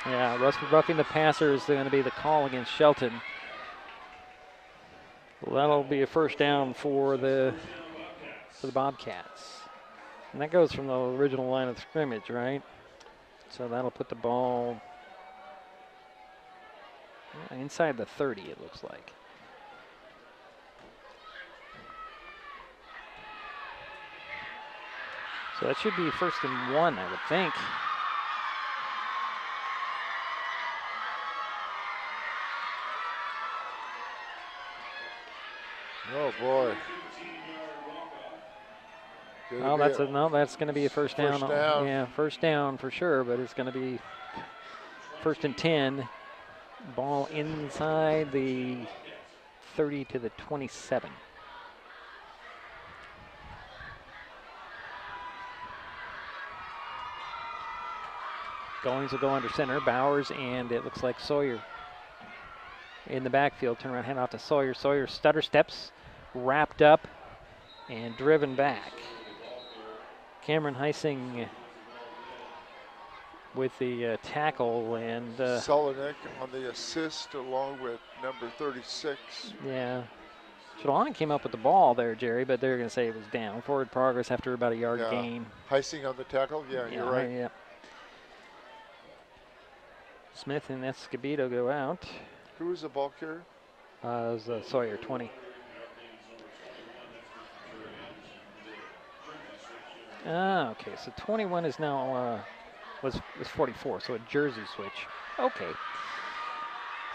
Yeah, roughing the passer is going to be the call against Shelton. Well, that'll be a first down for the Bobcats. And that goes from the original line of scrimmage, right? So that'll put the ball inside the 30, it looks like. So that should be 1st and 1, I would think. Oh boy. Well, that's going to be a first down. Yeah, first down for sure, but it's going to be 1st and 10. Ball inside the 30 to the 27. Goings will go under center. Bowers and it looks like Sawyer in the backfield. Turn around, hand off to Sawyer. Sawyer stutter steps, wrapped up, and driven back. Cameron Heising with the tackle, and Selenik on the assist along with number 36. Yeah. Shelton came up with the ball there, Gerry, but they're going to say it was down. Forward progress after about a yard gain. Heising on the tackle, yeah, you're right. Yeah. Smith and Escobedo go out. Who was the ball carrier? It was Sawyer, 20. Okay, so 21 is now was 44, so a jersey switch. Okay.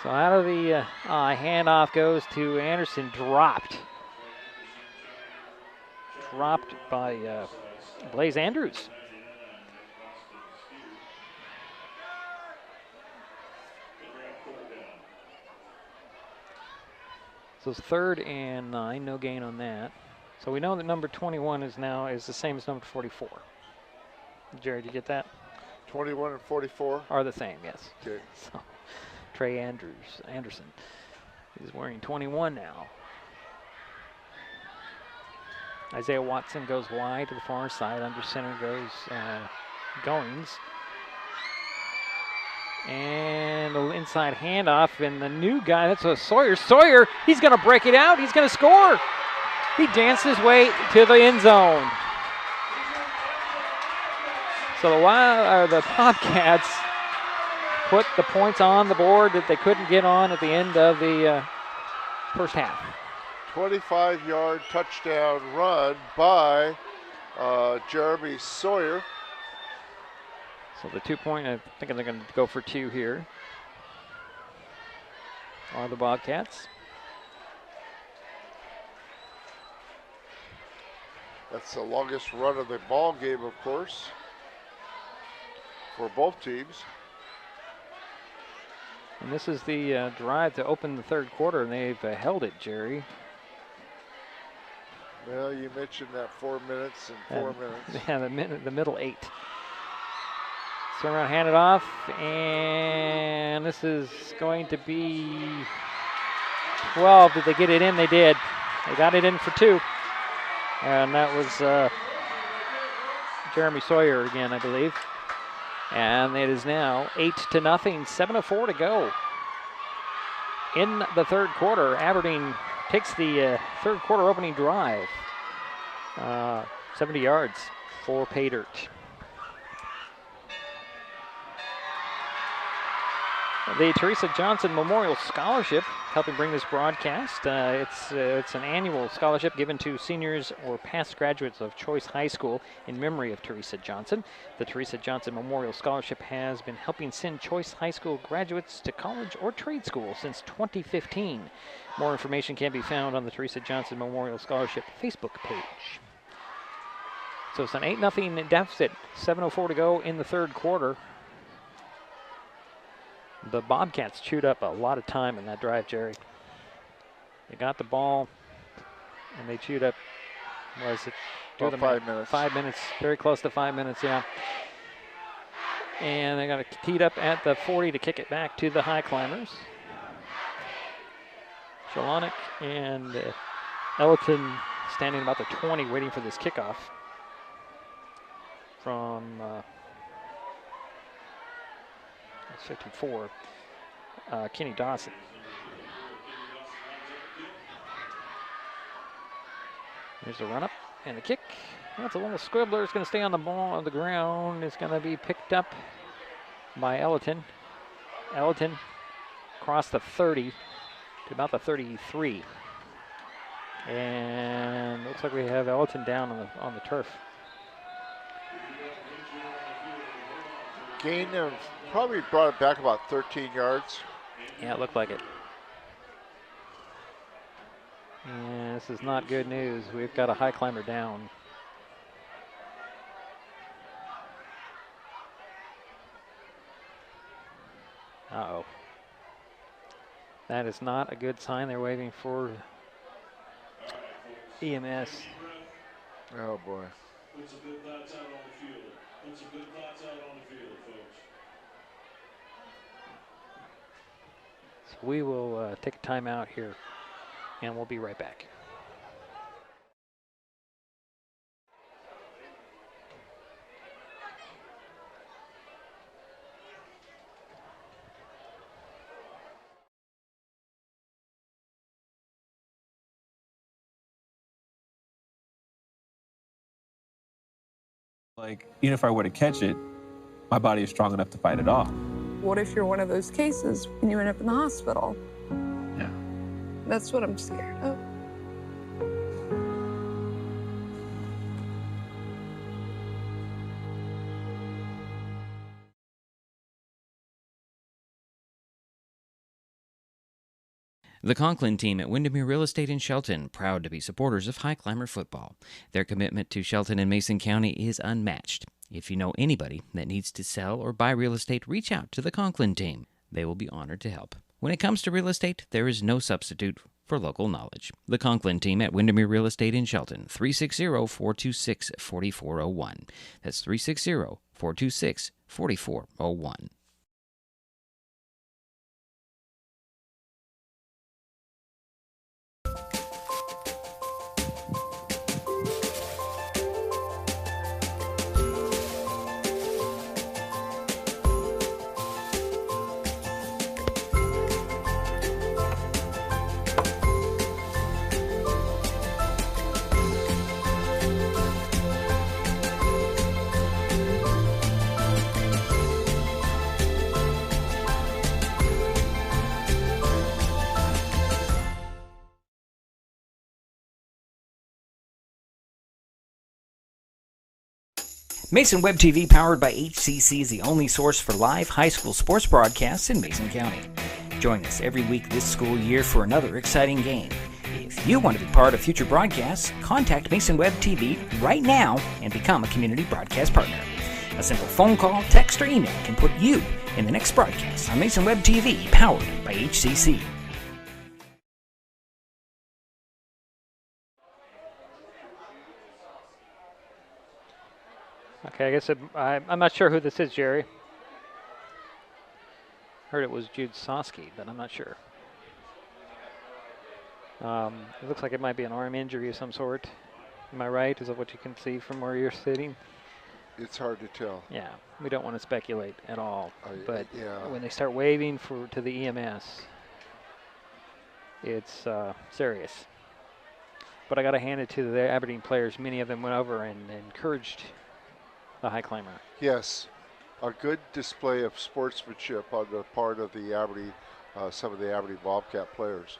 So out of the handoff goes to Anderson, dropped by Blaze Andrews. So it's 3rd and 9, no gain on that. So we know that number 21 is the same as number 44. Gerry, did you get that? 21 and 44 are the same, yes. Okay. So Trey Anderson is wearing 21 now. Isaiah Watson goes wide to the far side. Under center goes Goings. And the inside handoff, and the new guy, that's a Sawyer. Sawyer, he's going to break it out. He's going to score. He danced his way to the end zone. So the Bobcats put the points on the board that they couldn't get on at the end of the first half. 25-yard touchdown run by Jeremy Sawyer. So the 2-point, I think they're going to go for 2 here. Are the Bobcats. That's the longest run of the ball game, of course, for both teams. And this is the drive to open the third quarter, and they've held it, Gerry. Well, you mentioned that 4 minutes and 4 minutes. Yeah, the middle 8. Turn around, hand it off, and this is going to be 12. Did they get it in? They did. They got it in for 2. And that was Jeremy Sawyer again, I believe. And it is now 8-0, 7:04 to go. In the third quarter, Aberdeen takes the third quarter opening drive. 70 yards for pay dirt. The Teresa Johnson Memorial Scholarship helping bring this broadcast. It's an annual scholarship given to seniors or past graduates of Choice High School in memory of Teresa Johnson. The Teresa Johnson Memorial Scholarship has been helping send Choice High School graduates to college or trade school since 2015. More information can be found on the Teresa Johnson Memorial Scholarship Facebook page. So it's an 8-0 deficit, 7:04 to go in the third quarter. The Bobcats chewed up a lot of time in that drive, Gerry. They got the ball, and they chewed up, was it? About 5 minutes. 5 minutes, very close to 5 minutes, yeah. And they got it teed up at the 40 to kick it back to the Highclimbers. Shelonic and Elton standing about the 20 waiting for this kickoff from 54, Kenny Dawson. There's the run up and the kick. That's a little squibbler. It's going to stay on the ball on the ground. It's going to be picked up by Elton. Elton across the 30 to about the 33. And looks like we have Elton down on the turf. Gain of probably brought it back about 13 yards. Yeah, it looked like it. And this is not good news. We've got a Highclimber down. Uh-oh. That is not a good sign. They're waiting for EMS. Oh, boy. Put some good thoughts out on the field. Put some good thoughts out on the field, folks. So we will take a timeout here, and we'll be right back. Like, even if I were to catch it, my body is strong enough to fight it off. What if you're one of those cases and you end up in the hospital? Yeah. That's what I'm scared of. The Conklin team at Windermere Real Estate in Shelton, proud to be supporters of Highclimber football. Their commitment to Shelton and Mason County is unmatched. If you know anybody that needs to sell or buy real estate, reach out to the Conklin team. They will be honored to help. When it comes to real estate, there is no substitute for local knowledge. The Conklin team at Windermere Real Estate in Shelton, 360-426-4401. That's 360-426-4401. Mason Web TV, powered by HCC, is the only source for live high school sports broadcasts in Mason County. Join us every week this school year for another exciting game. If you want to be part of future broadcasts, contact Mason Web TV right now and become a community broadcast partner. A simple phone call, text, or email can put you in the next broadcast on Mason Web TV, powered by HCC. Okay, I guess I'm not sure who this is, Gerry. Heard it was Jude Soski, but I'm not sure. It looks like it might be an arm injury of some sort. Am I right? Is that what you can see from where you're sitting? It's hard to tell. Yeah, we don't want to speculate at all. But yeah. when they start waving to the EMS, it's serious. But I got to hand it to the Aberdeen players. Many of them went over and encouraged the high climber. Yes, a good display of sportsmanship on the part of the Aberdeen, some of the Aberdeen Bobcat players.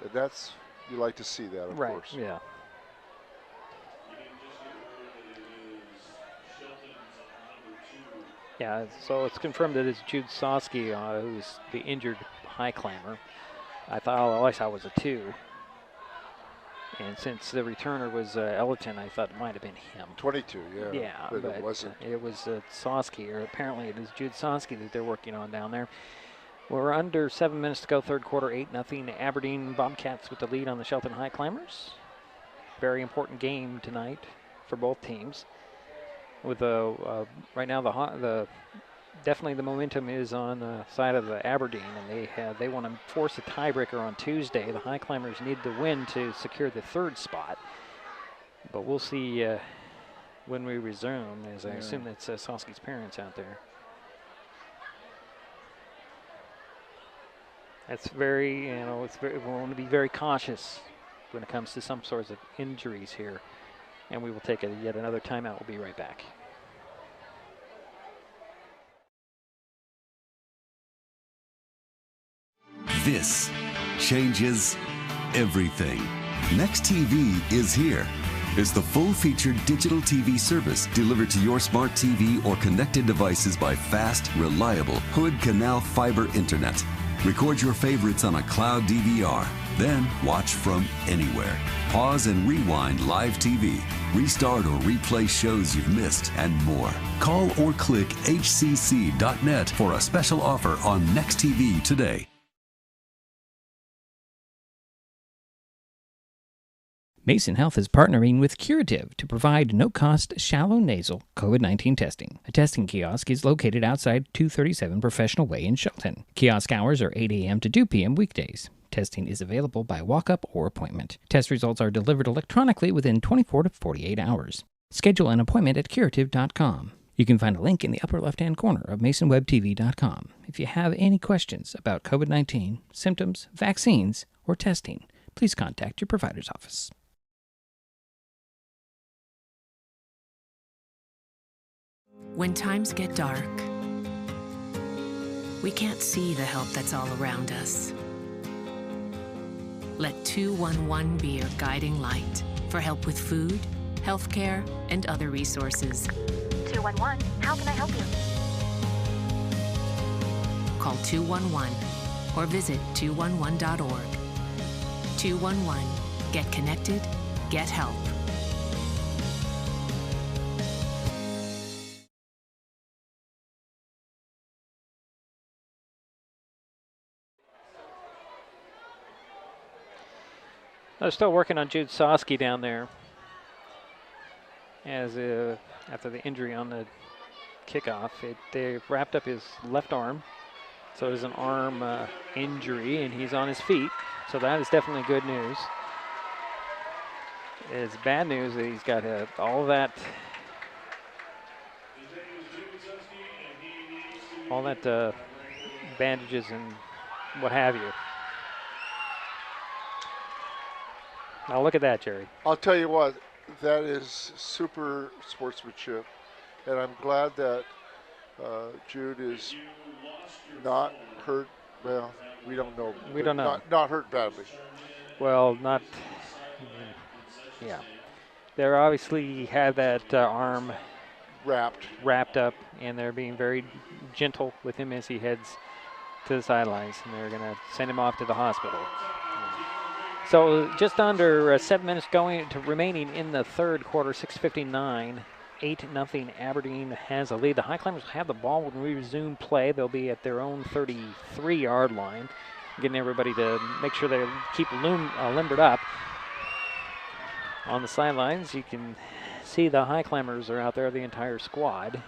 And that's, you like to see that, of course. Yeah. Yeah, so it's confirmed that it's Jude Soski, who's the injured high climber. I thought all I saw was a 2. And since the returner was Ellerton, I thought it might have been him. 22, yeah. Yeah, but it wasn't. It was Soski, or apparently it is Jude Soski that they're working on down there. We're under 7 minutes to go, third quarter, 8-0. Aberdeen Bobcats with the lead on the Shelton Highclimbers. Very important game tonight for both teams. With right now definitely the momentum is on the side of the Aberdeen, and they want to force a tiebreaker on Tuesday. The Highclimbers need the win to secure the 3rd spot, but we'll see when we resume, as I assume that's Soski's parents out there. That's very, we want to be very cautious when it comes to some sorts of injuries here. And we will take yet another timeout. We'll be right back. This changes everything. Next TV is here. It's the full-featured digital TV service delivered to your smart TV or connected devices by fast, reliable Hood Canal fiber internet. Record your favorites on a cloud DVR. Then watch from anywhere. Pause and rewind live TV. Restart or replay shows you've missed and more. Call or click hcc.net for a special offer on Next TV today. Mason Health is partnering with Curative to provide no-cost shallow nasal COVID-19 testing. A testing kiosk is located outside 237 Professional Way in Shelton. Kiosk hours are 8 a.m. to 2 p.m. weekdays. Testing is available by walk-up or appointment. Test results are delivered electronically within 24 to 48 hours. Schedule an appointment at curative.com. You can find a link in the upper left-hand corner of masonwebtv.com. If you have any questions about COVID-19, symptoms, vaccines, or testing, please contact your provider's office. When times get dark, we can't see the help that's all around us. Let 211 be your guiding light for help with food, healthcare, and other resources. 211, how can I help you? Call 211 or visit 211.org. 211, get connected, get help. They're still working on Jude Soski down there, as after the injury on the kickoff. They wrapped up his left arm, so there's an arm injury, and he's on his feet. So that is definitely good news. It's bad news that he's got all that bandages and what have you. Now look at that, Gerry. I'll tell you what, that is super sportsmanship, and I'm glad that Jude is not hurt. Well, we don't know. We don't know. Not hurt badly. Well, not. Yeah, they're obviously had that arm wrapped up, and they're being very gentle with him as he heads to the sidelines, and they're going to send him off to the hospital. So just under 7 minutes remaining in the third quarter, 6:59, 8-0 Aberdeen has a lead. The Highclimbers will have the ball when we resume play. They'll be at their own 33-yard line, getting everybody to make sure they keep limbered up. On the sidelines, you can see the Highclimbers are out there, the entire squad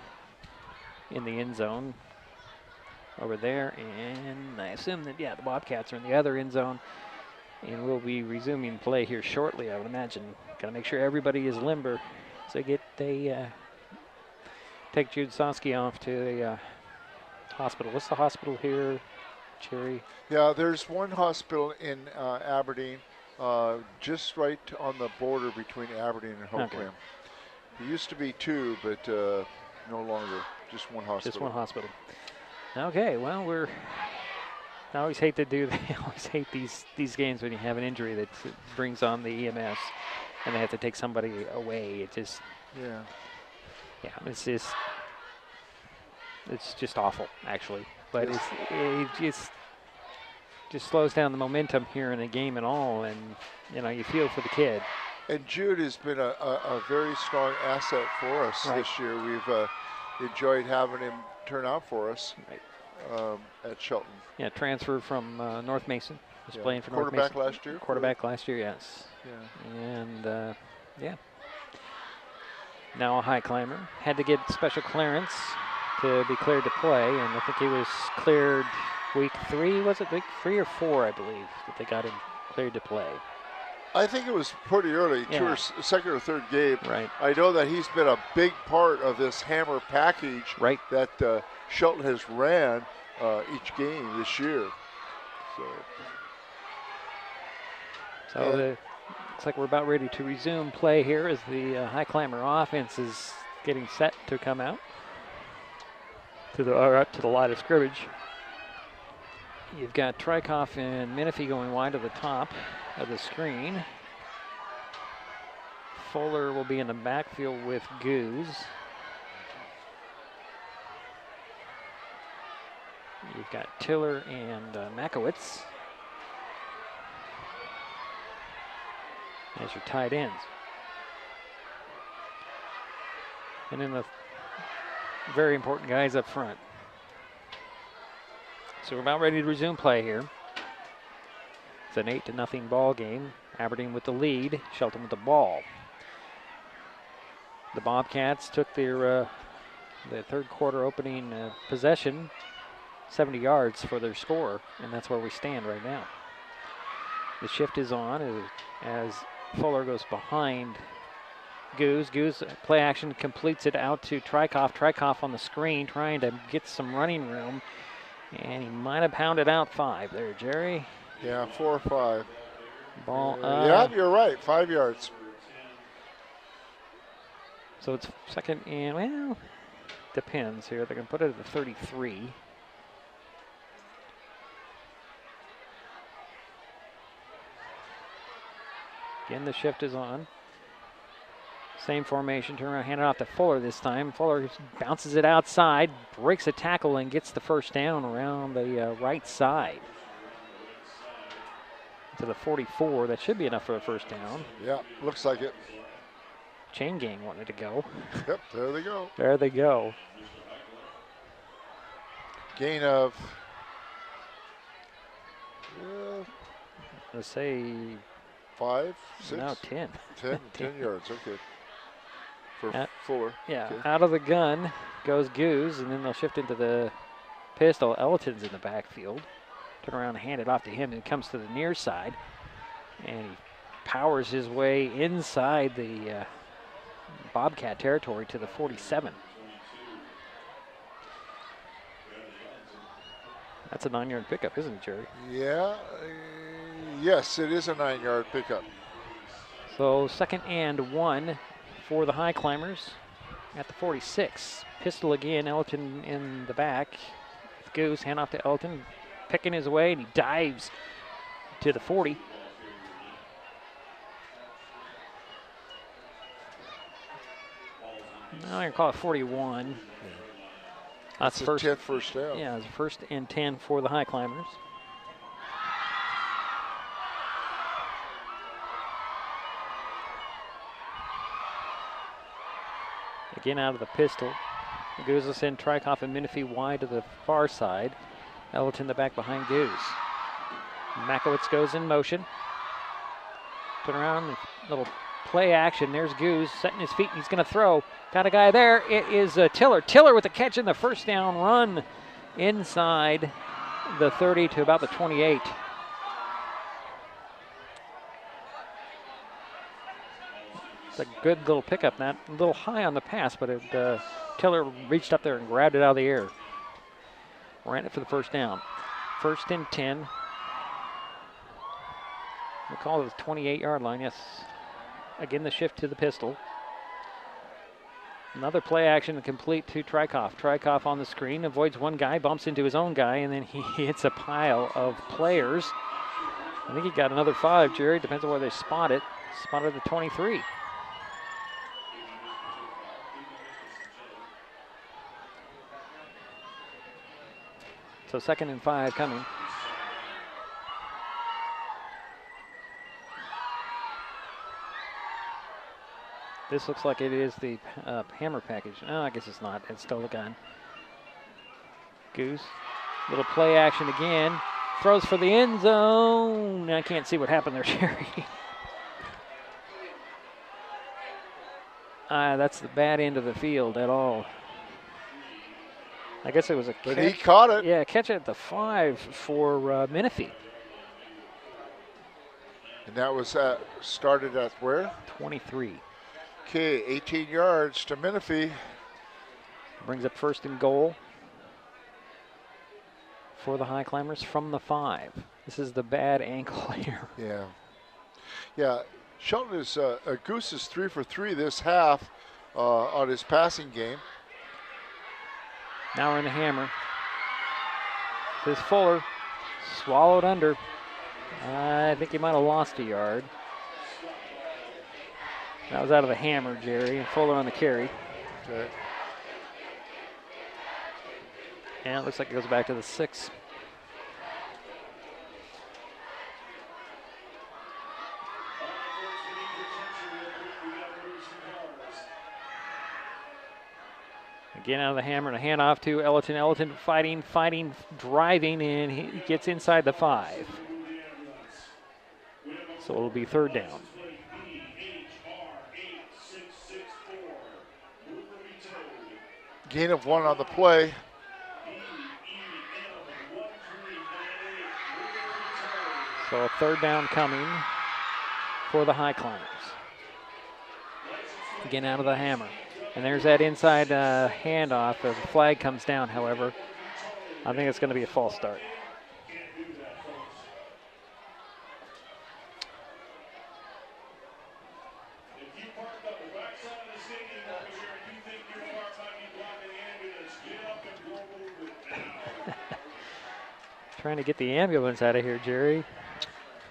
in the end zone over there. And I assume that, the Bobcats are in the other end zone. And we'll be resuming play here shortly, I would imagine. Got to make sure everybody is limber so they take Jude Sosky off to the hospital. What's the hospital here, Gerry? Yeah, there's one hospital in Aberdeen, just right on the border between Aberdeen and Hoquiam. Okay. There used to be two, but no longer. Just one hospital. Just one hospital. Okay, well, I always hate to do. I always hate these games when you have an injury that brings on the EMS, and they have to take somebody away. It just it's just awful, actually. But it just slows down the momentum here in the game and all, and you feel for the kid. And Jude has been a very strong asset for us this year. We've enjoyed having him turn out for us at Shelton. Yeah, transfer from North Mason. Was playing for North Mason. Quarterback last year? Quarterback last year, yes. Yeah. And, now a high climber. Had to get special clearance to be cleared to play, and I think he was cleared week 3, was it? Week 3 or 4, I believe, that they got him cleared to play. I think it was pretty early, second or third game. Right. I know that he's been a big part of this hammer package that Shelton has ran each game this year. So looks like we're about ready to resume play here as the high climber offense is getting set to come out up to the line of scrimmage. You've got Trykoff and Menifee going wide to the top of the screen. Fuller will be in the backfield with Goose. You've got Tiller and Makowitz as your tight ends. And then the very important guys up front. So we're about ready to resume play here. It's an 8-0 ball game. Aberdeen with the lead, Shelton with the ball. The Bobcats took their third quarter opening possession, 70 yards for their score, and that's where we stand right now. The shift is on as Fuller goes behind Goose. Goose play action completes it out to Trykoff. Trykoff on the screen trying to get some running room, and he might have pounded out 5 there, Gerry. Yeah, 4 or 5. Ball yeah, you're right, 5 yards. So it's second and, well, depends here. They're going to put it at the 33. Again, the shift is on. Same formation, turn around, hand it off to Fuller this time. Fuller bounces it outside, breaks a tackle, and gets the first down around the right side. To the 44, that should be enough for a first down. Yeah, looks like it. Chain gang wanted to go. Yep, there they go. There they go. Gain of, let's say 5, 6? No, 10. 10 yards, okay. For Fuller. Yeah, okay. Out of the gun goes Goose, and then they'll shift into the pistol. Elton's in the backfield. Turn around and hand it off to him, and it comes to the near side. And he powers his way inside the Bobcat territory to the 47. That's a 9-yard pickup, isn't it, Gerry? Yeah, yes, it is a 9-yard pickup. So 2nd and 1 for the high climbers at the 46. Pistol again, Elton in the back. Goose, hand off to Elton, picking his way, and he dives to the 40. I'm going to call it 41. That's the 10th first down. Yeah, it's 1st and 10 for the high climbers. Again out of the pistol. Goose will send Trykoff and Menifee wide to the far side. Elton the back behind Goose. Makowitz goes in motion. Turn around, little play action. There's Goose setting his feet, and he's going to throw. Got a guy there. It is Tiller. Tiller with the catch in the first down run inside the 30 to about the 28. It's a good little pickup. Not a little high on the pass, but Tiller reached up there and grabbed it out of the air. Ran it for the first down. 1st and 10. We'll call it the 28-yard line, yes. Again, the shift to the pistol. Another play action complete to Trykoff. Trykoff on the screen, avoids one guy, bumps into his own guy, and then he hits a pile of players. I think he got another 5, Jerry. Depends on where they spot it. Spotted the 23. So 2nd and 5 coming. This looks like it is the hammer package. No, I guess it's not. It's still the gun. Goose. Little play action again. Throws for the end zone. I can't see what happened there, Gerry. That's the bad end of the field at all. I guess it was a catch. But he caught it. Yeah, catch at the 5 for Menifee. And that was started at where? 23. Okay, 18 yards to Menifee. Brings up 1st and goal for the Highclimbers from the 5. This is the bad ankle here. Yeah. Yeah, Shelton is, Goose is 3 for 3 this half on his passing game. Now we're in the hammer. This Fuller swallowed under. I think he might have lost a yard. That was out of the hammer, Jerry. And Fuller on the carry. Okay. And it looks like it goes back to the 6. Again out of the hammer and a handoff to Ellerton. Ellerton fighting, driving, and he gets inside the 5. So it'll be 3rd down. Gain of 1 on the play. So a 3rd down coming for the Highclimbers. Again out of the hammer. And there's that inside handoff. The flag comes down, however. I think it's going to be a false start. Trying to get the ambulance out of here, Jerry.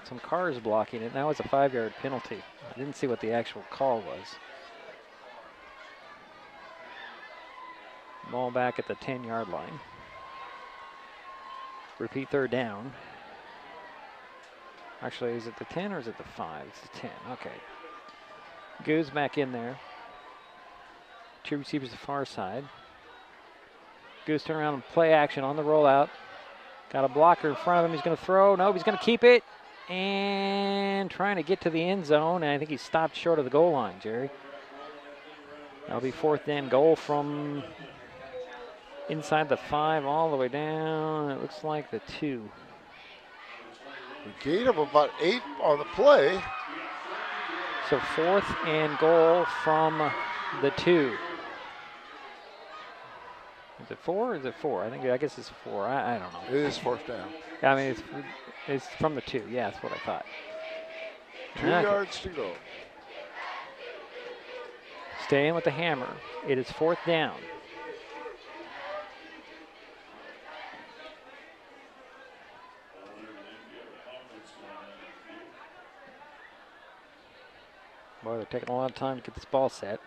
Some cars blocking it. Now it's a 5-yard penalty. I didn't see what the actual call was. Ball back at the 10-yard line. Repeat 3rd down. Actually, is it the 10 or is it the 5? It's the 10. Okay. Goes back in there. 2 receivers to the far side. Goose turn around and play action on the rollout. Got a blocker in front of him. He's going to throw. No, he's going to keep it. And trying to get to the end zone. And I think he stopped short of the goal line, Jerry. That'll be 4th and goal from inside the 5 all the way down. It looks like the 2. A gain of about 8 on the play. So 4th and goal from the 2. Is it 4 or is it 4? I guess it's 4. I don't know. It is 4th down. I mean, it's from the 2. Yeah, that's what I thought. 2 yards to go. Staying with the hammer. It is 4th down. Boy, they're taking a lot of time to get this ball set.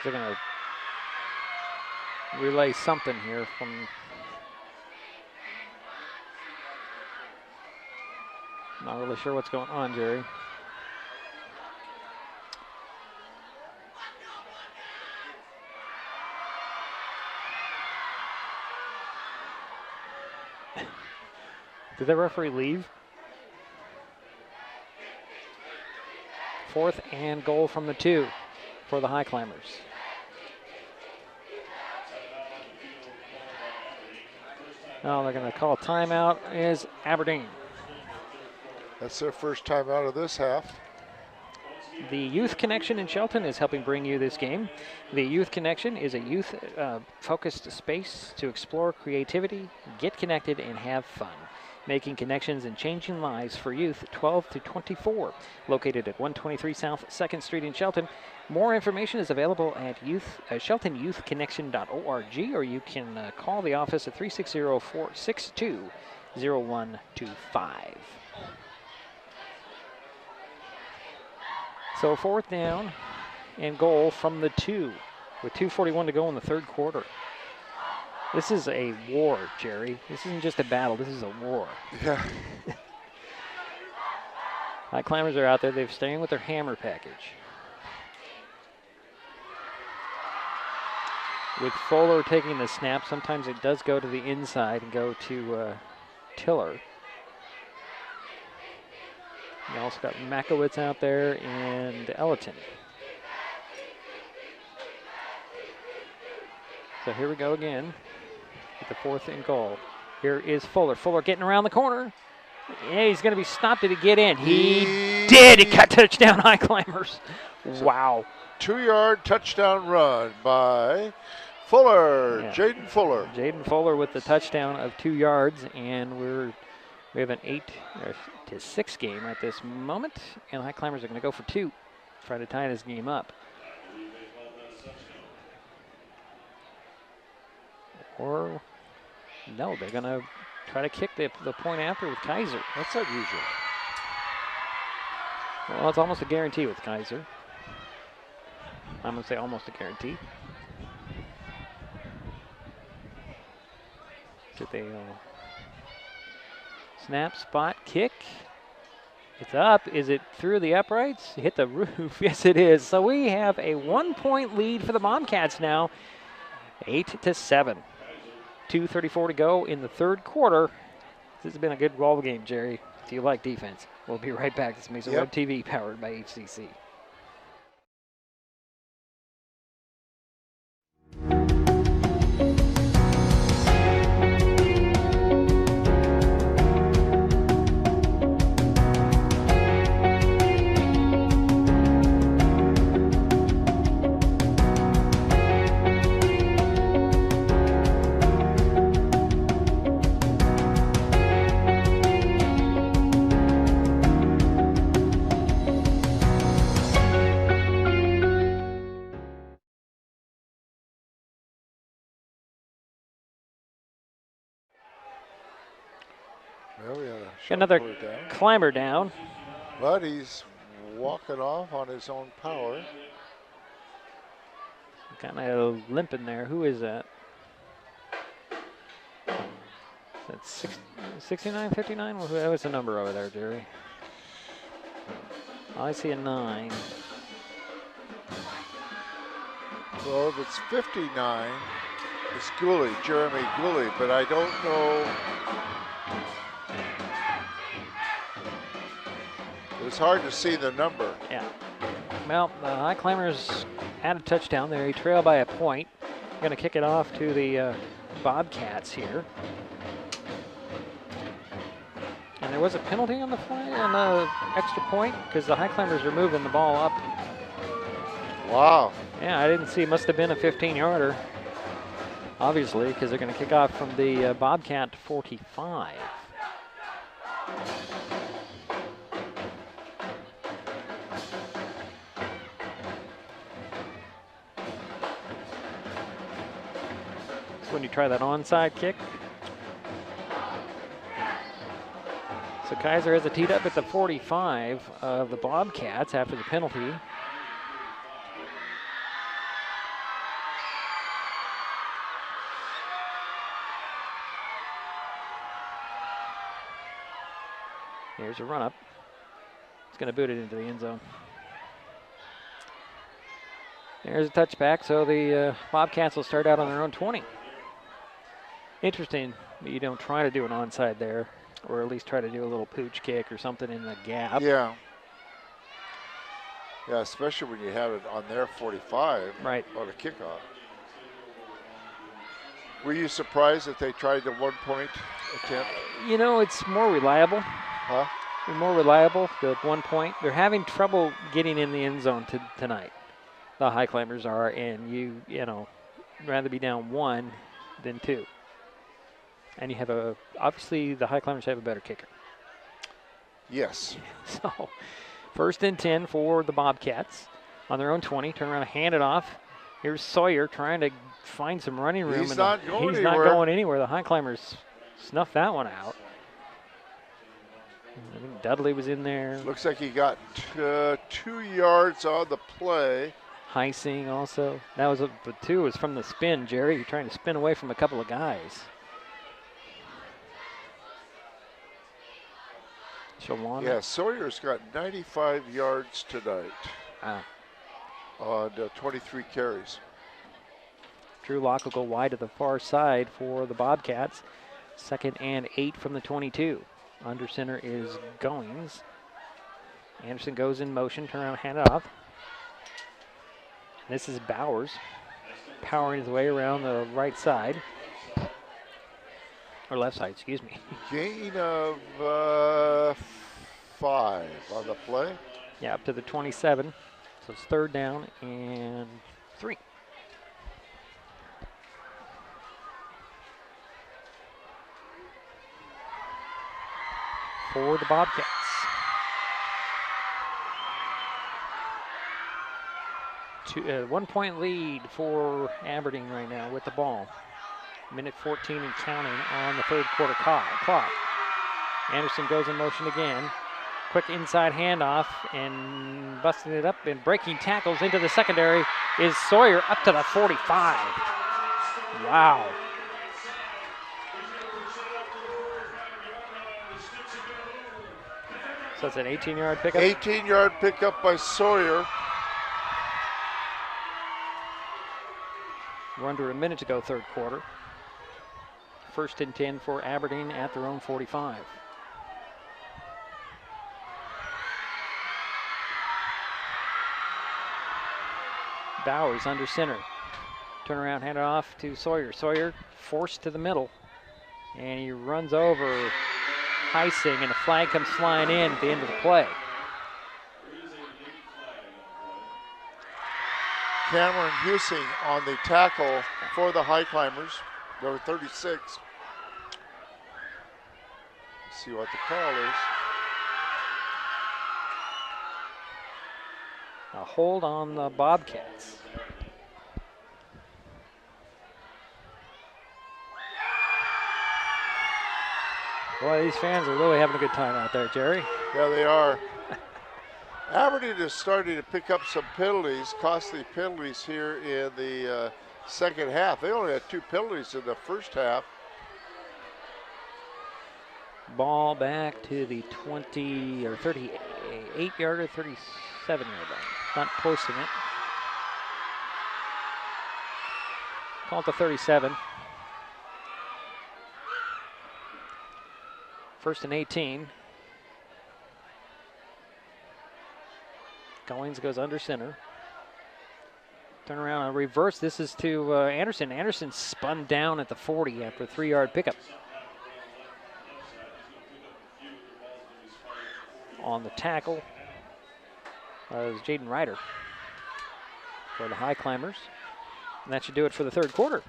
They're going to relay something here from. Not really sure what's going on, Jerry. Did the referee leave? 4th and goal from the 2 for the Highclimbers. Now they're going to call a timeout is Aberdeen. That's their first time out of this half. The Youth Connection in Shelton is helping bring you this game. The Youth Connection is a youth-focused space to explore creativity, get connected, and have fun. Making connections and changing lives for youth 12 to 24. Located at 123 South 2nd Street in Shelton. More information is available at sheltonyouthconnection.org, or you can call the office at 360-462-0125. So 4th down and goal from the 2 with 2:41 to go in the third quarter. This is a war, Gerry. This isn't just a battle. This is a war. Yeah. Highclimbers are out there. They're staying with their hammer package. With Fuller taking the snap, sometimes it does go to the inside and go to Tiller. You also got Makowitz out there and Ellerton. So here we go again with the 4th and goal. Here is Fuller. Fuller getting around the corner. Yeah, he's going to be stopped. Did he get in? He did. He got touchdown Highclimbers. Wow. 2-yard touchdown run by Fuller, yeah. Jaden Fuller. Jaden Fuller with the touchdown of 2 yards, and we have an 8-6 game at this moment, and Highclimbers are going to go for 2, try to tie this game up. Or, no, they're going to try to kick the point after with Kaiser. That's unusual. Well, it's almost a guarantee with Kaiser. I'm going to say almost a guarantee. Did they snap, spot, kick? It's up. Is it through the uprights? Hit the roof. Yes, it is. So we have a 1-point lead for the Bobcats now. 8-7. 2:34 to go in the third quarter. This has been a good ball game, Gerry. Do you like defense? We'll be right back. This is Mason Web TV, powered by HCC. Another climber down. But he's walking off on his own power. Kind of limping there. Who is that? That's 69, 59? What's the number over there, Gerry? I see a 9. Well, if it's 59, it's Gooley, Jeremy Gooley, but I don't know. It's hard to see the number. Yeah. Well, the Highclimbers had a touchdown there. He trailed by a point. Going to kick it off to the Bobcats here. And there was a penalty on the flag, on the extra point, because the Highclimbers are moving the ball up. Wow. Yeah, I didn't see. It must have been a 15-yarder, obviously, because they're going to kick off from the Bobcat 45. When you try that onside kick. So Kaiser has it teed up at the 45 of the Bobcats after the penalty. Here's a run up. It's going to boot it into the end zone. There's a touchback, so the Bobcats will start out on their own 20. Interesting that you don't try to do an onside there, or at least try to do a little pooch kick or something in the gap. Yeah. Yeah, especially when you have it on their 45 right. on a kickoff. Were you surprised that they tried the 1-point attempt? You know, it's more reliable. Huh? More reliable, the 1 point. They're having trouble getting in the end zone tonight. The Highclimbers are, and you know, rather be down 1 than 2. And you have obviously the Highclimbers have a better kicker. Yes. So, 1st and 10 for the Bobcats on their own 20. Turn around and hand it off. Here's Sawyer trying to find some running room. He's not going anywhere. Not going anywhere. The Highclimbers snuffed that one out. I think Dudley was in there. Looks like he got 2 yards on the play. Heising also. That was the 2 was from the spin, Gerry. You're trying to spin away from a couple of guys. Shalana. Yeah, Sawyer's got 95 yards tonight. Wow. On 23 carries. Drew Locke will go wide to the far side for the Bobcats. 2nd and 8 from the 22. Under center is Goings. Anderson goes in motion, turn around, hand it off. This is Bowers powering his way around the right side. Or left side, excuse me. Gain of 5 on the play. Yeah, up to the 27. So it's 3rd down and 3. For the Bobcats. 1 point lead for Aberdeen right now with the ball. Minute 14 and counting on the 3rd quarter clock. Anderson goes in motion again. Quick inside handoff and busting it up and breaking tackles into the secondary is Sawyer up to the 45. Wow. So it's an 18-yard pickup? 18-yard pickup by Sawyer. We're under a minute to go, 3rd quarter. 1st and 10 for Aberdeen at their own 45. Bowers under center. Turn around, hand it off to Sawyer. Sawyer forced to the middle. And he runs over Heising, and a flag comes flying in at the end of the play. Cameron Husing on the tackle for the Highclimbers, number 36. Let's see what the call is. A hold on the Bobcats. Boy, these fans are really having a good time out there, Gerry. Yeah, they are. Aberdeen is starting to pick up some penalties, costly penalties here in the second half. They only had 2 penalties in the first half. Ball back to the 20 or 38-yard or 37-yard line. Not posting it. Call it the 37. 1st and 18. Goings goes under center. Turn around and reverse. This is to Anderson. Anderson spun down at the 40 after a 3-yard pickup. On the tackle was Jaden Ryder for the Highclimbers. And that should do it for the 3rd quarter.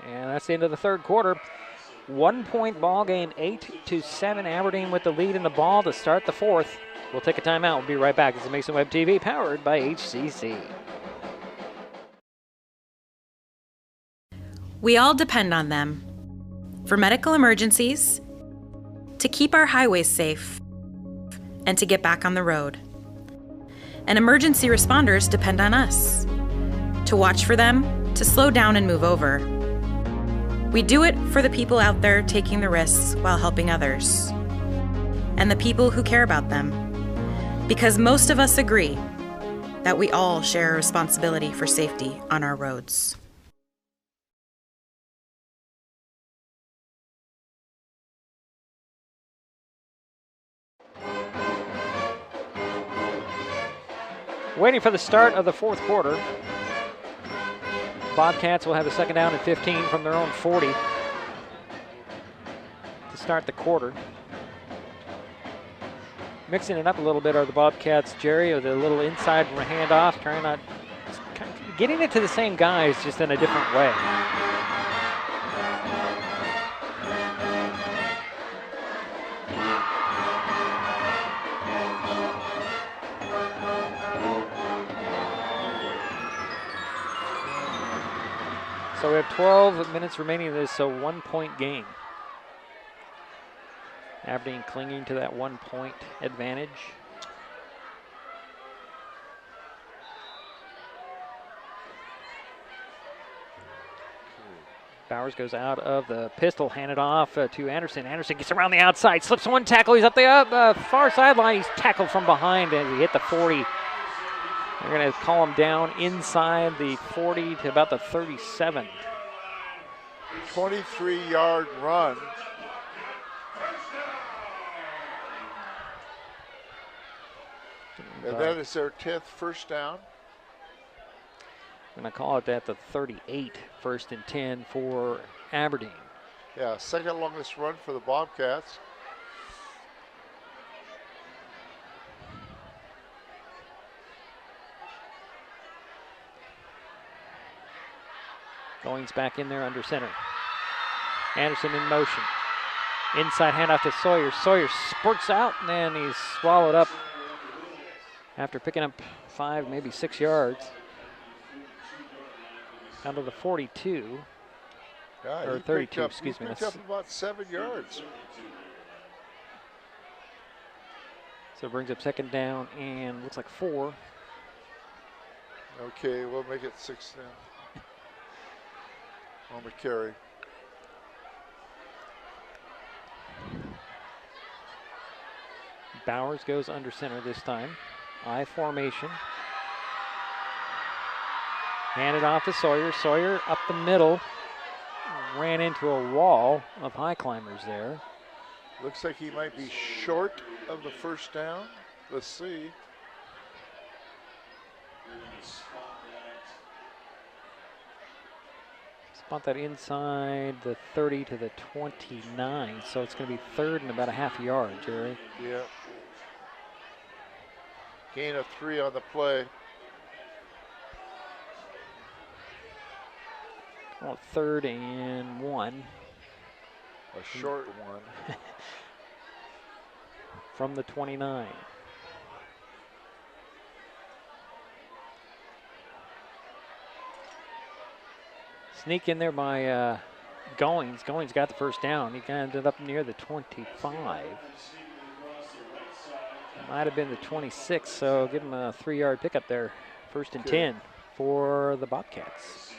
And that's the end of the 3rd quarter. 1 point ball game, 8-7. Aberdeen with the lead in the ball to start the 4th. We'll take a timeout. We'll be right back. This is Mason Web TV, powered by HCC. We all depend on them for medical emergencies, to keep our highways safe, and to get back on the road. And emergency responders depend on us to watch for them, to slow down and move over. We do it for the people out there taking the risks while helping others, and the people who care about them. Because most of us agree that we all share a responsibility for safety on our roads. Waiting for the start of the 4th quarter. Bobcats will have a second down and 15 from their own 40 to start the quarter. Mixing it up a little bit are the Bobcats, Gerry, with a little inside handoff, getting it to the same guys, just in a different way. So we have 12 minutes remaining in this, so 1 point game. Aberdeen clinging to that 1 point advantage. Bowers goes out of the pistol, handed off to Anderson. Anderson gets around the outside, slips one tackle. He's up the far sideline. He's tackled from behind as he hit the 40. They're going to call him down inside the 40 to about the 37. 23-yard run. And that is their 10th first down. I'm going to call it at the 38, 1st and 10 for Aberdeen. Yeah, second longest run for the Bobcats. Goings back in there under center. Anderson in motion. Inside handoff to Sawyer. Sawyer spurts out, and then he's swallowed up after picking up 5, maybe 6 yards. Down to the 42. Yeah, or 32, excuse me. He picked up about 7 yards. So it brings up second down and looks like 4. Okay, we'll make it 6 now. On the carry. Bowers goes under center this time. I formation. Handed off to Sawyer. Sawyer up the middle. Ran into a wall of Highclimbers there. Looks like he might be short of the first down. Let's see. Spot that inside the 30 to the 29, so it's going to be 3rd and about a half a yard, Gerry. Yeah. Gain of 3 on the play. Well, 3rd and 1. A short one. From the 29. Sneak in there by Goings. Goings got the first down. He kind of ended up near the 25. Might have been the 26, so give him a 3-yard pickup there. 1st and 10 for the Bobcats.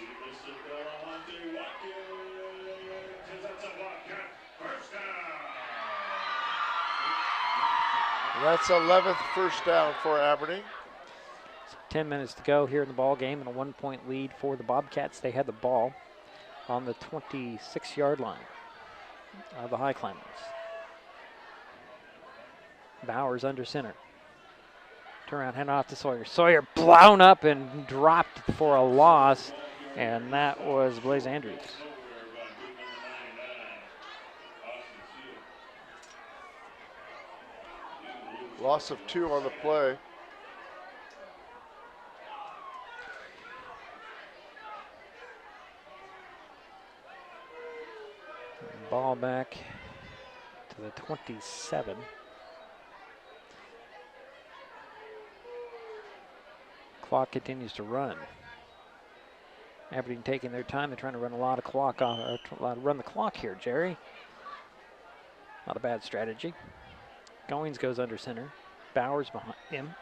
And that's 11th first down for Aberdeen. 10 minutes to go here in the ball game, and a 1-point lead for the Bobcats. They had the ball on the 26-yard line of the Highclimbers. Bowers under center. Turn around, hand off to Sawyer. Sawyer blown up and dropped for a loss, and that was Blaze Andrews. Loss of 2 on the play. Ball back to the 27. Clock continues to run. Aberdeen taking their time. They're trying to run a lot of clock off, run the clock here, Gerry. Not a bad strategy. Goings goes under center. Bowers behind him.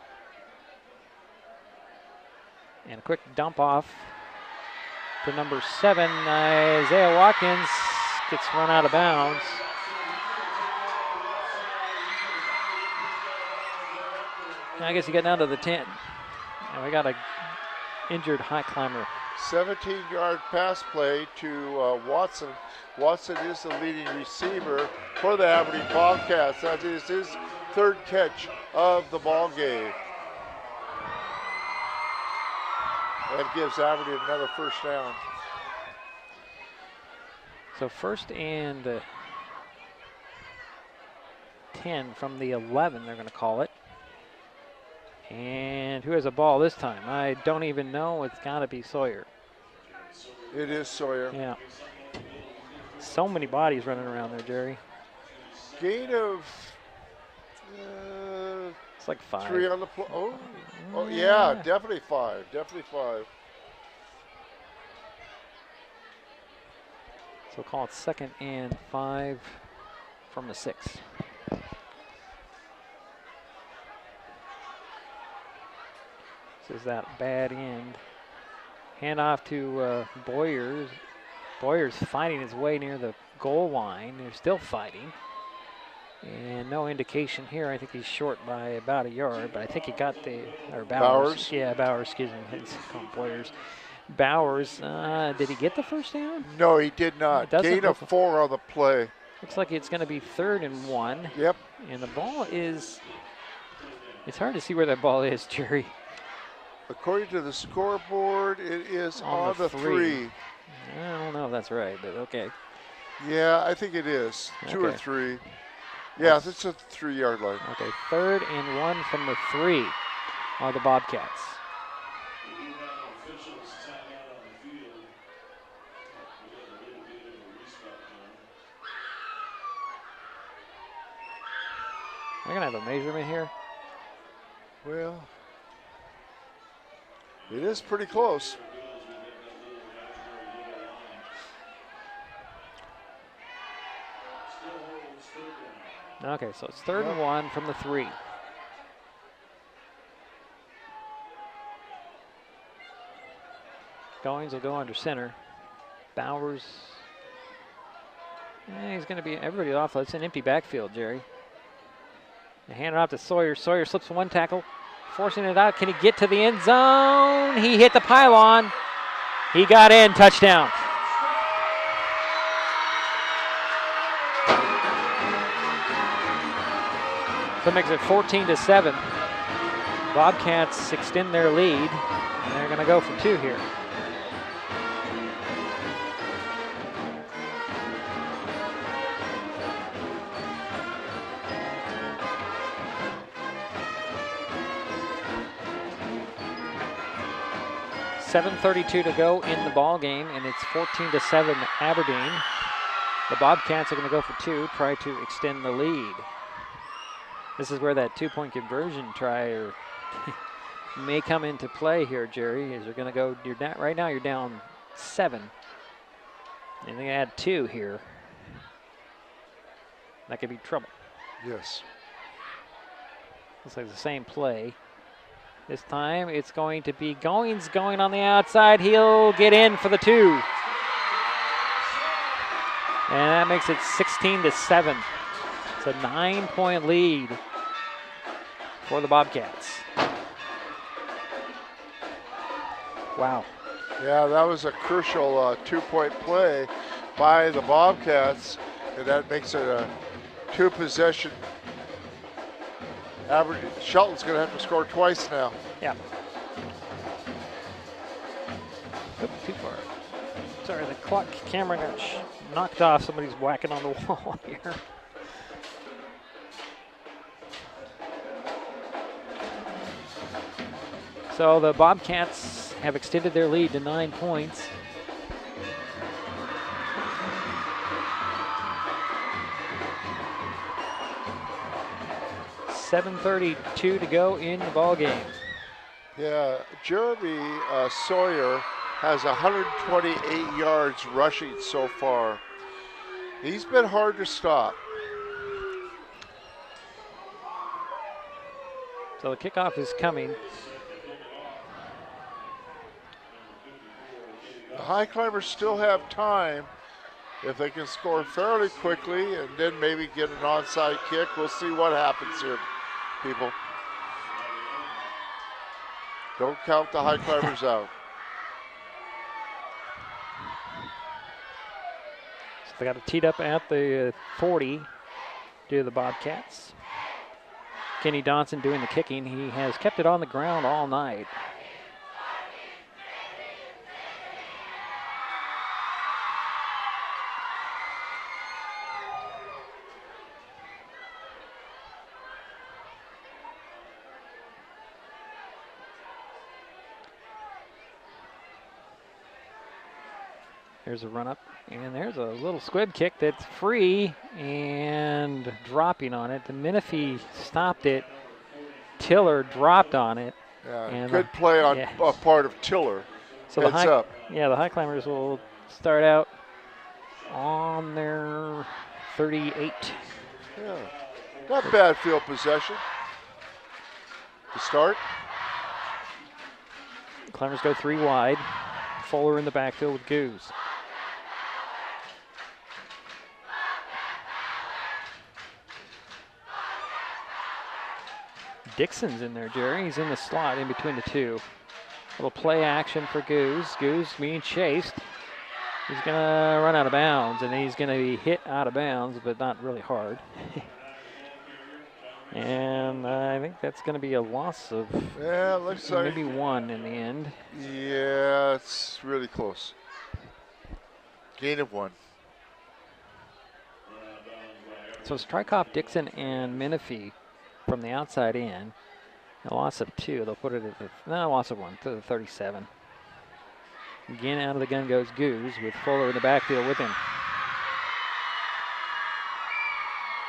And a quick dump off to number 7, Isaiah Watkins. Gets run out of bounds. I guess he got down to the 10. And we got a injured Highclimber. 17-yard pass play to Watson. Watson is the leading receiver for the Aberdeen Bobcats. That is his 3rd catch of the ball game. That gives Aberdeen another first down. So 1st and 10 from the 11, they're going to call it. And who has a ball this time? I don't even know. It's got to be Sawyer. It is Sawyer. Yeah. So many bodies running around there, Jerry. Gain of it's like 5. 3 on the play. Oh, yeah, definitely 5. Definitely 5. So we'll call it 2nd and 5 from the 6. This is that bad end. Hand off to Boyers. Boyers fighting his way near the goal line. They're still fighting. And no indication here. I think he's short by about a yard, but I think he got the, or Bowers. Yeah, Bowers, excuse me. It's called Boyers. Bowers, did he get the first down? No, he did not. Gain of 4 on the play. Looks like it's going to be 3rd and 1. Yep. And the ball is, it's hard to see where that ball is, Jerry. According to the scoreboard, it is on the 3. I don't know if that's right, but okay. Yeah, I think it is. 2 or 3. Yeah, it's a 3-yard line. Okay, 3rd and 1 from the 3 are the Bobcats. They're going to have a measurement here. Well, it is pretty close. Okay, so it's 3rd and 1 from the 3. Goings will go under center. Bowers. He's going to be everybody off. It's an empty backfield, Jerry. They hand it off to Sawyer. Sawyer slips one tackle, forcing it out. Can he get to the end zone? He hit the pylon. He got in. Touchdown. So it makes it 14-7. Bobcats extend their lead, and they're going to go for 2 here. .7:32 to go in the ball game, and it's 14-7 Aberdeen. The Bobcats are going to go for 2, try to extend the lead. This is where that 2-point conversion try may come into play here, Jerry. As you're going to go, right now you're down 7, and they add 2 here. That could be trouble. Yes. Looks like the same play. This time it's going to be Goings going on the outside. He'll get in for the 2. And that makes it 16-7. It's a 9-point lead for the Bobcats. Wow. Yeah, that was a crucial 2-point play by the Bobcats, and that makes it a 2-possession. Shelton's going to have to score twice now. Yeah. Oops, too far. Sorry, the clock camera got knocked off. Somebody's whacking on the wall here. So the Bobcats have extended their lead to 9 points. .7:32 to go in the ball game. Yeah, Jeremy Sawyer has 128 yards rushing so far. He's been hard to stop. So the kickoff is coming. The Highclimbers still have time if they can score fairly quickly and then maybe get an onside kick. We'll see what happens here, people. Don't count the Highclimbers out. So they got it teed up at the 40 due to the Bobcats. Kenny Donson doing the kicking. He has kept it on the ground all night. There's a run up, and there's a little squib kick that's free and dropping on it. The Menifee stopped it. Tiller dropped on it. Yeah, and good play on a part of Tiller. So Heads up. Yeah, the Highclimbers will start out on their 38. Yeah, not bad field possession to start. Climbers go 3 wide. Fuller in the backfield with Goose. Dixon's in there, Gerry. He's in the slot in between the two. Little play action for Goose. Goose being chased. He's going to run out of bounds, and he's going to be hit out of bounds, but not really hard. And I think that's going to be a loss of looks like maybe 1 in the end. Yeah, it's really close. Gain of 1. So Strikeoff, Dixon, and Menifee from the outside in. A loss of 2. They'll put it at a loss of 1 to the 37. Again, out of the gun goes Goose with Fuller in the backfield with him.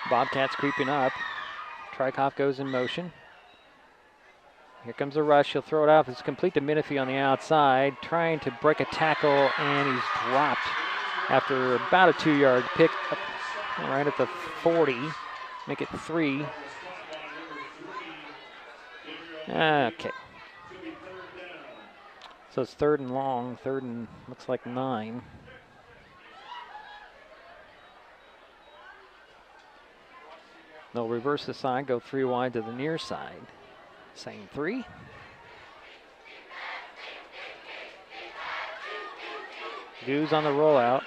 Bobcats creeping up. Trikoff goes in motion. Here comes a rush. He'll throw it off. It's complete to Menifee on the outside, trying to break a tackle, and he's dropped after about a 2-yard pick up right at the 40. Make it 3. Okay. So it's 3rd and long, 3rd and looks like 9. They'll reverse the side, go 3 wide to the near side. Same 3. Goose on the rollout.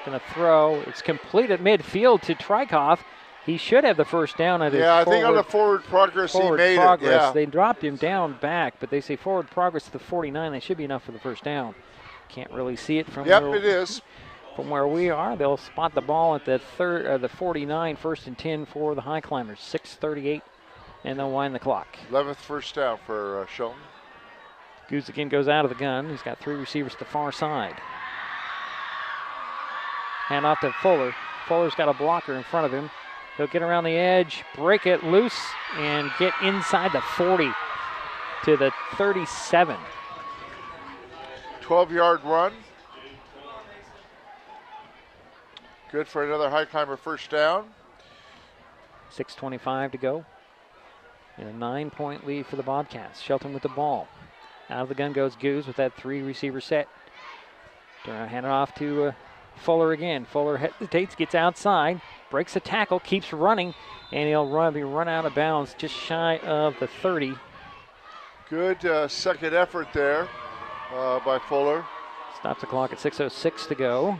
Gonna throw. It's complete at midfield to Trikoff. He should have the first down at his I think on the forward progress he made it. Yeah. They dropped him down back, but they say forward progress to the 49. They should be enough for the first down. Can't really see it from it is. From where we are. They'll spot the ball at the 49, 1st and 10 for the Highclimbers. 6:38, and they'll wind the clock. 11th first down for Shelton. Goose again goes out of the gun. He's got 3 receivers to the far side. Hand off to Fuller. Fuller's got a blocker in front of him. He'll get around the edge, break it loose, and get inside the 40 to the 37. 12-yard run. Good for another Highclimber first down. 6:25 to go. And a 9-point lead for the Bobcats. Shelton with the ball. Out of the gun goes Goose with that 3-receiver set. Hand it off to Fuller again. Fuller hesitates, gets outside, breaks a tackle, keeps running, and he'll be run out of bounds just shy of the 30. Good second effort there by Fuller. Stops the clock at 6:06 to go,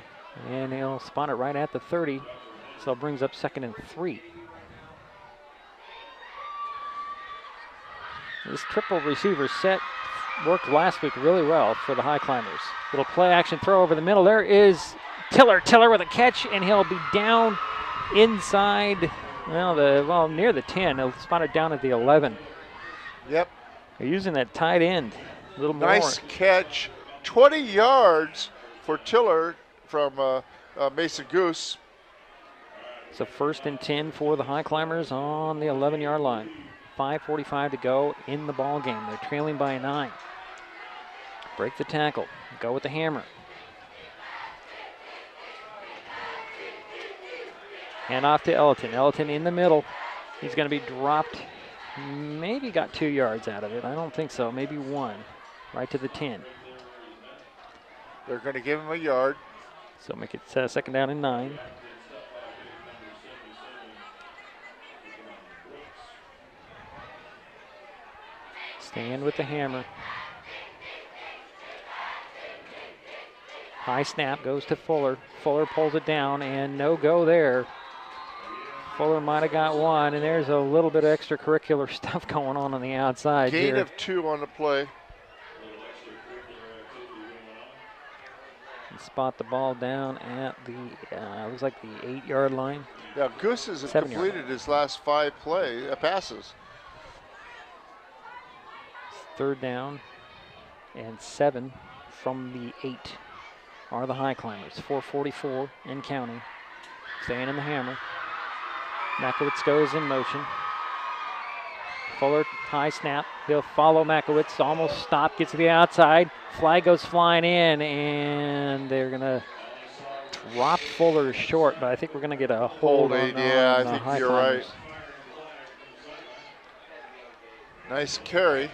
and he'll spot it right at the 30, so it brings up 2nd and 3. This triple receiver set worked last week really well for the Highclimbers. Little play action throw over the middle. There is Tiller with a catch, and he'll be down inside, near the 10. He'll spot it down at the 11. Yep. They're using that tight end a little more. Nice catch. 20 yards for Tiller from Mason Goose. So 1st and 10 for the Highclimbers on the 11-yard line. 5:45 to go in the ball game. They're trailing by 9. Break the tackle. Go with the hammer. Hand off to Elton. Elton in the middle. He's going to be dropped. Maybe got 2 yards out of it. I don't think so. Maybe 1. Right to the 10. They're going to give him a yard. So make it 2nd down and 9. Stand with the hammer. High snap goes to Fuller. Fuller pulls it down, and no go there. Fuller might have got 1, and there's a little bit of extracurricular stuff going on the outside. Gain here. of 2 on the play. And spot the ball down at the, looks like the 8-yard line. Yeah, Goose has completed his last 5 passes. 3rd down and 7 from the 8. are the Highclimbers. 4:44 in counting. Staying in the hammer. Makowitz goes in motion. Fuller, high snap. He'll follow Makowitz. Almost stopped, gets to the outside. Flag goes flying in, and they're going to drop Fuller short, but I think we're going to get a hold on yeah, the I think Highclimbers. you're right. Nice carry.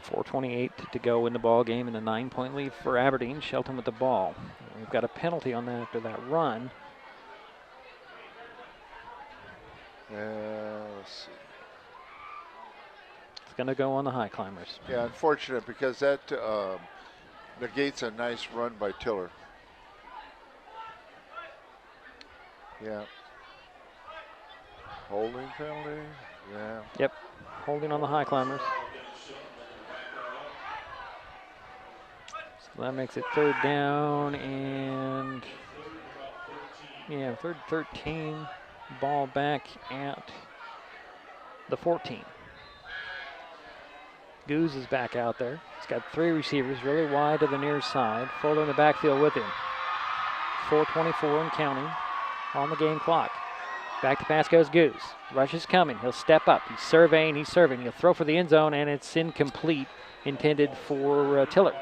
.428 to go in the ball game, and a 9-point lead for Aberdeen. Shelton with the ball. We've got a penalty on that after that run. Let's see. It's going to go on the Highclimbers. Yeah, unfortunate because that negates a nice run by Tiller. Yeah. Holding penalty. Yeah. Yep. Holding on the Highclimbers. So that makes it 3rd down and yeah, 13. Ball back at the 14. Goose is back out there. He's got 3 receivers really wide to the near side. Fuller in the backfield with him. 4:24 and counting on the game clock. Back to pass goes Goose. Rush is coming. He'll step up. He's surveying. He'll throw for the end zone, and it's incomplete, intended for Tiller.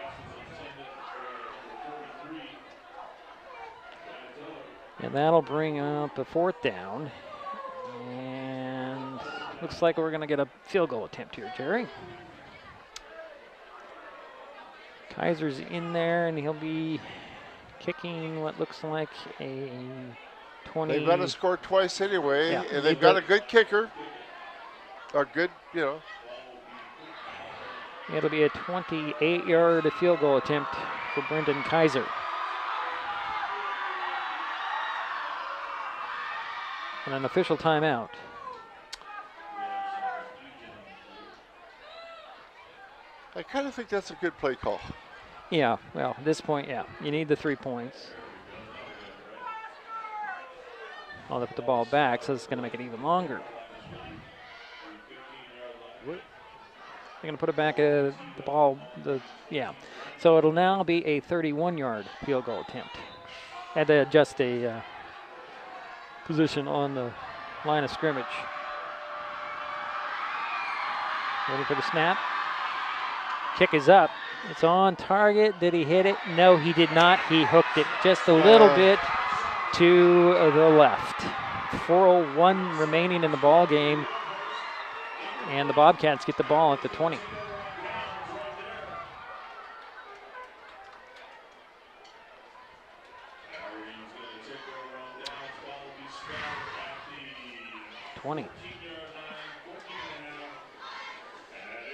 And that'll bring up a 4th down. And looks like we're going to get a field goal attempt here, Gerry. Kaiser's in there, and he'll be kicking what looks like a 20. They've got to score twice anyway, Yeah, and they've got a good kicker. A good, It'll be a 28-yard field goal attempt for Brendan Kaiser. And an official timeout. I kind of think that's a good play call. Yeah, well, at this point, yeah, you need the 3 points. Oh, they put the ball back, so it's going to make it even longer. They're going to put it back, the ball, So it'll now be a 31-yard field goal attempt. Had to adjust a position on the line of scrimmage. Ready for the snap. Kick is up. It's on target. Did he hit it? No, he did not. He hooked it just a little bit to the left. 4:01 remaining in the ball game, and the Bobcats get the ball at the 20.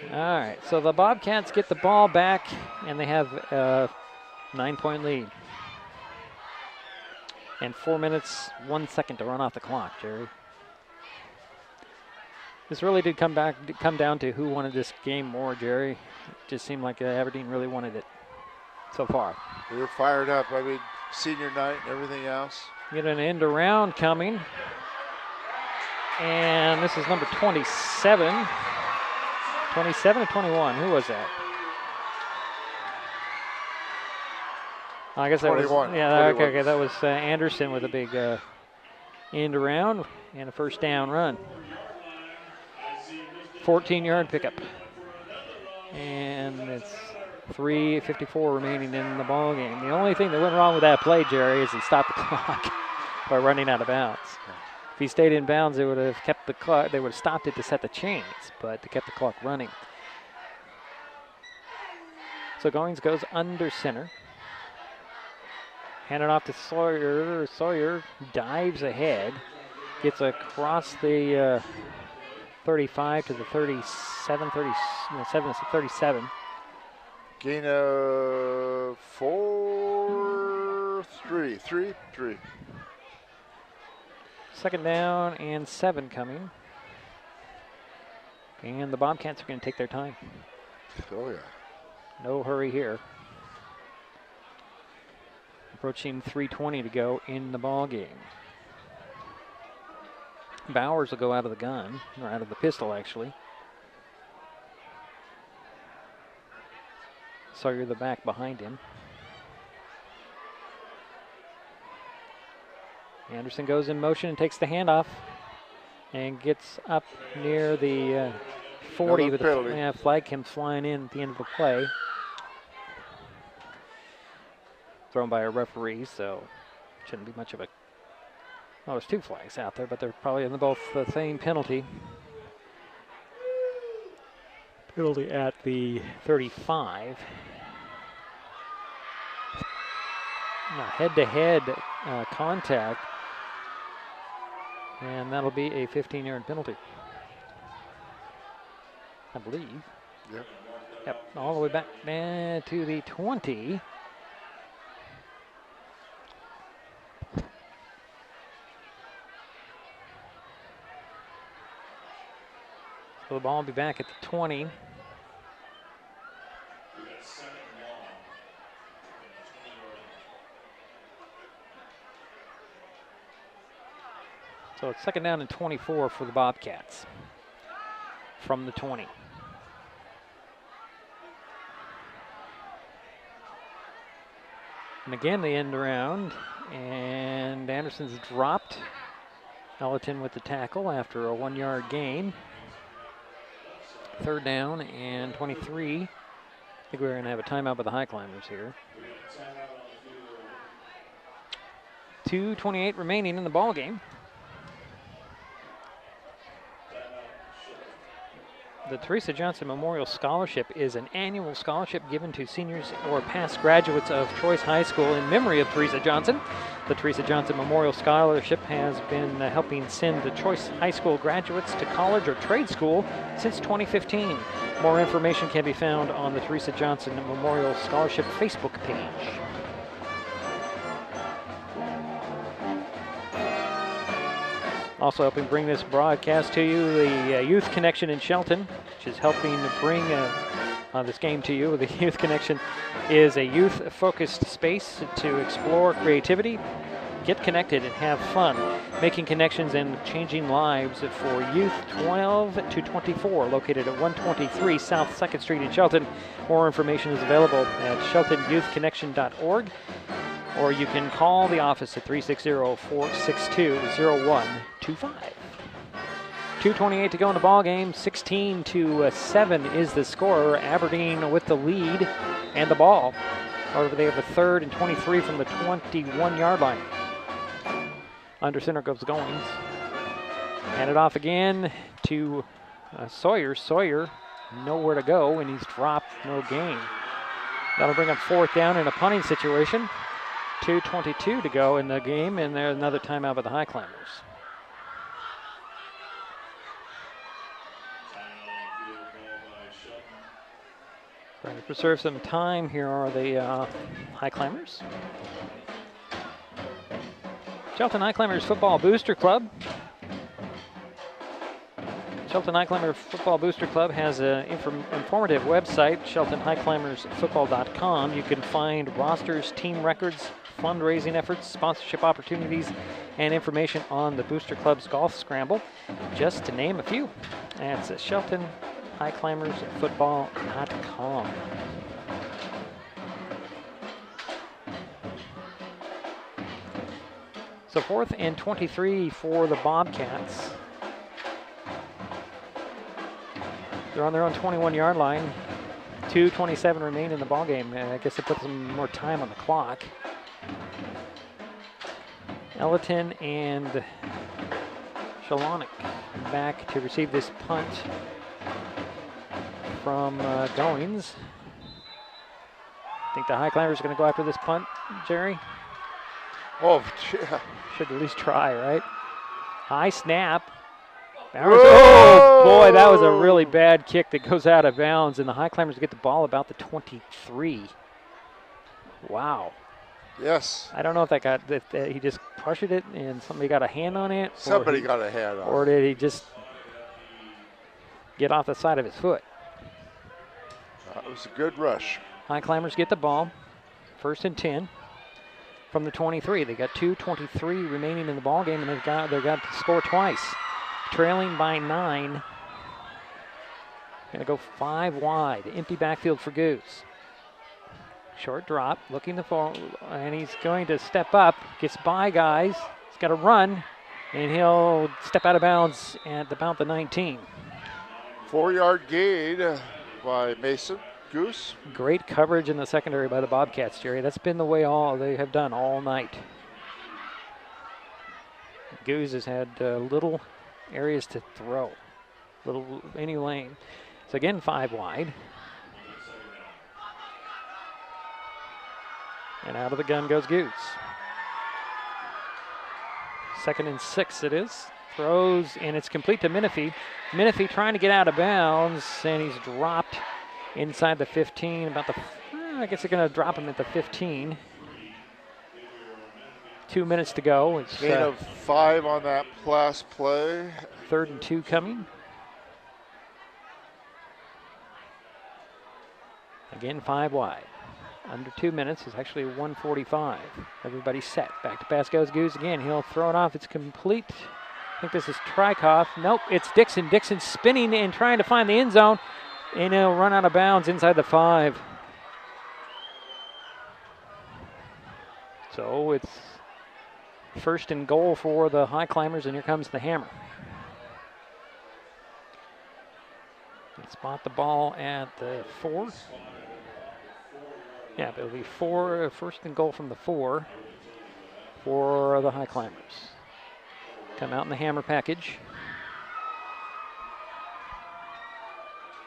All right, so the Bobcats get the ball back, and they have a 9-point lead. And 4 minutes, 1 second to run off the clock, Gerry. This really did come down to who wanted this game more, Gerry. It just seemed like Aberdeen really wanted it so far. We were fired up. I mean, senior night and everything else. Get an end around coming. And this is number 27. 27 or 21? Who was that? I guess that 21. was, yeah, 21. okay, that was Anderson with a big end around and a first down run. 14-yard pickup. And it's 3:54 remaining in the ball game. The only thing that went wrong with that play, Gerry, is he stopped the clock by running out of bounds. If he stayed in bounds, they would have kept the clock. They would have stopped it to set the chains, but they kept the clock running. So Goings goes under center. Hand it off to Sawyer. Sawyer dives ahead, gets across the 35 to the 37. Gain of 3. Second down and 7 coming. And the Bobcats are going to take their time. Oh, yeah. No hurry here. Approaching 3:20 to go in the ball game. Bowers will go out of the gun, or out of the pistol, actually. Sawyer the back behind him. Anderson goes in motion and takes the handoff and gets up near the 40, but the flag comes flying in at the end of the play. Thrown by a referee, so shouldn't be much of a... Well, there's 2 flags out there, but they're probably in both the same penalty. Penalty at the 35. Now head-to-head contact, and that'll be a 15-yard penalty, I believe. Yep, all the way back to the 20. So the ball will be back at the 20. So it's 2nd down and 24 for the Bobcats from the 20. And again, the end around, and Anderson's dropped. Allan with the tackle after a 1-yard gain. 3rd down and 23. I think we're going to have a timeout by the Highclimbers here. 2:28 remaining in the ball game. The Teresa Johnson Memorial Scholarship is an annual scholarship given to seniors or past graduates of Troyes High School in memory of Teresa Johnson. The Teresa Johnson Memorial Scholarship has been helping send the Troyes High School graduates to college or trade school since 2015. More information can be found on the Teresa Johnson Memorial Scholarship Facebook page. Also helping bring this broadcast to you, the Youth Connection in Shelton, which is helping bring this game to you. The Youth Connection is a youth-focused space to explore creativity, get connected, and have fun, making connections and changing lives for youth 12 to 24, located at 123 South 2nd Street in Shelton. More information is available at sheltonyouthconnection.org. Or you can call the office at 360-462-0125. 2:28 to go in the ball game. 16-7 is the score. Aberdeen with the lead and the ball. However, they have a 3rd and 23 from the 21-yard line. Under center goes Goings. Hand it off again to Sawyer. Sawyer nowhere to go, and he's dropped, no gain. That'll bring up 4th down in a punting situation. 2:22 to go in the game, and there's another timeout by the Highclimbers. Trying to preserve some time, here are the Highclimbers. Shelton Highclimbers Football Booster Club. Shelton Highclimbers Football Booster Club has an informative website, sheltonhighclimbersfootball.com. You can find rosters, team records, fundraising efforts, sponsorship opportunities, and information on the Booster Club's golf scramble, just to name a few. That's at sheltonhighclimbersfootball.com. So 4th and 23 for the Bobcats. They're on their own 21-yard line. 2:27 remain in the ballgame. I guess it puts some more time on the clock. Allan and Shalonik back to receive this punt from Goings. Think the Highclimbers are going to go after this punt, Gerry? Oh, yeah. Should at least try, right? High snap. Oh, boy, that was a really bad kick that goes out of bounds, and the Highclimbers get the ball about the 23. Wow. Yes. I don't know if that got, if he just pushed it and somebody got a hand on it. Somebody got a hand on it. Or did he just get off the side of his foot? It was a good rush. Highclimbers get the ball. 1st and 10 from the 23. They got 2:23 remaining in the ball game, and they've got to score twice. trailing by 9. Going to go 5 wide. Empty backfield for Goose. Short drop, looking the fall, and he's going to step up. Gets by guys. He's got to run, and he'll step out of bounds at about the 19. 4-yard gain by Mason Goose. Great coverage in the secondary by the Bobcats, Jerry. That's been the way they have done all night. Goose has had little areas to throw, any lane. So again, 5 wide. And out of the gun goes Goose. 2nd and 6 it is. Throws, and it's complete to Menifee. Menifee trying to get out of bounds, and he's dropped inside the 15. I guess they're going to drop him at the 15. 2 minutes to go. It's gain of 5 on that last play. 3rd and 2 coming. Again, 5 wide. Under 2 minutes. It's actually 1:45. Everybody's set. Back to pass goes Goose again. He'll throw it off. It's complete. I think this is Trikoff. Nope, it's Dixon. Dixon spinning and trying to find the end zone, and he'll run out of bounds inside the 5. So it's 1st and goal for the Highclimbers, and here comes the hammer. They spot the ball at the 4. Yeah, it'll be 1st and goal from the 4 for the Highclimbers. Come out in the hammer package.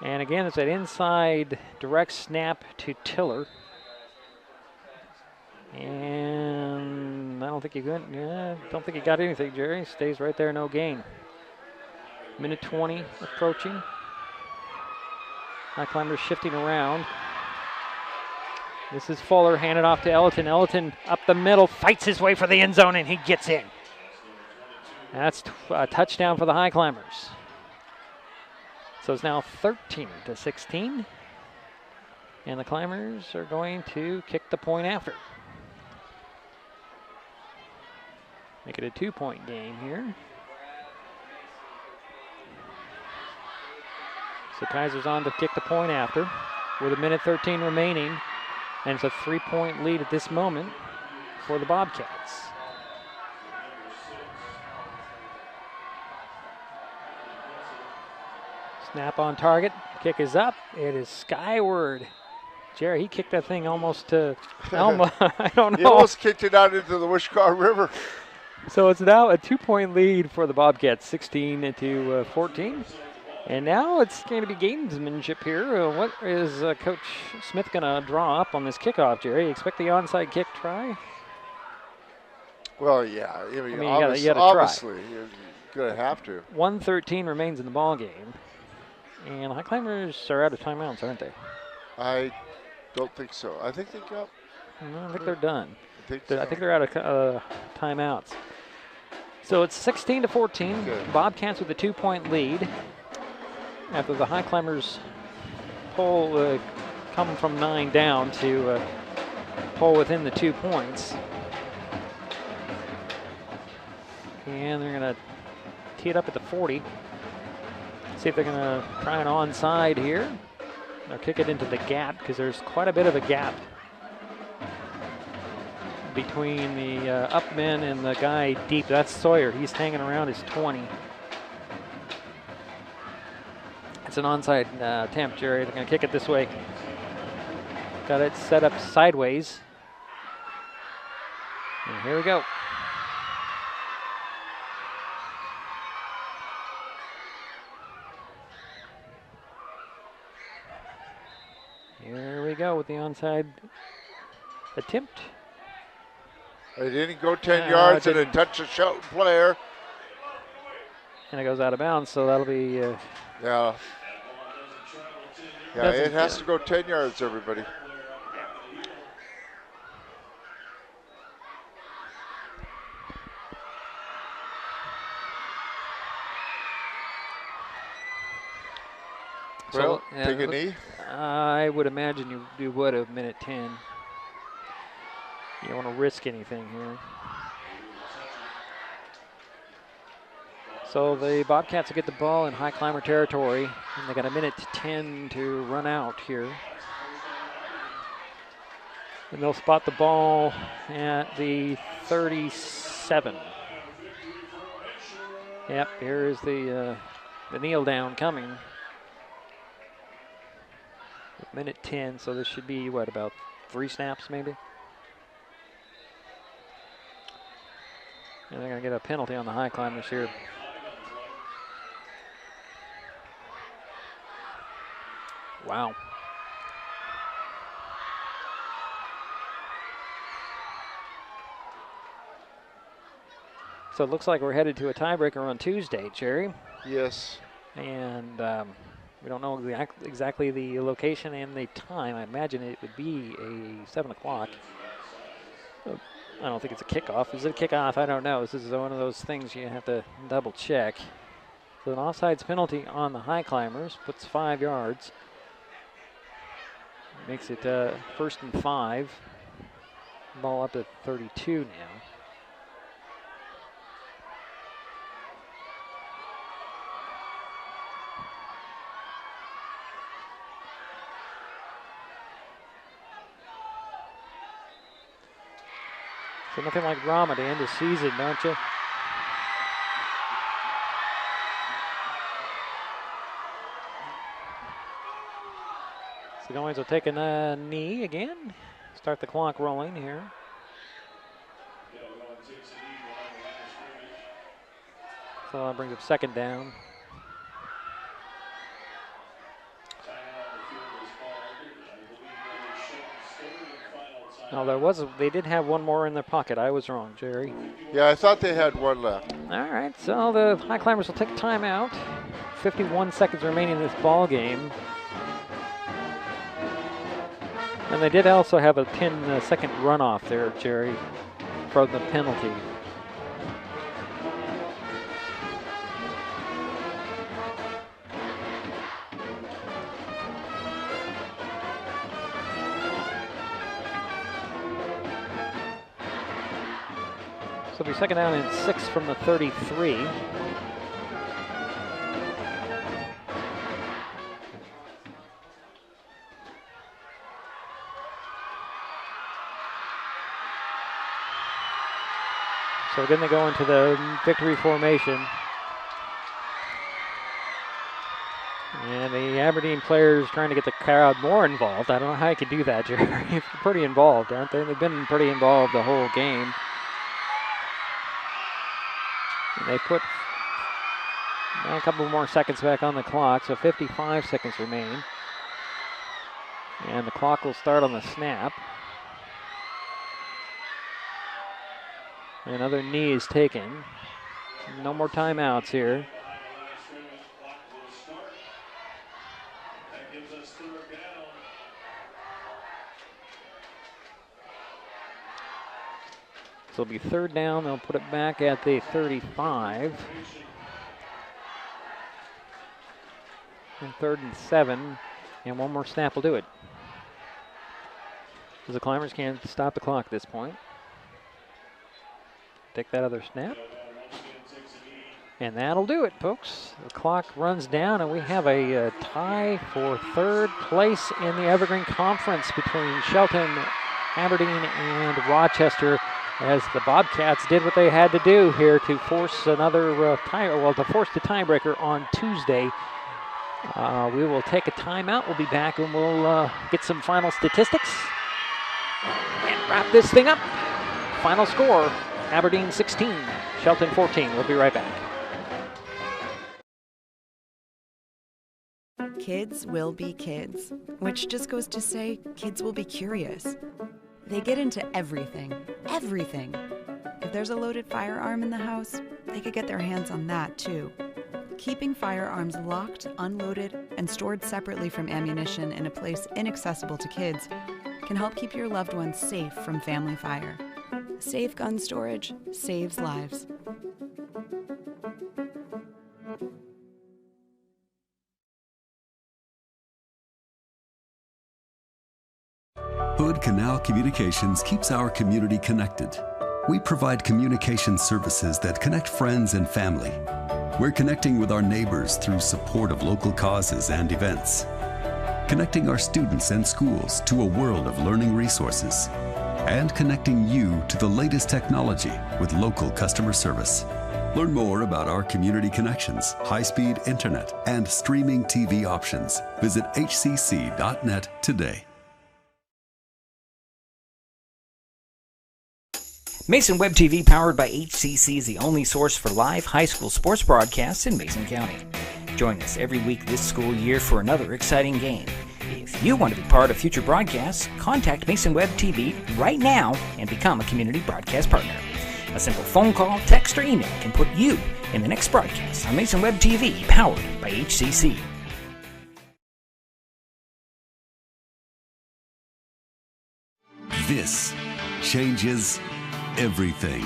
And again, it's that inside direct snap to Tiller. And I don't think he got anything, Jerry. Stays right there, no gain. Minute 20 approaching. Highclimbers shifting around. This is Fuller, handed off to Ellerton. Ellerton up the middle, fights his way for the end zone, and he gets in. That's a touchdown for the Highclimbers. So it's now 13-16. And the Climbers are going to kick the point after. Make it a 2-point game here. So Kaiser's on to kick the point after with 1:13 remaining. And it's a 3-point lead at this moment for the Bobcats. Snap on target. Kick is up. It is skyward. Jerry, he kicked that thing almost to Elma. I don't know. He almost kicked it out into the Wishkar River. So it's now a 2-point lead for the Bobcats, 16-14. And now it's going to be gamesmanship here. What is Coach Smith going to draw up on this kickoff, Jerry? Expect the onside kick try? Well, yeah. I mean, you gotta obviously, try. you're going to have to. 1:13 remains in the ball game. And Highclimbers are out of timeouts, aren't they? I don't think so. I think they got... No, I think they're done. I think they're out of timeouts. So it's 16-14. Okay. Bobcats with a 2-point lead. After the Highclimbers pull, come from 9 down to pull within the 2 points. And they're going to tee it up at the 40. See if they're going to try an onside here. They'll kick it into the gap because there's quite a bit of a gap between the upman and the guy deep. That's Sawyer. He's hanging around his 20. It's an onside attempt, Jerry. They're going to kick it this way. Got it set up sideways. And here we go. Here we go with the onside attempt. It didn't go 10 yards and it touched a Shelton player. And it goes out of bounds, so that'll be... Yeah, it has to go 10 yards, everybody. Well, take a knee. I would imagine you would have minute 10. You don't want to risk anything here. So the Bobcats will get the ball in high climber territory, and they got a minute 10 to run out here. And they'll spot the ball at the 37. Yep, here is the kneel down coming. Minute 10, so this should be, what, about 3 snaps maybe? And they're going to get a penalty on the high climbers here. Wow. So it looks like we're headed to a tiebreaker on Tuesday, Gerry. Yes. And we don't know exactly the location and the time. I imagine it would be a 7 o'clock. I don't think it's a kickoff. Is it a kickoff? I don't know. This is one of those things you have to double check. So an offsides penalty on the high climbers puts 5 yards. Makes it 1st and 5. Ball up at 32 now. So nothing like drama to end the season, don't you? So Goins will take a knee again. Start the clock rolling here. So that brings up 2nd down. No, they did have one more in their pocket. I was wrong, Gerry. Yeah, I thought they had one left. All right, so the high climbers will take a timeout. 51 seconds remaining in this ball game. And they did also have a 10-second runoff there, Gerry, for the penalty. So it'll be 2nd down and 6 from the 33. So again, they go into the victory formation. And the Aberdeen players trying to get the crowd more involved. I don't know how you could do that, Gerry. They're pretty involved, aren't they? They've been pretty involved the whole game. And they put a couple more seconds back on the clock, so 55 seconds remain. And the clock will start on the snap. Another knee is taken. No more timeouts here. So it'll be 3rd down. They'll put it back at the 35. And 3rd and 7. And one more snap will do it. So the climbers can't stop the clock at this point. Take that other snap. And that'll do it, folks. The clock runs down, and we have a tie for 3rd place in the Evergreen Conference between Shelton, Aberdeen, and Rochester, as the Bobcats did what they had to do here to force another to force the tiebreaker on Tuesday. We will take a timeout. We'll be back, and we'll get some final statistics and wrap this thing up. Final score. Aberdeen 16, Shelton 14. We'll be right back. Kids will be kids, which just goes to say kids will be curious. They get into everything, everything. If there's a loaded firearm in the house, they could get their hands on that too. Keeping firearms locked, unloaded, and stored separately from ammunition in a place inaccessible to kids can help keep your loved ones safe from family fire. Safe gun storage saves lives. Hood Canal Communications keeps our community connected. We provide communication services that connect friends and family. We're connecting with our neighbors through support of local causes and events. Connecting our students and schools to a world of learning resources. And connecting you to the latest technology with local customer service. Learn more about our community connections, high-speed internet, and streaming TV options. Visit hcc.net today. Mason Web TV, powered by HCC, is the only source for live high school sports broadcasts in Mason County. Join us every week this school year for another exciting game. If you want to be part of future broadcasts, contact Mason Web TV right now and become a community broadcast partner. A simple phone call, text, or email can put you in the next broadcast on Mason Web TV, powered by HCC. This changes everything.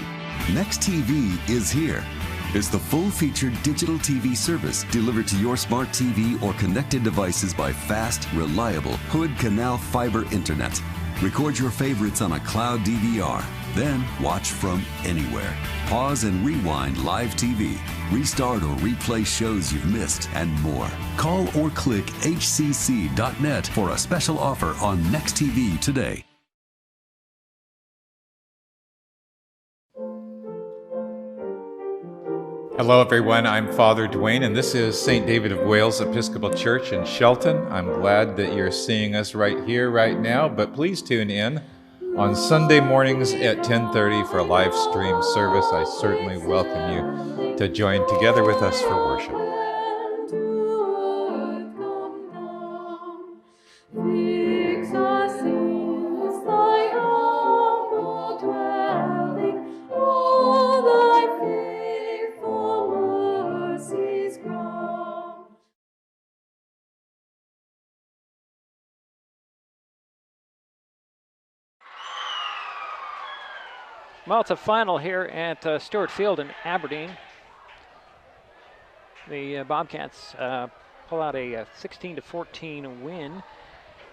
Next TV is here. It's the full-featured digital TV service delivered to your smart TV or connected devices by fast, reliable Hood Canal fiber internet. Record your favorites on a cloud DVR, then watch from anywhere. Pause and rewind live TV, restart or replay shows you've missed, and more. Call or click hcc.net for a special offer on Next TV today. Hello everyone, I'm Father Dwayne and this is St. David of Wales Episcopal Church in Shelton. I'm glad that you're seeing us right here, right now, but please tune in on Sunday mornings at 10:30 for a live stream service. I certainly welcome you to join together with us for worship. Well, it's a final here at Stewart Field in Aberdeen. The Bobcats pull out a 16-14 win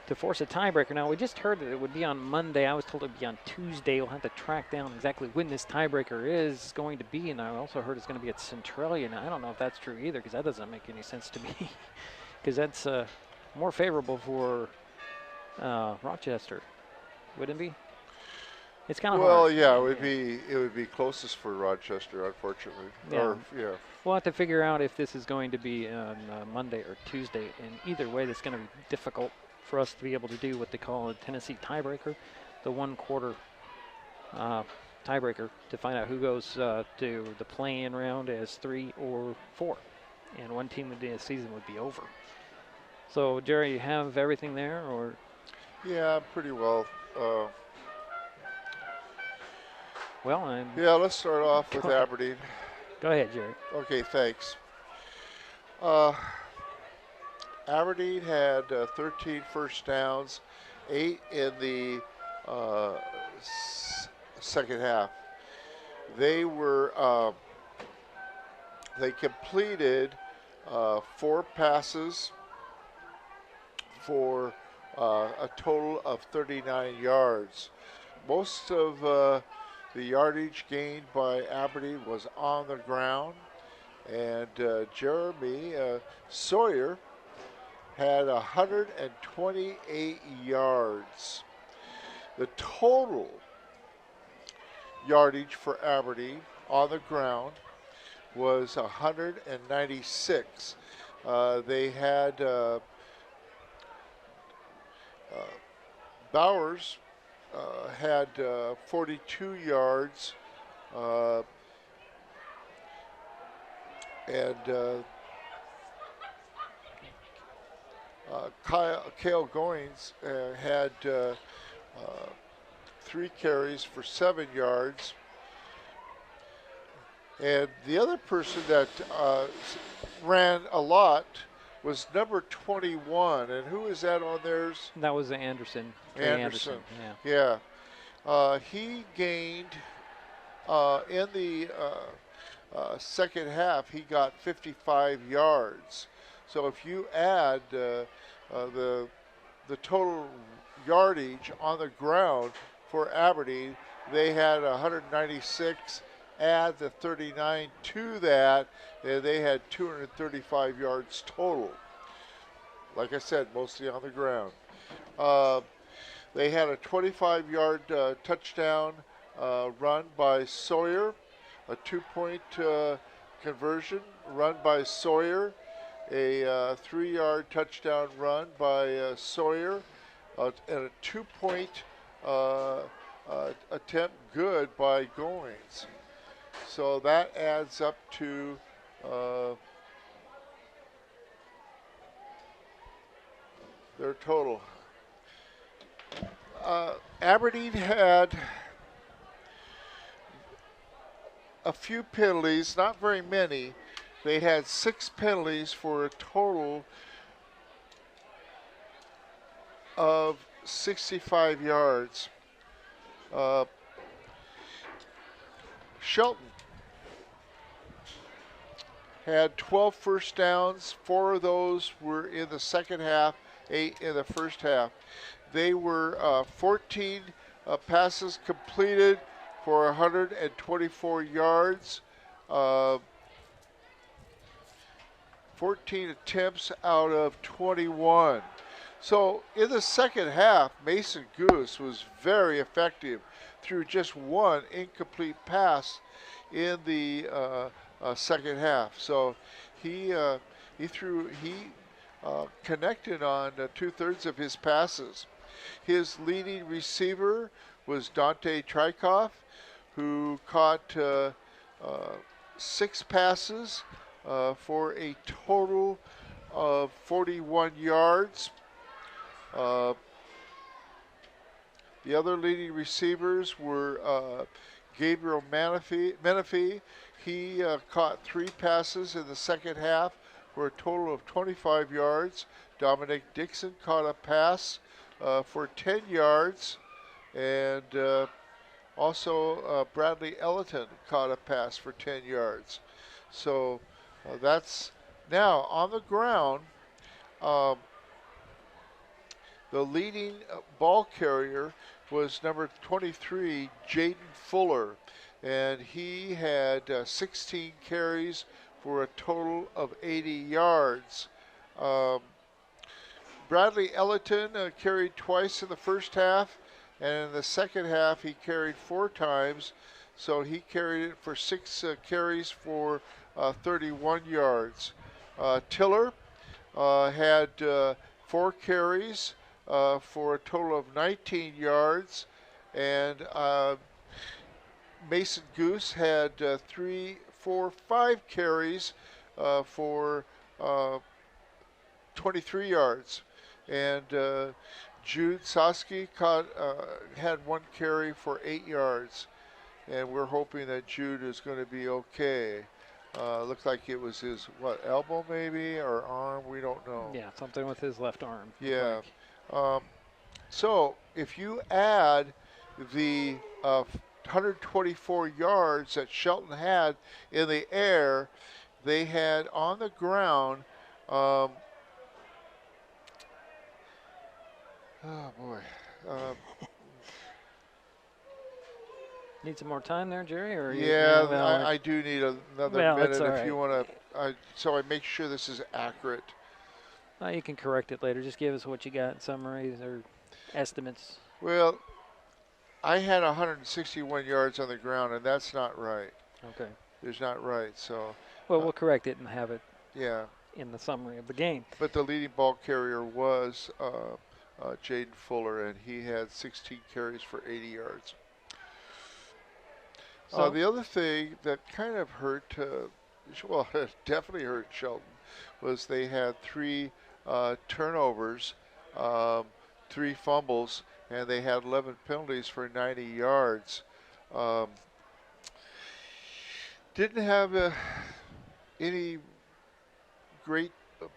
to force a tiebreaker. Now, we just heard that it would be on Monday. I was told it would be on Tuesday. We'll have to track down exactly when this tiebreaker is going to be, and I also heard it's going to be at Centralia. Now, I don't know if that's true either, because that doesn't make any sense to me, because that's more favorable for Rochester, wouldn't it be? It's kind of well, hard. Yeah, it would be closest for Rochester, unfortunately. Yeah. We'll have to figure out if this is going to be on Monday or Tuesday. And either way, that's going to be difficult for us to be able to do what they call a Tennessee tiebreaker, the 1/4 tiebreaker, to find out who goes to the play-in round as 3 or 4, and one team of the season would be over. So, Gerry, you have everything there, or? Yeah, pretty well. Yeah, let's start off with Aberdeen. Go ahead, Gerry. Okay, thanks. Aberdeen had 13 first downs, 8 in the second half. They were they completed 4 passes for a total of 39 yards. Most of the yardage gained by Aberdeen was on the ground, and Jeremy Sawyer had 128 yards. The total yardage for Aberdeen on the ground was 196. They had Bowers had 42 yards, and Cale Goings had 3 carries for 7 yards. And the other person that ran a lot was number 21, and who is that on theirs? That was Anderson. Anderson. Yeah. He gained in the second half. He got 55 yards. So if you add the total yardage on the ground for Aberdeen, they had 196, add the 39 to that, and they had 235 yards total. Like I said, mostly on the ground. They had a 25-yard touchdown run by Sawyer, a 2-point conversion run by Sawyer, a 3-yard touchdown run by Sawyer, and a 2-point attempt good by Goins. So that adds up to their total. Aberdeen had a few penalties, not very many. They had 6 penalties for a total of 65 yards. Shelton had 12 first downs. 4 of those were in the second half, 8 in the first half. They were 14 passes completed for 124 yards. 14 attempts out of 21. So in the second half, Mason Goose was very effective through just 1 incomplete pass in the second half. So he connected on 2/3 of his passes. His leading receiver was Dante Trikoff, who caught 6 passes for a total of 41 yards. The other leading receivers were Gabriel Menifee. He caught 3 passes in the second half for a total of 25 yards. Dominic Dixon caught a pass for 10 yards. And also Bradley Elliton caught a pass for 10 yards. So that's now on the ground. The leading ball carrier was number 23, Jaden Fuller, and he had 16 carries for a total of 80 yards. Bradley Elliton carried twice in the first half, and in the second half he carried 4 times, so he carried it for 6 carries for 31 yards. Tiller had 4 carries for a total of 19 yards, and Mason Goose had 5 carries for 23 yards, and Jude Sosky had 1 carry for 8 yards, and we're hoping that Jude is going to be okay. Looks like it was his, elbow maybe, or arm, we don't know. Yeah, something with his left arm. Yeah. So if you add the 124 yards that Shelton had in the air, they had on the ground, oh boy. Need some more time there, Jerry? Or I do need another minute if you want to. So I make sure this is accurate. You can correct it later. Just give us what you got, summaries or estimates. Well, I had 161 yards on the ground, and that's not right. Okay. It's not right, so. Well, we'll correct it and have it in the summary of the game. But the leading ball carrier was Jaden Fuller, and he had 16 carries for 80 yards. So the other thing that kind of hurt, it definitely hurt Shelton, was they had 3 turnovers, 3 fumbles, and they had 11 penalties for 90 yards. Didn't have any great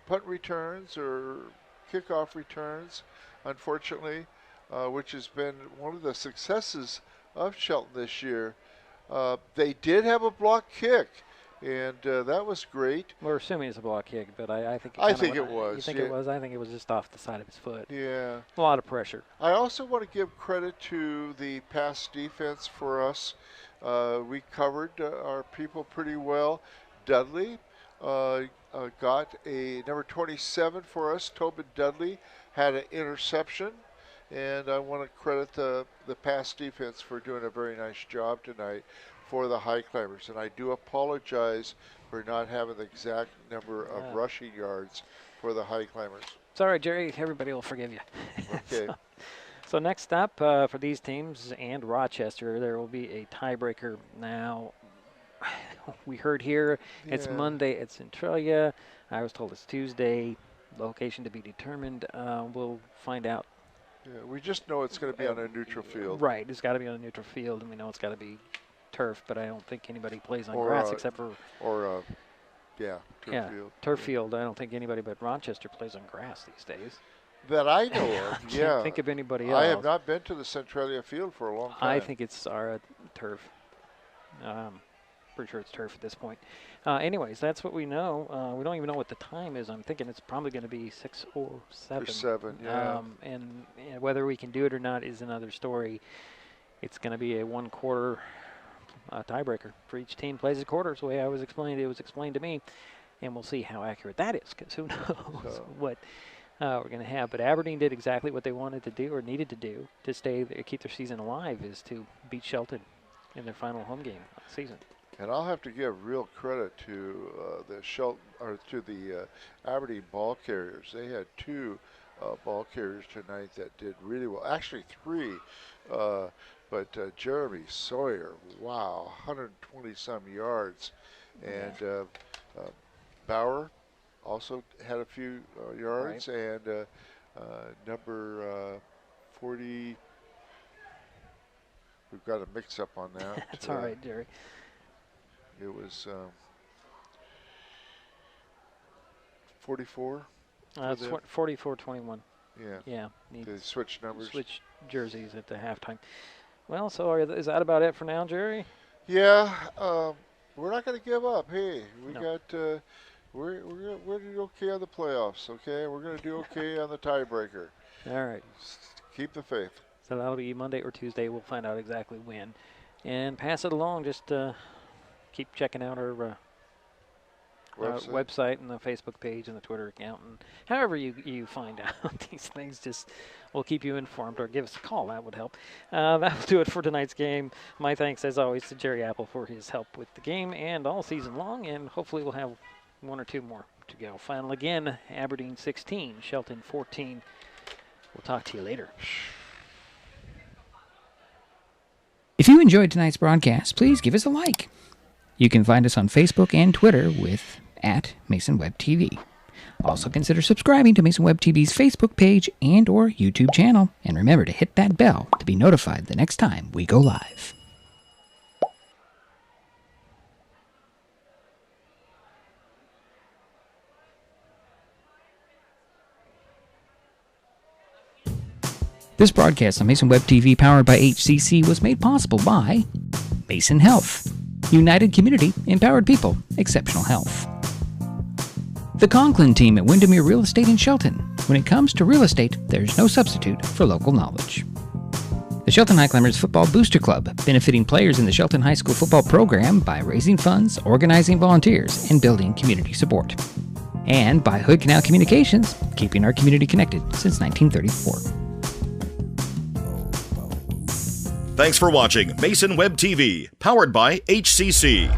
punt returns or kickoff returns, unfortunately, which has been one of the successes of Shelton this year. They did have a block kick And that was great. We're assuming it's a block kick, but I think it was. You think it was? I think it was just off the side of his foot. Yeah. A lot of pressure. I also want to give credit to the pass defense for us. We covered our people pretty well. Dudley got a number 27 for us. Tobin Dudley had an interception. And I want to credit the pass defense for doing a very nice job tonight for the Highclimbers. And I do apologize for not having the exact number of rushing yards for the Highclimbers. It's all right, Gerry. Everybody will forgive you. Okay. So next up for these teams and Rochester, there will be a tiebreaker. Now, we heard here it's Monday at Centralia. I was told it's Tuesday. Location to be determined. We'll find out. Yeah, we just know it's going to be on a neutral field. Right, it's got to be on a neutral field, and we know it's got to be turf, but I don't think anybody plays on grass except for... turf field. Turf field. I don't think anybody but Rochester plays on grass these days. That I know of, I can't think of anybody else. I have not been to the Centralia field for a long time. I think it's our turf. Pretty sure it's turf at this point. Anyways, that's what we know. We don't even know what the time is. I'm thinking it's probably going to be 6 or 7. Or 7, yeah. And whether we can do it or not is another story. It's going to be a one-quarter tiebreaker for each team plays a quarter. It's the way it was explained to me. And we'll see how accurate that is, because who knows what we're going to have. But Aberdeen did exactly what they wanted to do or needed to do to keep their season alive, is to beat Shelton in their final home game of the season. And I'll have to give real credit to the Aberdeen ball carriers. They had 2 ball carriers tonight that did really well. Actually 3, but Jeremy Sawyer, wow, 120-some yards, and Bauer also had a few yards, right. And number 40. We've got a mix-up on that. That's all right, Gerry. It was 44. It's 44-21. Yeah. Yeah. They switch numbers. Switch jerseys at the halftime. Well, so is that about it for now, Gerry? Yeah. We're not going to give up. Hey, we're doing okay on the playoffs. Okay, we're going to do okay on the tiebreaker. All right. Keep the faith. So that'll be Monday or Tuesday. We'll find out exactly when, and pass it along. Just keep checking out our website and the Facebook page and the Twitter account, and however you find out these things, just we'll keep you informed, or give us a call. That would help. That'll do it for tonight's game. My thanks, as always, to Gerry Apple for his help with the game and all season long, and hopefully we'll have 1 or 2 more to go. Final again, Aberdeen 16, Shelton 14. We'll talk to you later. If you enjoyed tonight's broadcast, please give us a like. You can find us on Facebook and Twitter with @MasonWebTV. Also consider subscribing to Mason Web TV's Facebook page and or YouTube channel. And remember to hit that bell to be notified the next time we go live. This broadcast on Mason Web TV, powered by HCC, was made possible by Mason Health. United community, empowered people, exceptional health. The Conklin team at Windermere Real Estate in Shelton. When it comes to real estate, there's no substitute for local knowledge. The Shelton Highclimbers Football Booster Club, benefiting players in the Shelton High School football program by raising funds, organizing volunteers, and building community support. And by Hood Canal Communications, keeping our community connected since 1934. Thanks for watching Mason Web TV, powered by HCC.